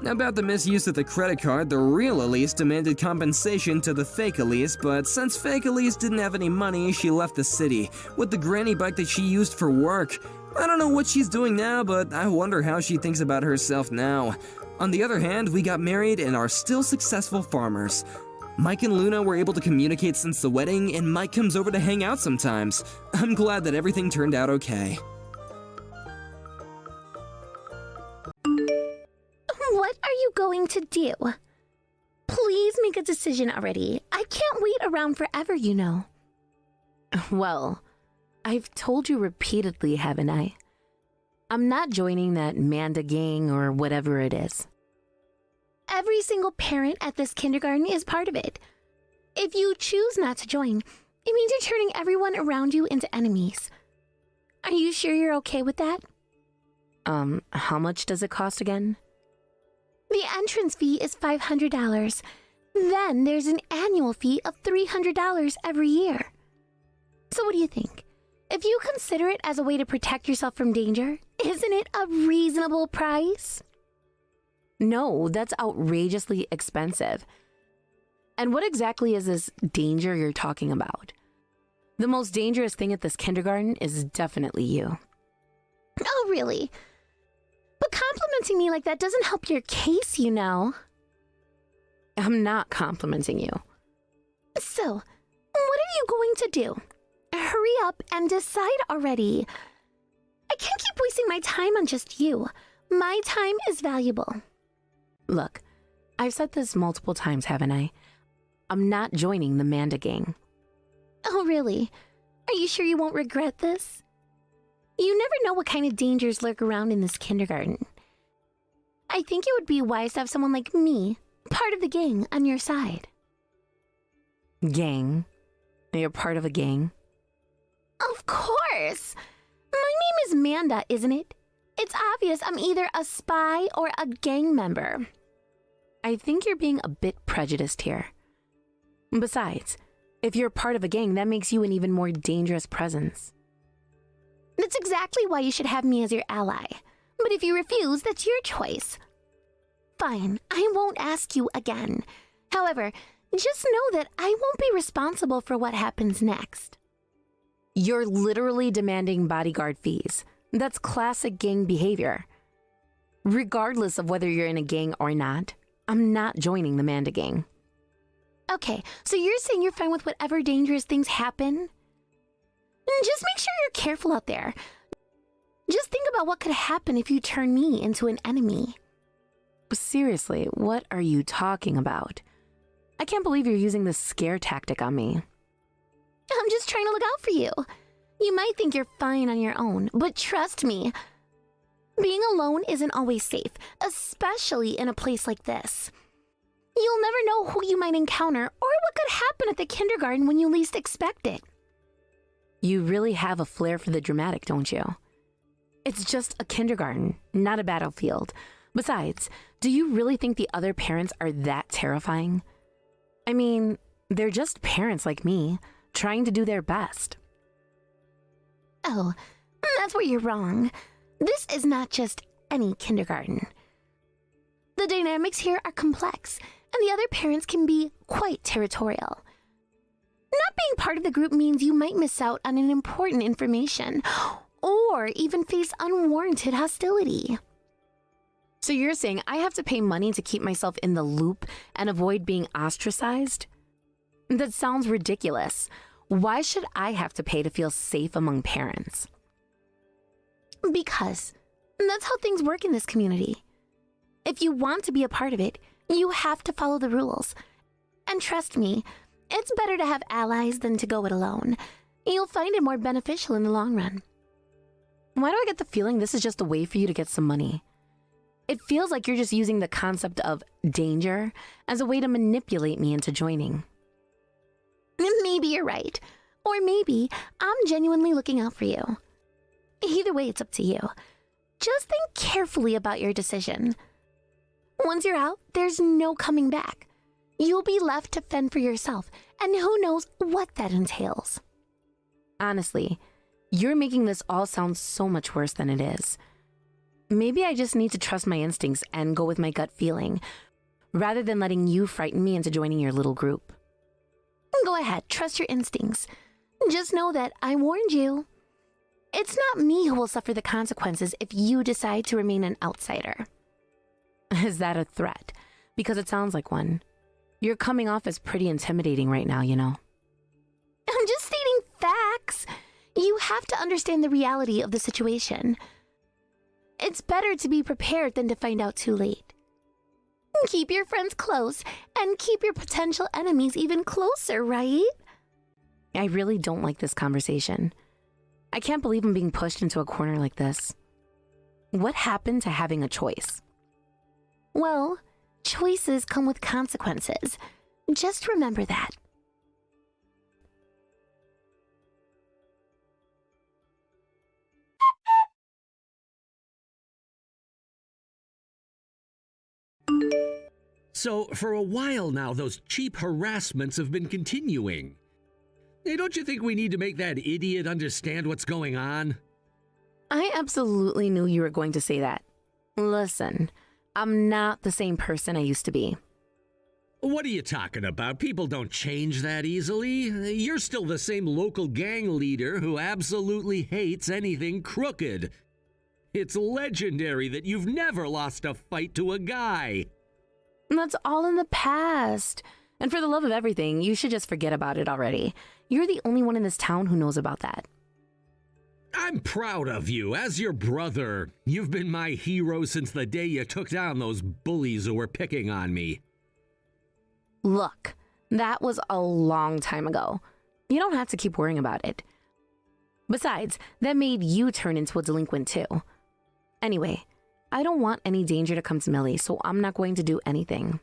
J: About the misuse of the credit card, the real Elise demanded compensation to the fake Elise, but since fake Elise didn't have any money, she left the city with the granny bike that she used for work. I don't know what she's doing now, but I wonder how she thinks about herself now. On the other hand, we got married and are still successful farmers. Mike and Luna were able to communicate since the wedding, and Mike comes over to hang out sometimes. I'm glad that everything turned out okay.
K: What are you going to do? Please make a decision already. I can't wait around forever, you know.
L: Well, I've told you repeatedly, haven't I? I'm not joining that Manda gang or whatever it is.
K: Every single parent at this kindergarten is part of it. If you choose not to join, it means you're turning everyone around you into enemies. Are you sure you're okay with that?
L: How much does it cost again?
K: The entrance fee is $500. Then there's an annual fee of $300 every year. So what do you think? If you consider it as a way to protect yourself from danger, isn't it a reasonable price?
L: No, that's outrageously expensive. And what exactly is this danger you're talking about? The most dangerous thing at this kindergarten is definitely you.
K: Oh, really? But complimenting me like that doesn't help your case, you know.
L: I'm not complimenting you.
K: So, what are you going to do? Hurry up and decide already. I can't keep wasting my time on just you. My time is valuable.
L: Look, I've said this multiple times, haven't I? I'm not joining the Manda gang.
K: Oh, really? Are you sure you won't regret this? You never know what kind of dangers lurk around in this kindergarten. I think it would be wise to have someone like me, part of the gang, on your side.
L: Gang? You're part of a gang?
K: Of course! My name is Manda, isn't it? It's obvious I'm either a spy or a gang member.
L: I think you're being a bit prejudiced here. Besides, if you're part of a gang, that makes you an even more dangerous presence.
K: That's exactly why you should have me as your ally. But if you refuse, that's your choice. Fine, I won't ask you again. However, just know that I won't be responsible for what happens next.
L: You're literally demanding bodyguard fees. That's classic gang behavior. Regardless of whether you're in a gang or not, I'm not joining the Manda gang.
K: Okay, so you're saying you're fine with whatever dangerous things happen? Just make sure you're careful out there. Just think about what could happen if you turn me into an enemy.
L: Seriously, what are you talking about? I can't believe you're using this scare tactic on me.
K: I'm just trying to look out for you. You might think you're fine on your own, but trust me, being alone isn't always safe, especially in a place like this. You'll never know who you might encounter or what could happen at the kindergarten when you least expect it.
L: You really have a flair for the dramatic, don't you? It's just a kindergarten, not a battlefield. Besides, do you really think the other parents are that terrifying? I mean, they're just parents like me, trying to do their best.
K: Oh, that's where you're wrong. This is not just any kindergarten. The dynamics here are complex, and the other parents can be quite territorial. Not being part of the group means you might miss out on an important information, or even face unwarranted hostility.
L: So you're saying I have to pay money to keep myself in the loop and avoid being ostracized? That sounds ridiculous. Why should I have to pay to feel safe among parents?
K: Because that's how things work in this community. If you want to be a part of it, you have to follow the rules. And trust me, it's better to have allies than to go it alone. You'll find it more beneficial in the long run.
L: Why do I get the feeling this is just a way for you to get some money? It feels like you're just using the concept of danger as a way to manipulate me into joining.
K: Maybe you're right. Or maybe I'm genuinely looking out for you. Either way, it's up to you. Just think carefully about your decision. Once you're out, there's no coming back. You'll be left to fend for yourself, and who knows what that entails.
L: Honestly, you're making this all sound so much worse than it is. Maybe I just need to trust my instincts and go with my gut feeling, rather than letting you frighten me into joining your little group.
K: Go ahead, trust your instincts. Just know that I warned you. It's not me who will suffer the consequences if you decide to remain an outsider.
L: Is that a threat? Because it sounds like one. You're coming off as pretty intimidating right now, you know.
K: I'm just stating facts. You have to understand the reality of the situation. It's better to be prepared than to find out too late. Keep your friends close and keep your potential enemies even closer, right?
L: I really don't like this conversation. I can't believe I'm being pushed into a corner like this. What happened to having a choice?
K: Well, choices come with consequences. Just remember that.
H: So, for a while now, those cheap harassments have been continuing. Hey, don't you think we need to make that idiot understand what's going on?
L: I absolutely knew you were going to say that. Listen, I'm not the same person I used to be.
H: What are you talking about? People don't change that easily. You're still the same local gang leader who absolutely hates anything crooked. It's legendary that you've never lost a fight to a guy.
L: That's all in the past. And for the love of everything, you should just forget about it already. You're the only one in this town who knows about that.
H: I'm proud of you. As your brother, you've been my hero since the day you took down those bullies who were picking on me.
L: Look, that was a long time ago. You don't have to keep worrying about it. Besides, that made you turn into a delinquent too. Anyway, I don't want any danger to come to Millie, so I'm not going to do anything.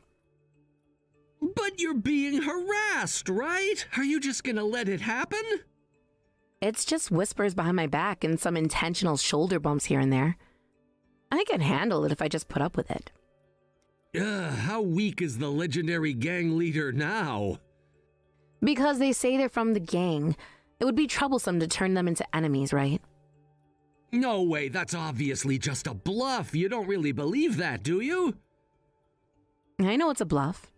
H: But you're being harassed, right? Are you just gonna let it happen?
L: It's just whispers behind my back and some intentional shoulder bumps here and there. I can handle it if I just put up with it.
H: How weak is the legendary gang leader now?
L: Because they say they're from the gang. It would be troublesome to turn them into enemies, right?
H: No way, that's obviously just a bluff. You don't really believe that, do you?
L: I know it's a bluff.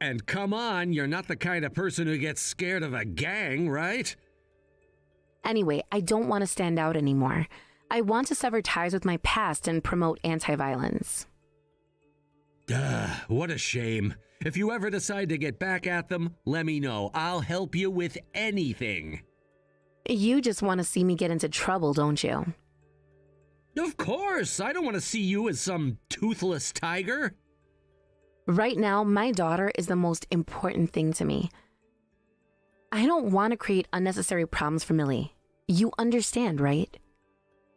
H: And come on, you're not the kind of person who gets scared of a gang, right?
L: Anyway, I don't want to stand out anymore. I want to sever ties with my past and promote anti-violence.
H: What a shame. If you ever decide to get back at them, let me know. I'll help you with anything.
L: You just want to see me get into trouble, don't you?
H: Of course! I don't want to see you as some toothless tiger.
L: Right now, my daughter is the most important thing to me. I don't want to create unnecessary problems for Millie. You understand, right?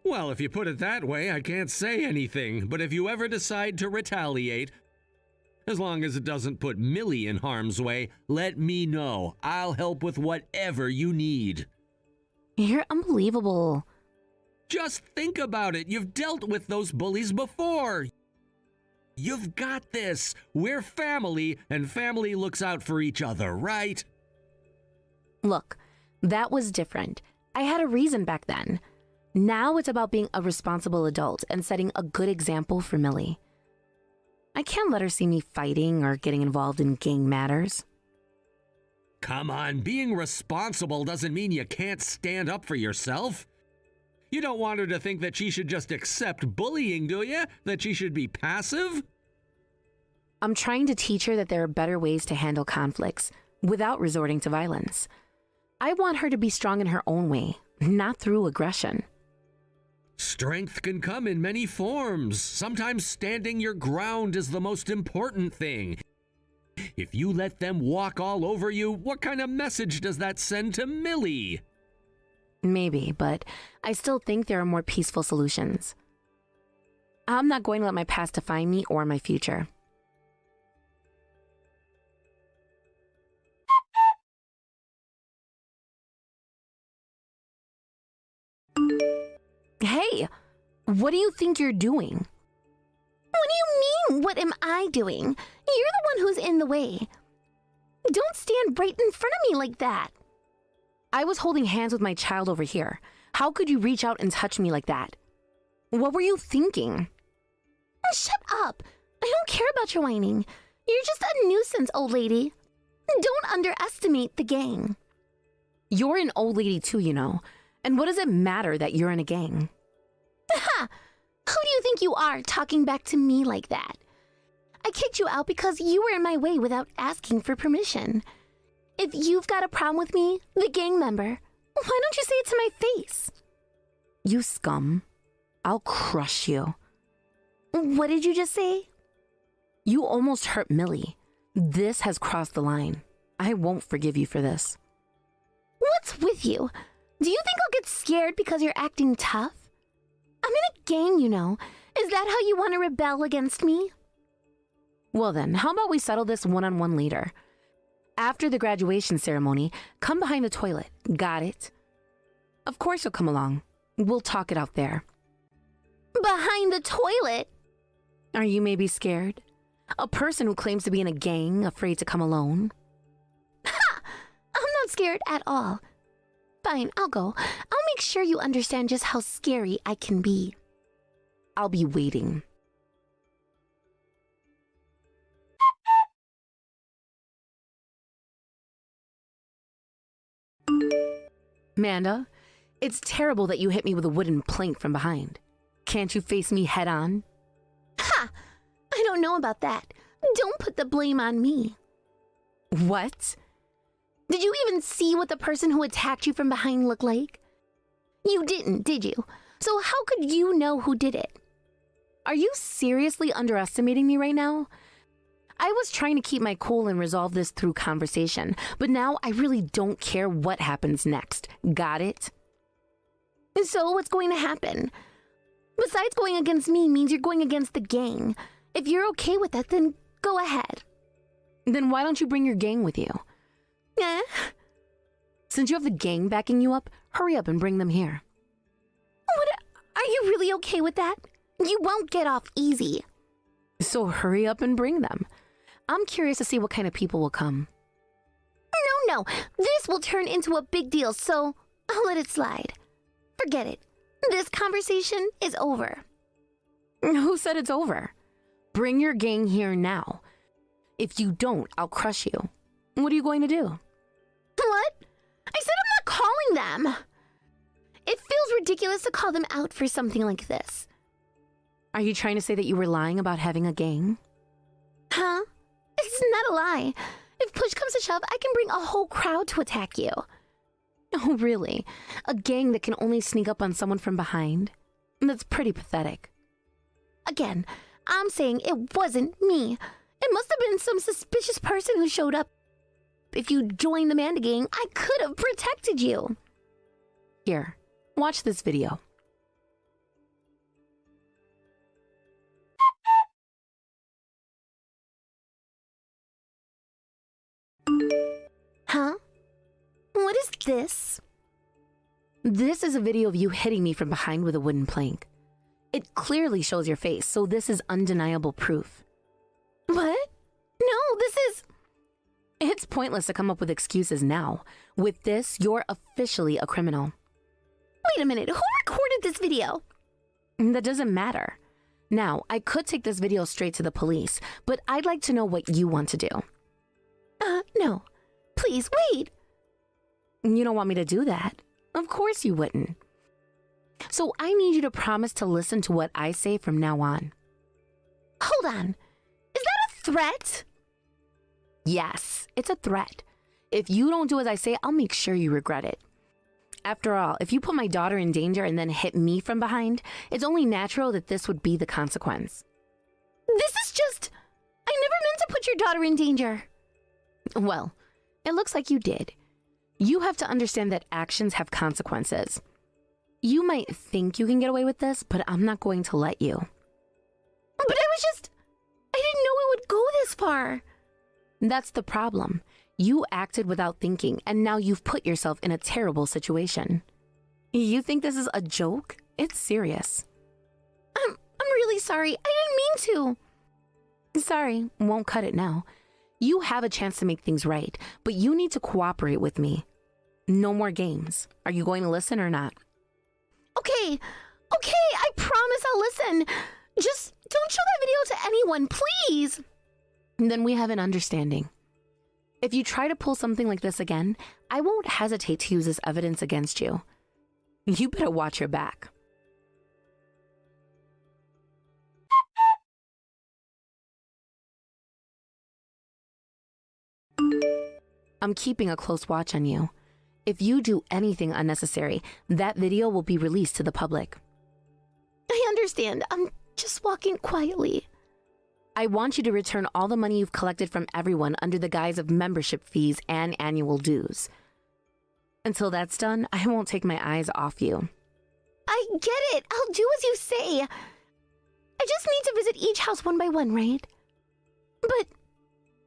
H: Well, if you put it that way, I can't say anything. But if you ever decide to retaliate, as long as it doesn't put Millie in harm's way, let me know. I'll help with whatever you need.
L: You're unbelievable.
H: Just think about it. You've dealt with those bullies before. You've got this. We're family, and family looks out for each other, right?
L: Look, that was different. I had a reason back then. Now it's about being a responsible adult and setting a good example for Millie. I can't let her see me fighting or getting involved in gang matters.
H: Come on, being responsible doesn't mean you can't stand up for yourself. You don't want her to think that she should just accept bullying, do you? That she should be passive?
L: I'm trying to teach her that there are better ways to handle conflicts without resorting to violence. I want her to be strong in her own way, not through aggression.
H: Strength can come in many forms. Sometimes standing your ground is the most important thing. If you let them walk all over you, what kind of message does that send to Millie?
L: Maybe, but I still think there are more peaceful solutions. I'm not going to let my past define me or my future. Hey, what do you think you're doing?
K: What do you mean, what am I doing? You're the one who's in the way. Don't stand right in front of me like that.
L: I was holding hands with my child over here. How could you reach out and touch me like that? What were you thinking?
K: Shut up. I don't care about your whining. You're just a nuisance, old lady. Don't underestimate the gang.
L: You're an old lady too, you know. And what does it matter that you're in a gang?
K: Ha! Who do you think you are talking back to me like that? I kicked you out because you were in my way without asking for permission. If you've got a problem with me, the gang member, why don't you say it to my face?
L: You scum. I'll crush you.
K: What did you just say?
L: You almost hurt Millie. This has crossed the line. I won't forgive you for this.
K: What's with you? Do you think I'll get scared because you're acting tough? I'm in a gang, you know. Is that how you want to rebel against me?
L: Well then, how about we settle this one-on-one later? After the graduation ceremony, come behind the toilet. Got it? Of course you'll come along. We'll talk it out there.
K: Behind the toilet?
L: Are you maybe scared? A person who claims to be in a gang, afraid to come alone?
K: Ha! I'm not scared at all. Fine, I'll go. I'll make sure you understand just how scary I can be.
L: I'll be waiting. Amanda, it's terrible that you hit me with a wooden plank from behind. Can't you face me head on?
K: Ha! I don't know about that. Don't put the blame on me.
L: What?
K: Did you even see what the person who attacked you from behind looked like? You didn't, did you? So how could you know who did it?
L: Are you seriously underestimating me right now? I was trying to keep my cool and resolve this through conversation, but now I really don't care what happens next. Got it?
K: So what's going to happen? Besides going against me means you're going against the gang. If you're okay with that, then go ahead.
L: Then why don't you bring your gang with you?
K: Eh?
L: Since you have the gang backing you up, hurry up and bring them here.
K: What? Are you really okay with that? You won't get off easy.
L: So hurry up and bring them. I'm curious to see what kind of people will come.
K: No. This will turn into a big deal, so I'll let it slide. Forget it. This conversation is over.
L: Who said it's over? Bring your gang here now. If you don't, I'll crush you. What are you going to do?
K: What? I said I'm not calling them. It feels ridiculous to call them out for something like this.
L: Are you trying to say that you were lying about having a gang?
K: Huh? It's not a lie. If push comes to shove, I can bring a whole crowd to attack you.
L: Oh, really? A gang that can only sneak up on someone from behind? That's pretty pathetic.
K: Again, I'm saying it wasn't me. It must have been some suspicious person who showed up. If you joined the Manda gang, I could have protected you.
L: Here, watch this video.
K: Huh? What is this?
L: This is a video of you hitting me from behind with a wooden plank. It clearly shows your face, so this is undeniable proof.
K: What? No, this is...
L: It's pointless to come up with excuses now. With this, you're officially a criminal.
K: Wait a minute, who recorded this video?
L: That doesn't matter. Now, I could take this video straight to the police, but I'd like to know what you want to do.
K: No. Please, wait.
L: You don't want me to do that? Of course you wouldn't. So I need you to promise to listen to what I say from now on.
K: Hold on. Is that a threat?
L: Yes, it's a threat. If you don't do as I say, I'll make sure you regret it. After all, if you put my daughter in danger and then hit me from behind, it's only natural that this would be the consequence.
K: This is just... I never meant to put your daughter in danger.
L: Well, it looks like you did. You have to understand that actions have consequences. You might think you can get away with this, but I'm not going to let you.
K: I didn't know it would go this far.
L: That's the problem. You acted without thinking, and now you've put yourself in a terrible situation. You think this is a joke? It's serious.
K: I'm really sorry. I didn't mean to.
L: Sorry, won't cut it now. You have a chance to make things right, but you need to cooperate with me. No more games. Are you going to listen or not?
K: Okay, I promise I'll listen. Just don't show that video to anyone, please.
L: Then we have an understanding. If you try to pull something like this again, I won't hesitate to use this evidence against you. You better watch your back. I'm keeping a close watch on you. If you do anything unnecessary, that video will be released to the public.
K: I understand. I'm just walking quietly.
L: I want you to return all the money you've collected from everyone under the guise of membership fees and annual dues. Until that's done, I won't take my eyes off you.
K: I get it. I'll do as you say. I just need to visit each house one by one, right? But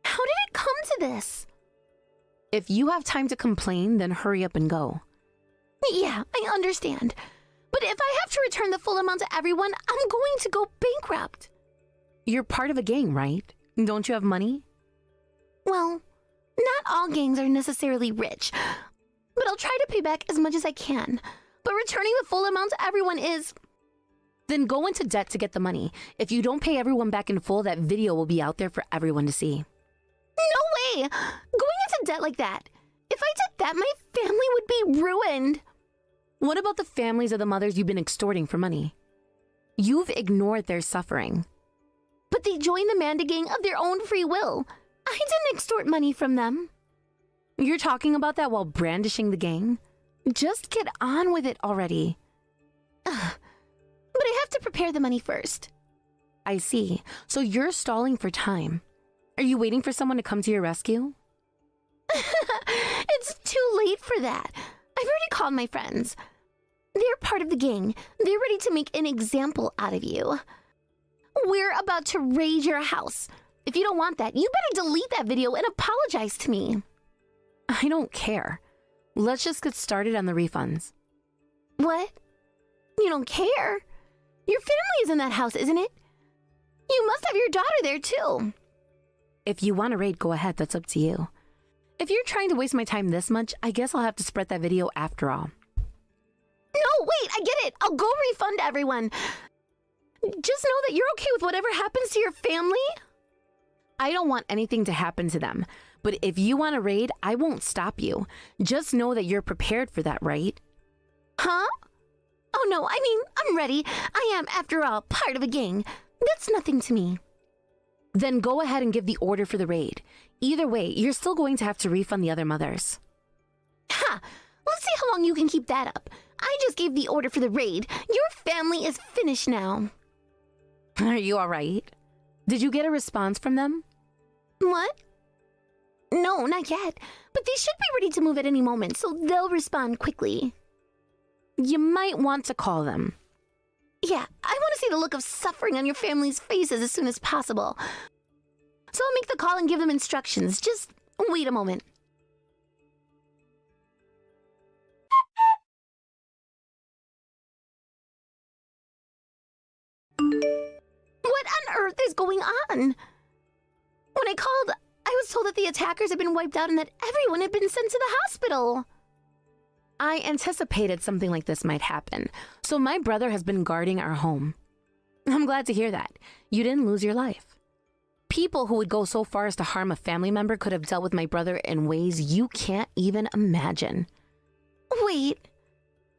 K: how did it come to this?
L: If you have time to complain, then hurry up and go.
K: Yeah, I understand. But if I have to return the full amount to everyone, I'm going to go bankrupt.
L: You're part of a gang, right? Don't you have money?
K: Well, not all gangs are necessarily rich, but I'll try to pay back as much as I can. But returning the full amount to everyone is...
L: Then go into debt to get the money. If you don't pay everyone back in full, that video will be out there for everyone to see.
K: No way! Going into debt like that. If I did that, my family would be ruined.
L: What about the families of the mothers you've been extorting for money? You've ignored their suffering.
K: But they joined the Manda gang of their own free will. I didn't extort money from them.
L: You're talking about that while brandishing the gang? Just get on with it already.
K: But I have to prepare the money first.
L: I see. So you're stalling for time. Are you waiting for someone to come to your rescue?
K: It's too late for that. I've already called my friends. They're part of the gang. They're ready to make an example out of you. We're about to raid your house. If you don't want that, you better delete that video and apologize to me.
L: I don't care. Let's just get started on the refunds.
K: What? You don't care? Your family is in that house, isn't it? You must have your daughter there, too.
L: If you want to raid, go ahead. That's up to you. If you're trying to waste my time this much, I guess I'll have to spread that video after all.
K: No, wait, I get it. I'll go refund everyone. Just know that you're okay with whatever happens to your family.
L: I don't want anything to happen to them. But if you want to raid, I won't stop you. Just know that you're prepared for that, right?
K: Huh? Oh no, I mean, I'm ready. I am, after all, part of a gang. That's nothing to me.
L: Then go ahead and give the order for the raid. Either way, you're still going to have to refund the other mothers.
K: Ha! Let's see how long you can keep that up. I just gave the order for the raid. Your family is finished now.
L: Are you all right? Did you get a response from them?
K: What? No, not yet. But they should be ready to move at any moment, so they'll respond quickly.
L: You might want to call them.
K: Yeah, I want to see the look of suffering on your family's faces as soon as possible. So I'll make the call and give them instructions. Just wait a moment. What on earth is going on? When I called, I was told that the attackers had been wiped out and that everyone had been sent to the hospital.
L: I anticipated something like this might happen, so my brother has been guarding our home. I'm glad to hear that. You didn't lose your life. People who would go so far as to harm a family member could have dealt with my brother in ways you can't even imagine.
K: Wait.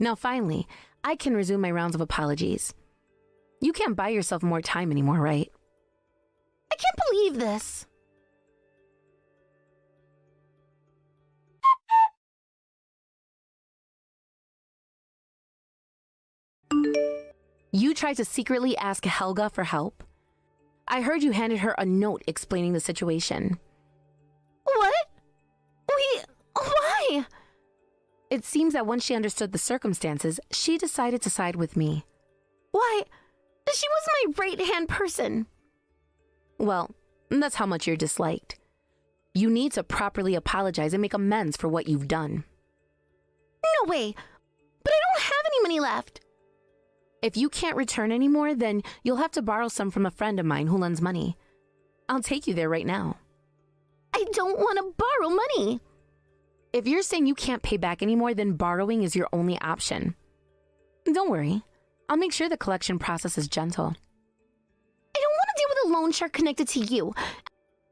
L: Now finally, I can resume my rounds of apologies. You can't buy yourself more time anymore, right?
K: I can't believe this.
L: You tried to secretly ask Helga for help? I heard you handed her a note explaining the situation.
K: What? Why?
L: It seems that once she understood the circumstances, she decided to side with me.
K: Why? She was my right-hand person.
L: Well, that's how much you're disliked. You need to properly apologize and make amends for what you've done.
K: No way! But I don't have any money left.
L: If you can't return anymore, then you'll have to borrow some from a friend of mine who lends money. I'll take you there right now.
K: I don't want to borrow money.
L: If you're saying you can't pay back anymore, then borrowing is your only option. Don't worry. I'll make sure the collection process is gentle.
K: I don't want to deal with a loan shark connected to you.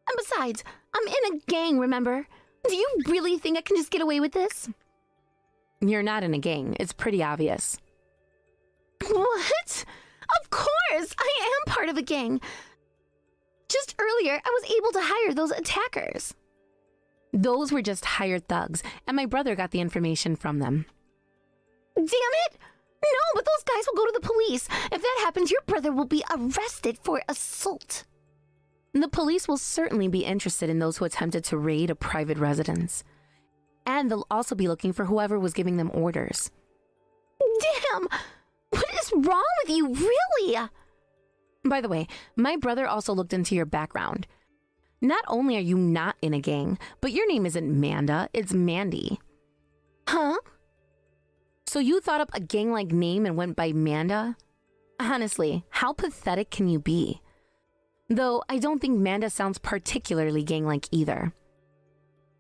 K: And besides, I'm in a gang, remember? Do you really think I can just get away with this?
L: You're not in a gang. It's pretty obvious.
K: What? Of course! I am part of a gang. Just earlier, I was able to hire those attackers.
L: Those were just hired thugs, and my brother got the information from them.
K: Damn it! No, but those guys will go to the police. If that happens, your brother will be arrested for assault.
L: The police will certainly be interested in those who attempted to raid a private residence. And they'll also be looking for whoever was giving them orders.
K: Damn! What is wrong with you, really?
L: By the way, my brother also looked into your background. Not only are you not in a gang, but your name isn't Manda, it's Mandy.
K: Huh?
L: So you thought up a gang-like name and went by Manda? Honestly, how pathetic can you be? Though I don't think Manda sounds particularly gang-like either.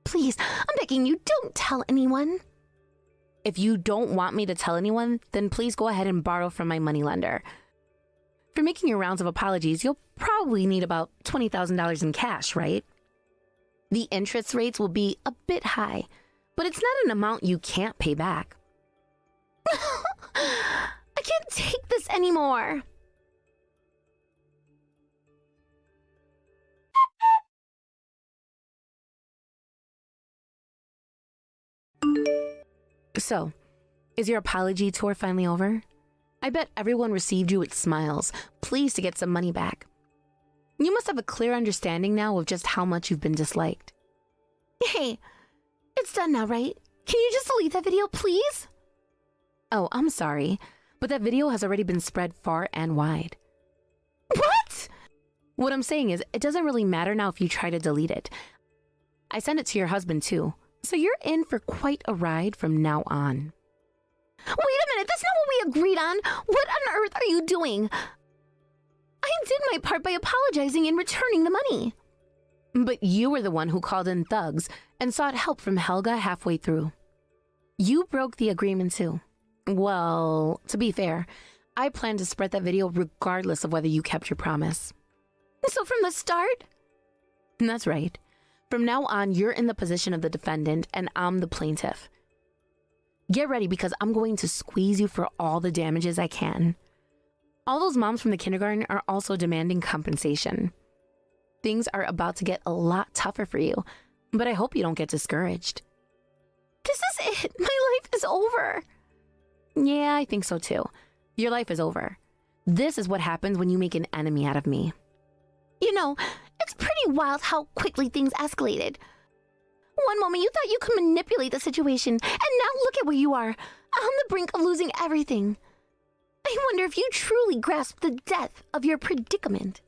K: Please, I'm begging you, don't tell anyone.
L: If you don't want me to tell anyone, then please go ahead and borrow from my moneylender. For making your rounds of apologies, you'll probably need about $20,000 in cash, right? The interest rates will be a bit high, but it's not an amount you can't pay back.
K: I can't take this anymore.
L: So, is your apology tour finally over? I bet everyone received you with smiles, pleased to get some money back. You must have a clear understanding now of just how much you've been disliked.
K: Hey, it's done now, right? Can you just delete that video, please?
L: Oh, I'm sorry, but that video has already been spread far and wide.
K: What?
L: What I'm saying is, it doesn't really matter now if you try to delete it. I sent it to your husband too, so you're in for quite a ride from now on.
K: Wait a minute, that's not what we agreed on. What on earth are you doing? I did my part by apologizing and returning the money.
L: But you were the one who called in thugs and sought help from Helga halfway through. You broke the agreement too. Well, to be fair, I plan to spread that video regardless of whether you kept your promise.
K: So from the start?
L: That's right. From now on, you're in the position of the defendant and I'm the plaintiff. Get ready because I'm going to squeeze you for all the damages I can. All those moms from the kindergarten are also demanding compensation. Things are about to get a lot tougher for you, but I hope you don't get discouraged.
K: This is it. My life is over.
L: Yeah, I think so too. Your life is over. This is what happens when you make an enemy out of me.
K: You know, it's pretty wild how quickly things escalated. One moment you thought you could manipulate the situation, and now look at where you are, on the brink of losing everything. I wonder if you truly grasp the depth of your predicament.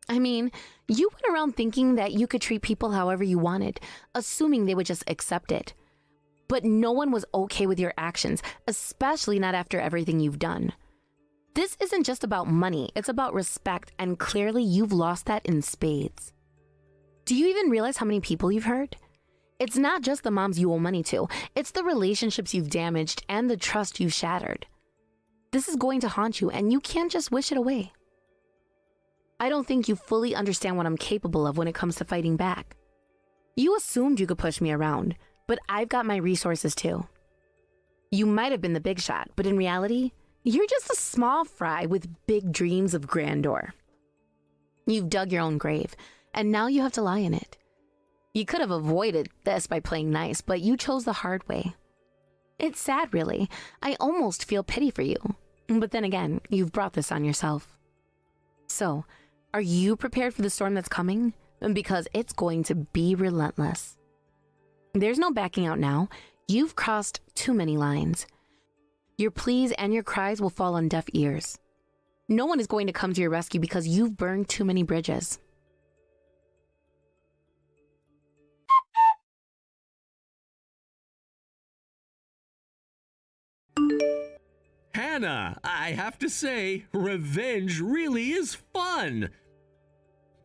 L: I mean, you went around thinking that you could treat people however you wanted, assuming they would just accept it. But no one was okay with your actions, especially not after everything you've done. This isn't just about money, it's about respect, and clearly you've lost that in spades. Do you even realize how many people you've hurt? It's not just the moms you owe money to, it's the relationships you've damaged and the trust you've shattered. This is going to haunt you, and you can't just wish it away. I don't think you fully understand what I'm capable of when it comes to fighting back. You assumed you could push me around, but I've got my resources too. You might have been the big shot, but in reality, you're just a small fry with big dreams of grandeur. You've dug your own grave, and now you have to lie in it. You could have avoided this by playing nice, but you chose the hard way. It's sad, really. I almost feel pity for you. But then again, you've brought this on yourself. So, are you prepared for the storm that's coming? Because it's going to be relentless. There's no backing out now. You've crossed too many lines. Your pleas and your cries will fall on deaf ears. No one is going to come to your rescue because you've burned too many bridges.
H: Hannah, I have to say, revenge really is fun.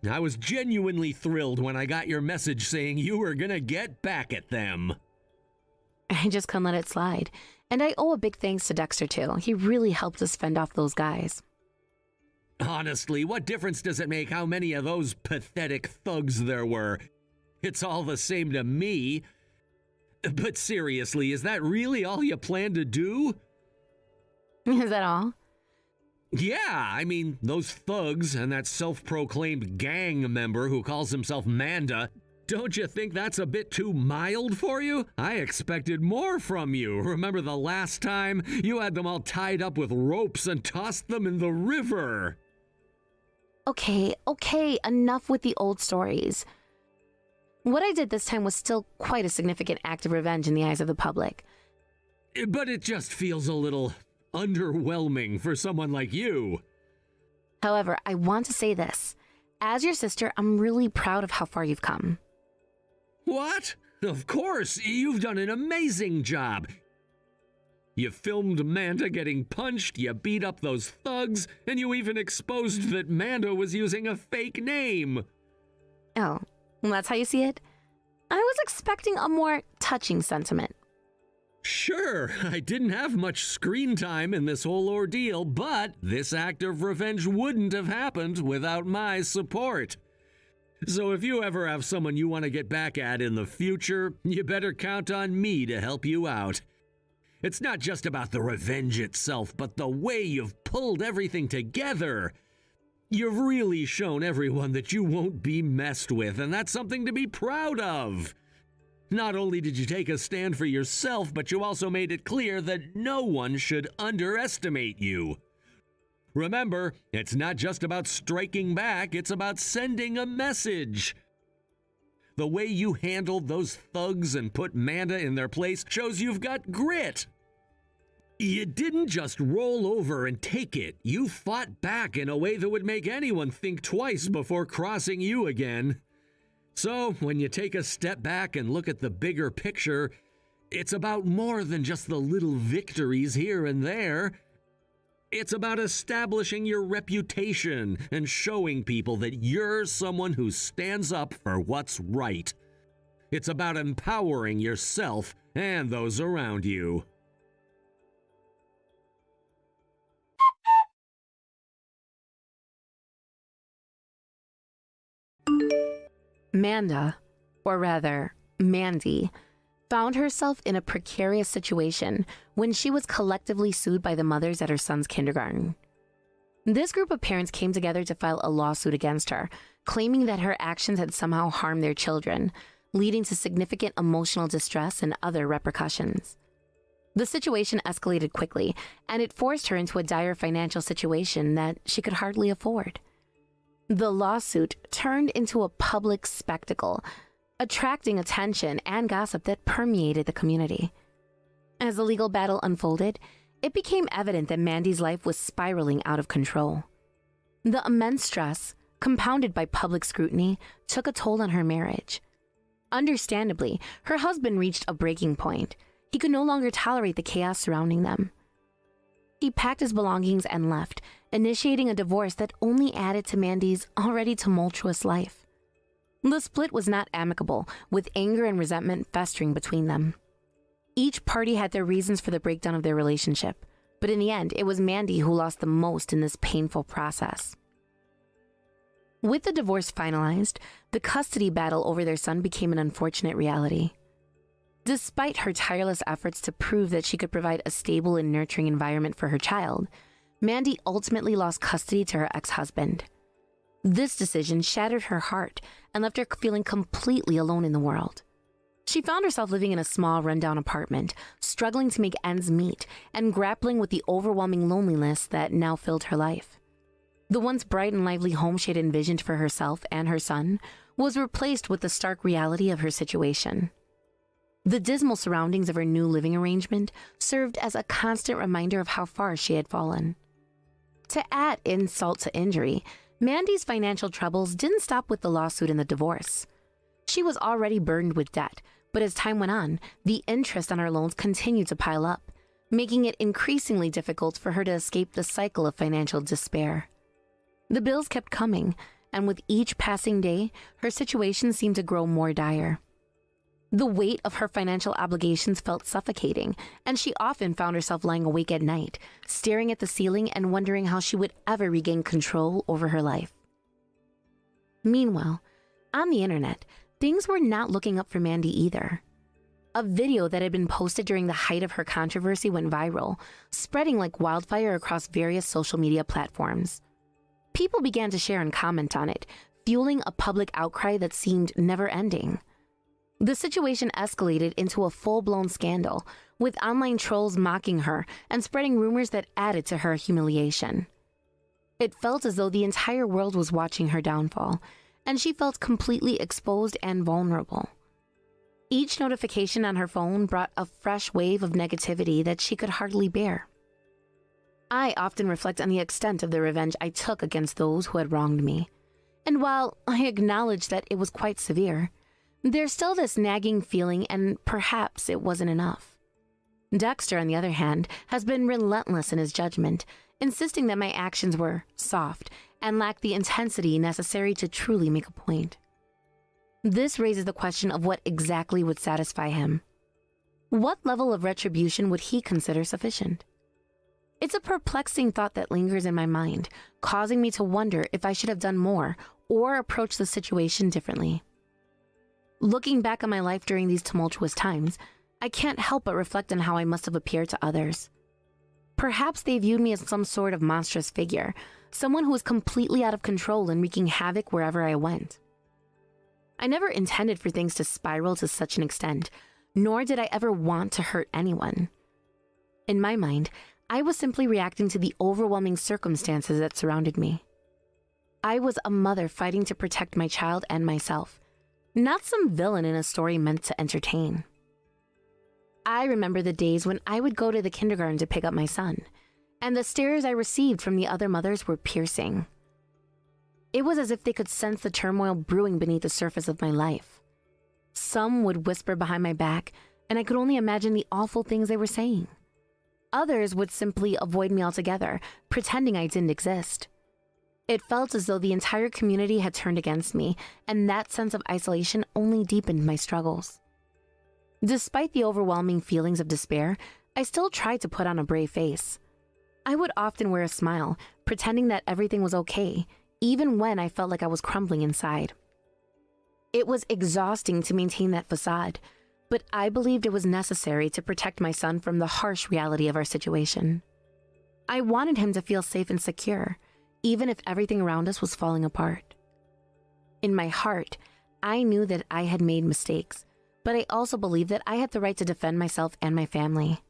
H: I was genuinely thrilled when I got your message saying you were gonna get back at them.
L: I just couldn't let it slide. And I owe a big thanks to Dexter, too. He really helped us fend off those guys.
H: Honestly, what difference does it make how many of those pathetic thugs there were? It's all the same to me. But seriously, is that really all you plan to do?
L: Is that all?
H: Yeah, I mean, those thugs and that self-proclaimed gang member who calls himself Manda, don't you think that's a bit too mild for you? I expected more from you. Remember the last time you had them all tied up with ropes and tossed them in the river?
L: Okay, enough with the old stories. What I did this time was still quite a significant act of revenge in the eyes of the public.
H: But it just feels a little underwhelming for someone like you.
L: However, I want to say this. As your sister, I'm really proud of how far you've come.
H: What? Of course, you've done an amazing job. You filmed Manda getting punched, you beat up those thugs, and you even exposed that Manda was using a fake name.
L: Oh, well, that's how you see it? I was expecting a more touching sentiment.
H: Sure, I didn't have much screen time in this whole ordeal, but this act of revenge wouldn't have happened without my support. So if you ever have someone you want to get back at in the future, you better count on me to help you out. It's not just about the revenge itself, but the way you've pulled everything together. You've really shown everyone that you won't be messed with, and that's something to be proud of. Not only did you take a stand for yourself, but you also made it clear that no one should underestimate you. Remember, it's not just about striking back, it's about sending a message. The way you handled those thugs and put Manda in their place shows you've got grit. You didn't just roll over and take it. You fought back in a way that would make anyone think twice before crossing you again. So, when you take a step back and look at the bigger picture, it's about more than just the little victories here and there. It's about establishing your reputation and showing people that you're someone who stands up for what's right. It's about empowering yourself and those around you.
L: Manda, or rather, Mandy, found herself in a precarious situation when she was collectively sued by the mothers at her son's kindergarten. This group of parents came together to file a lawsuit against her, claiming that her actions had somehow harmed their children, leading to significant emotional distress and other repercussions. The situation escalated quickly, and it forced her into a dire financial situation that she could hardly afford. The lawsuit turned into a public spectacle, attracting attention and gossip that permeated the community. As the legal battle unfolded, it became evident that Mandy's life was spiraling out of control. The immense stress, compounded by public scrutiny, took a toll on her marriage. Understandably, her husband reached a breaking point. He could no longer tolerate the chaos surrounding them. He packed his belongings and left, initiating a divorce that only added to Mandy's already tumultuous life. The split was not amicable, with anger and resentment festering between them. Each party had their reasons for the breakdown of their relationship, but in the end, it was Mandy who lost the most in this painful process. With the divorce finalized, the custody battle over their son became an unfortunate reality. Despite her tireless efforts to prove that she could provide a stable and nurturing environment for her child, Mandy ultimately lost custody to her ex-husband. This decision shattered her heart and left her feeling completely alone in the world. She found herself living in a small, rundown apartment, struggling to make ends meet and grappling with the overwhelming loneliness that now filled her life. The once bright and lively home she had envisioned for herself and her son was replaced with the stark reality of her situation. The dismal surroundings of her new living arrangement served as a constant reminder of how far she had fallen. To add insult to injury, Mandy's financial troubles didn't stop with the lawsuit and the divorce. She was already burdened with debt, but as time went on, the interest on her loans continued to pile up, making it increasingly difficult for her to escape the cycle of financial despair. The bills kept coming, and with each passing day, her situation seemed to grow more dire. The weight of her financial obligations felt suffocating, and she often found herself lying awake at night, staring at the ceiling and wondering how she would ever regain control over her life. Meanwhile, on the internet, things were not looking up for Mandy either. A video that had been posted during the height of her controversy went viral, spreading like wildfire across various social media platforms. People began to share and comment on it, fueling a public outcry that seemed never-ending. The situation escalated into a full-blown scandal, with online trolls mocking her and spreading rumors that added to her humiliation. It felt as though the entire world was watching her downfall, and she felt completely exposed and vulnerable. Each notification on her phone brought a fresh wave of negativity that she could hardly bear. I often reflect on the extent of the revenge I took against those who had wronged me, and while I acknowledge that it was quite severe, there's still this nagging feeling, and perhaps it wasn't enough. Dexter, on the other hand, has been relentless in his judgment, insisting that my actions were soft and lacked the intensity necessary to truly make a point. This raises the question of what exactly would satisfy him. What level of retribution would he consider sufficient? It's a perplexing thought that lingers in my mind, causing me to wonder if I should have done more or approached the situation differently. Looking back on my life during these tumultuous times, I can't help but reflect on how I must have appeared to others. Perhaps they viewed me as some sort of monstrous figure, someone who was completely out of control and wreaking havoc wherever I went. I never intended for things to spiral to such an extent, nor did I ever want to hurt anyone. In my mind, I was simply reacting to the overwhelming circumstances that surrounded me. I was a mother fighting to protect my child and myself, not some villain in a story meant to entertain. I remember the days when I would go to the kindergarten to pick up my son, and the stares I received from the other mothers were piercing. It was as if they could sense the turmoil brewing beneath the surface of my life. Some would whisper behind my back, and I could only imagine the awful things they were saying. Others would simply avoid me altogether, pretending I didn't exist. It felt as though the entire community had turned against me, and that sense of isolation only deepened my struggles. Despite the overwhelming feelings of despair, I still tried to put on a brave face. I would often wear a smile, pretending that everything was okay, even when I felt like I was crumbling inside. It was exhausting to maintain that facade, but I believed it was necessary to protect my son from the harsh reality of our situation. I wanted him to feel safe and secure, even if everything around us was falling apart. In my heart, I knew that I had made mistakes, but I also believed that I had the right to defend myself and my family.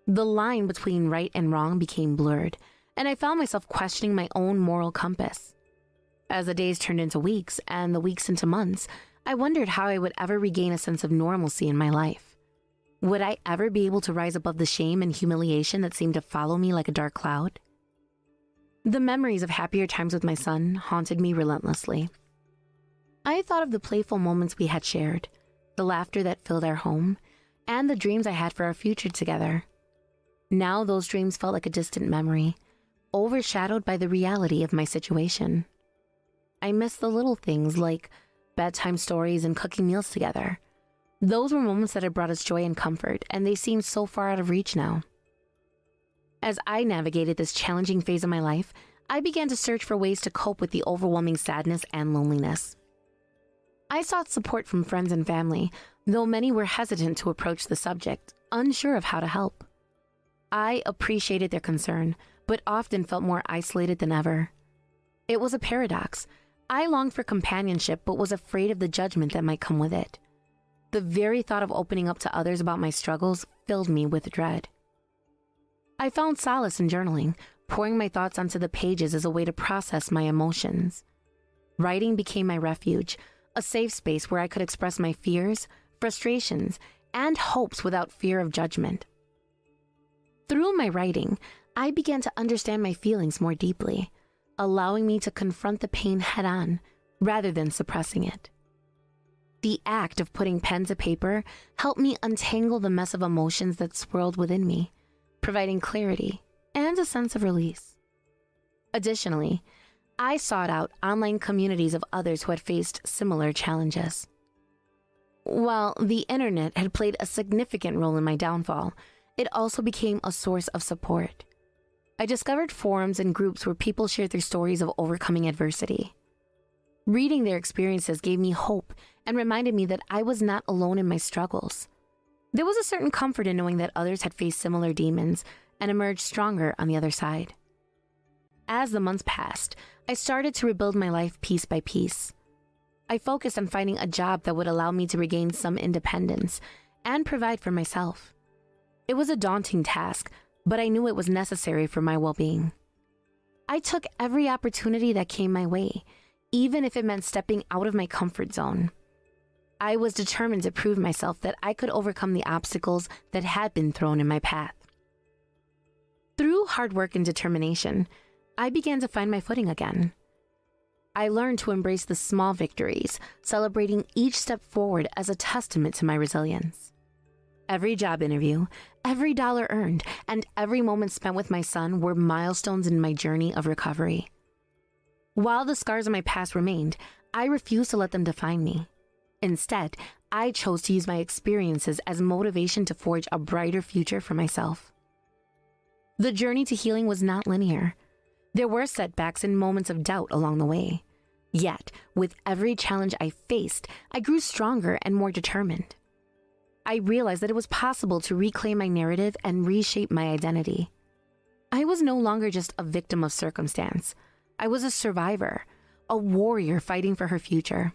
L: The line between right and wrong became blurred, and I found myself questioning my own moral compass. As the days turned into weeks and the weeks into months, I wondered how I would ever regain a sense of normalcy in my life. Would I ever be able to rise above the shame and humiliation that seemed to follow me like a dark cloud? The memories of happier times with my son haunted me relentlessly. I thought of the playful moments we had shared, the laughter that filled our home, and the dreams I had for our future together. Now those dreams felt like a distant memory, overshadowed by the reality of my situation. I missed the little things like bedtime stories and cooking meals together. Those were moments that had brought us joy and comfort, and they seemed so far out of reach now. As I navigated this challenging phase of my life, I began to search for ways to cope with the overwhelming sadness and loneliness. I sought support from friends and family, though many were hesitant to approach the subject, unsure of how to help. I appreciated their concern, but often felt more isolated than ever. It was a paradox. I longed for companionship, but was afraid of the judgment that might come with it. The very thought of opening up to others about my struggles filled me with dread. I found solace in journaling, pouring my thoughts onto the pages as a way to process my emotions. Writing became my refuge, a safe space where I could express my fears, frustrations, and hopes without fear of judgment. Through my writing, I began to understand my feelings more deeply, allowing me to confront the pain head on rather than suppressing it. The act of putting pen to paper helped me untangle the mess of emotions that swirled within me, providing clarity and a sense of release. Additionally, I sought out online communities of others who had faced similar challenges. While the internet had played a significant role in my downfall, it also became a source of support. I discovered forums and groups where people shared their stories of overcoming adversity. Reading their experiences gave me hope and reminded me that I was not alone in my struggles. There was a certain comfort in knowing that others had faced similar demons and emerged stronger on the other side. As the months passed, I started to rebuild my life piece by piece. I focused on finding a job that would allow me to regain some independence and provide for myself. It was a daunting task, but I knew it was necessary for my well-being. I took every opportunity that came my way, even if it meant stepping out of my comfort zone. I was determined to prove myself that I could overcome the obstacles that had been thrown in my path. Through hard work and determination, I began to find my footing again. I learned to embrace the small victories, celebrating each step forward as a testament to my resilience. Every job interview, every dollar earned, and every moment spent with my son were milestones in my journey of recovery. While the scars of my past remained, I refused to let them define me. Instead, I chose to use my experiences as motivation to forge a brighter future for myself. The journey to healing was not linear. There were setbacks and moments of doubt along the way. Yet, with every challenge I faced, I grew stronger and more determined. I realized that it was possible to reclaim my narrative and reshape my identity. I was no longer just a victim of circumstance. I was a survivor, a warrior fighting for her future.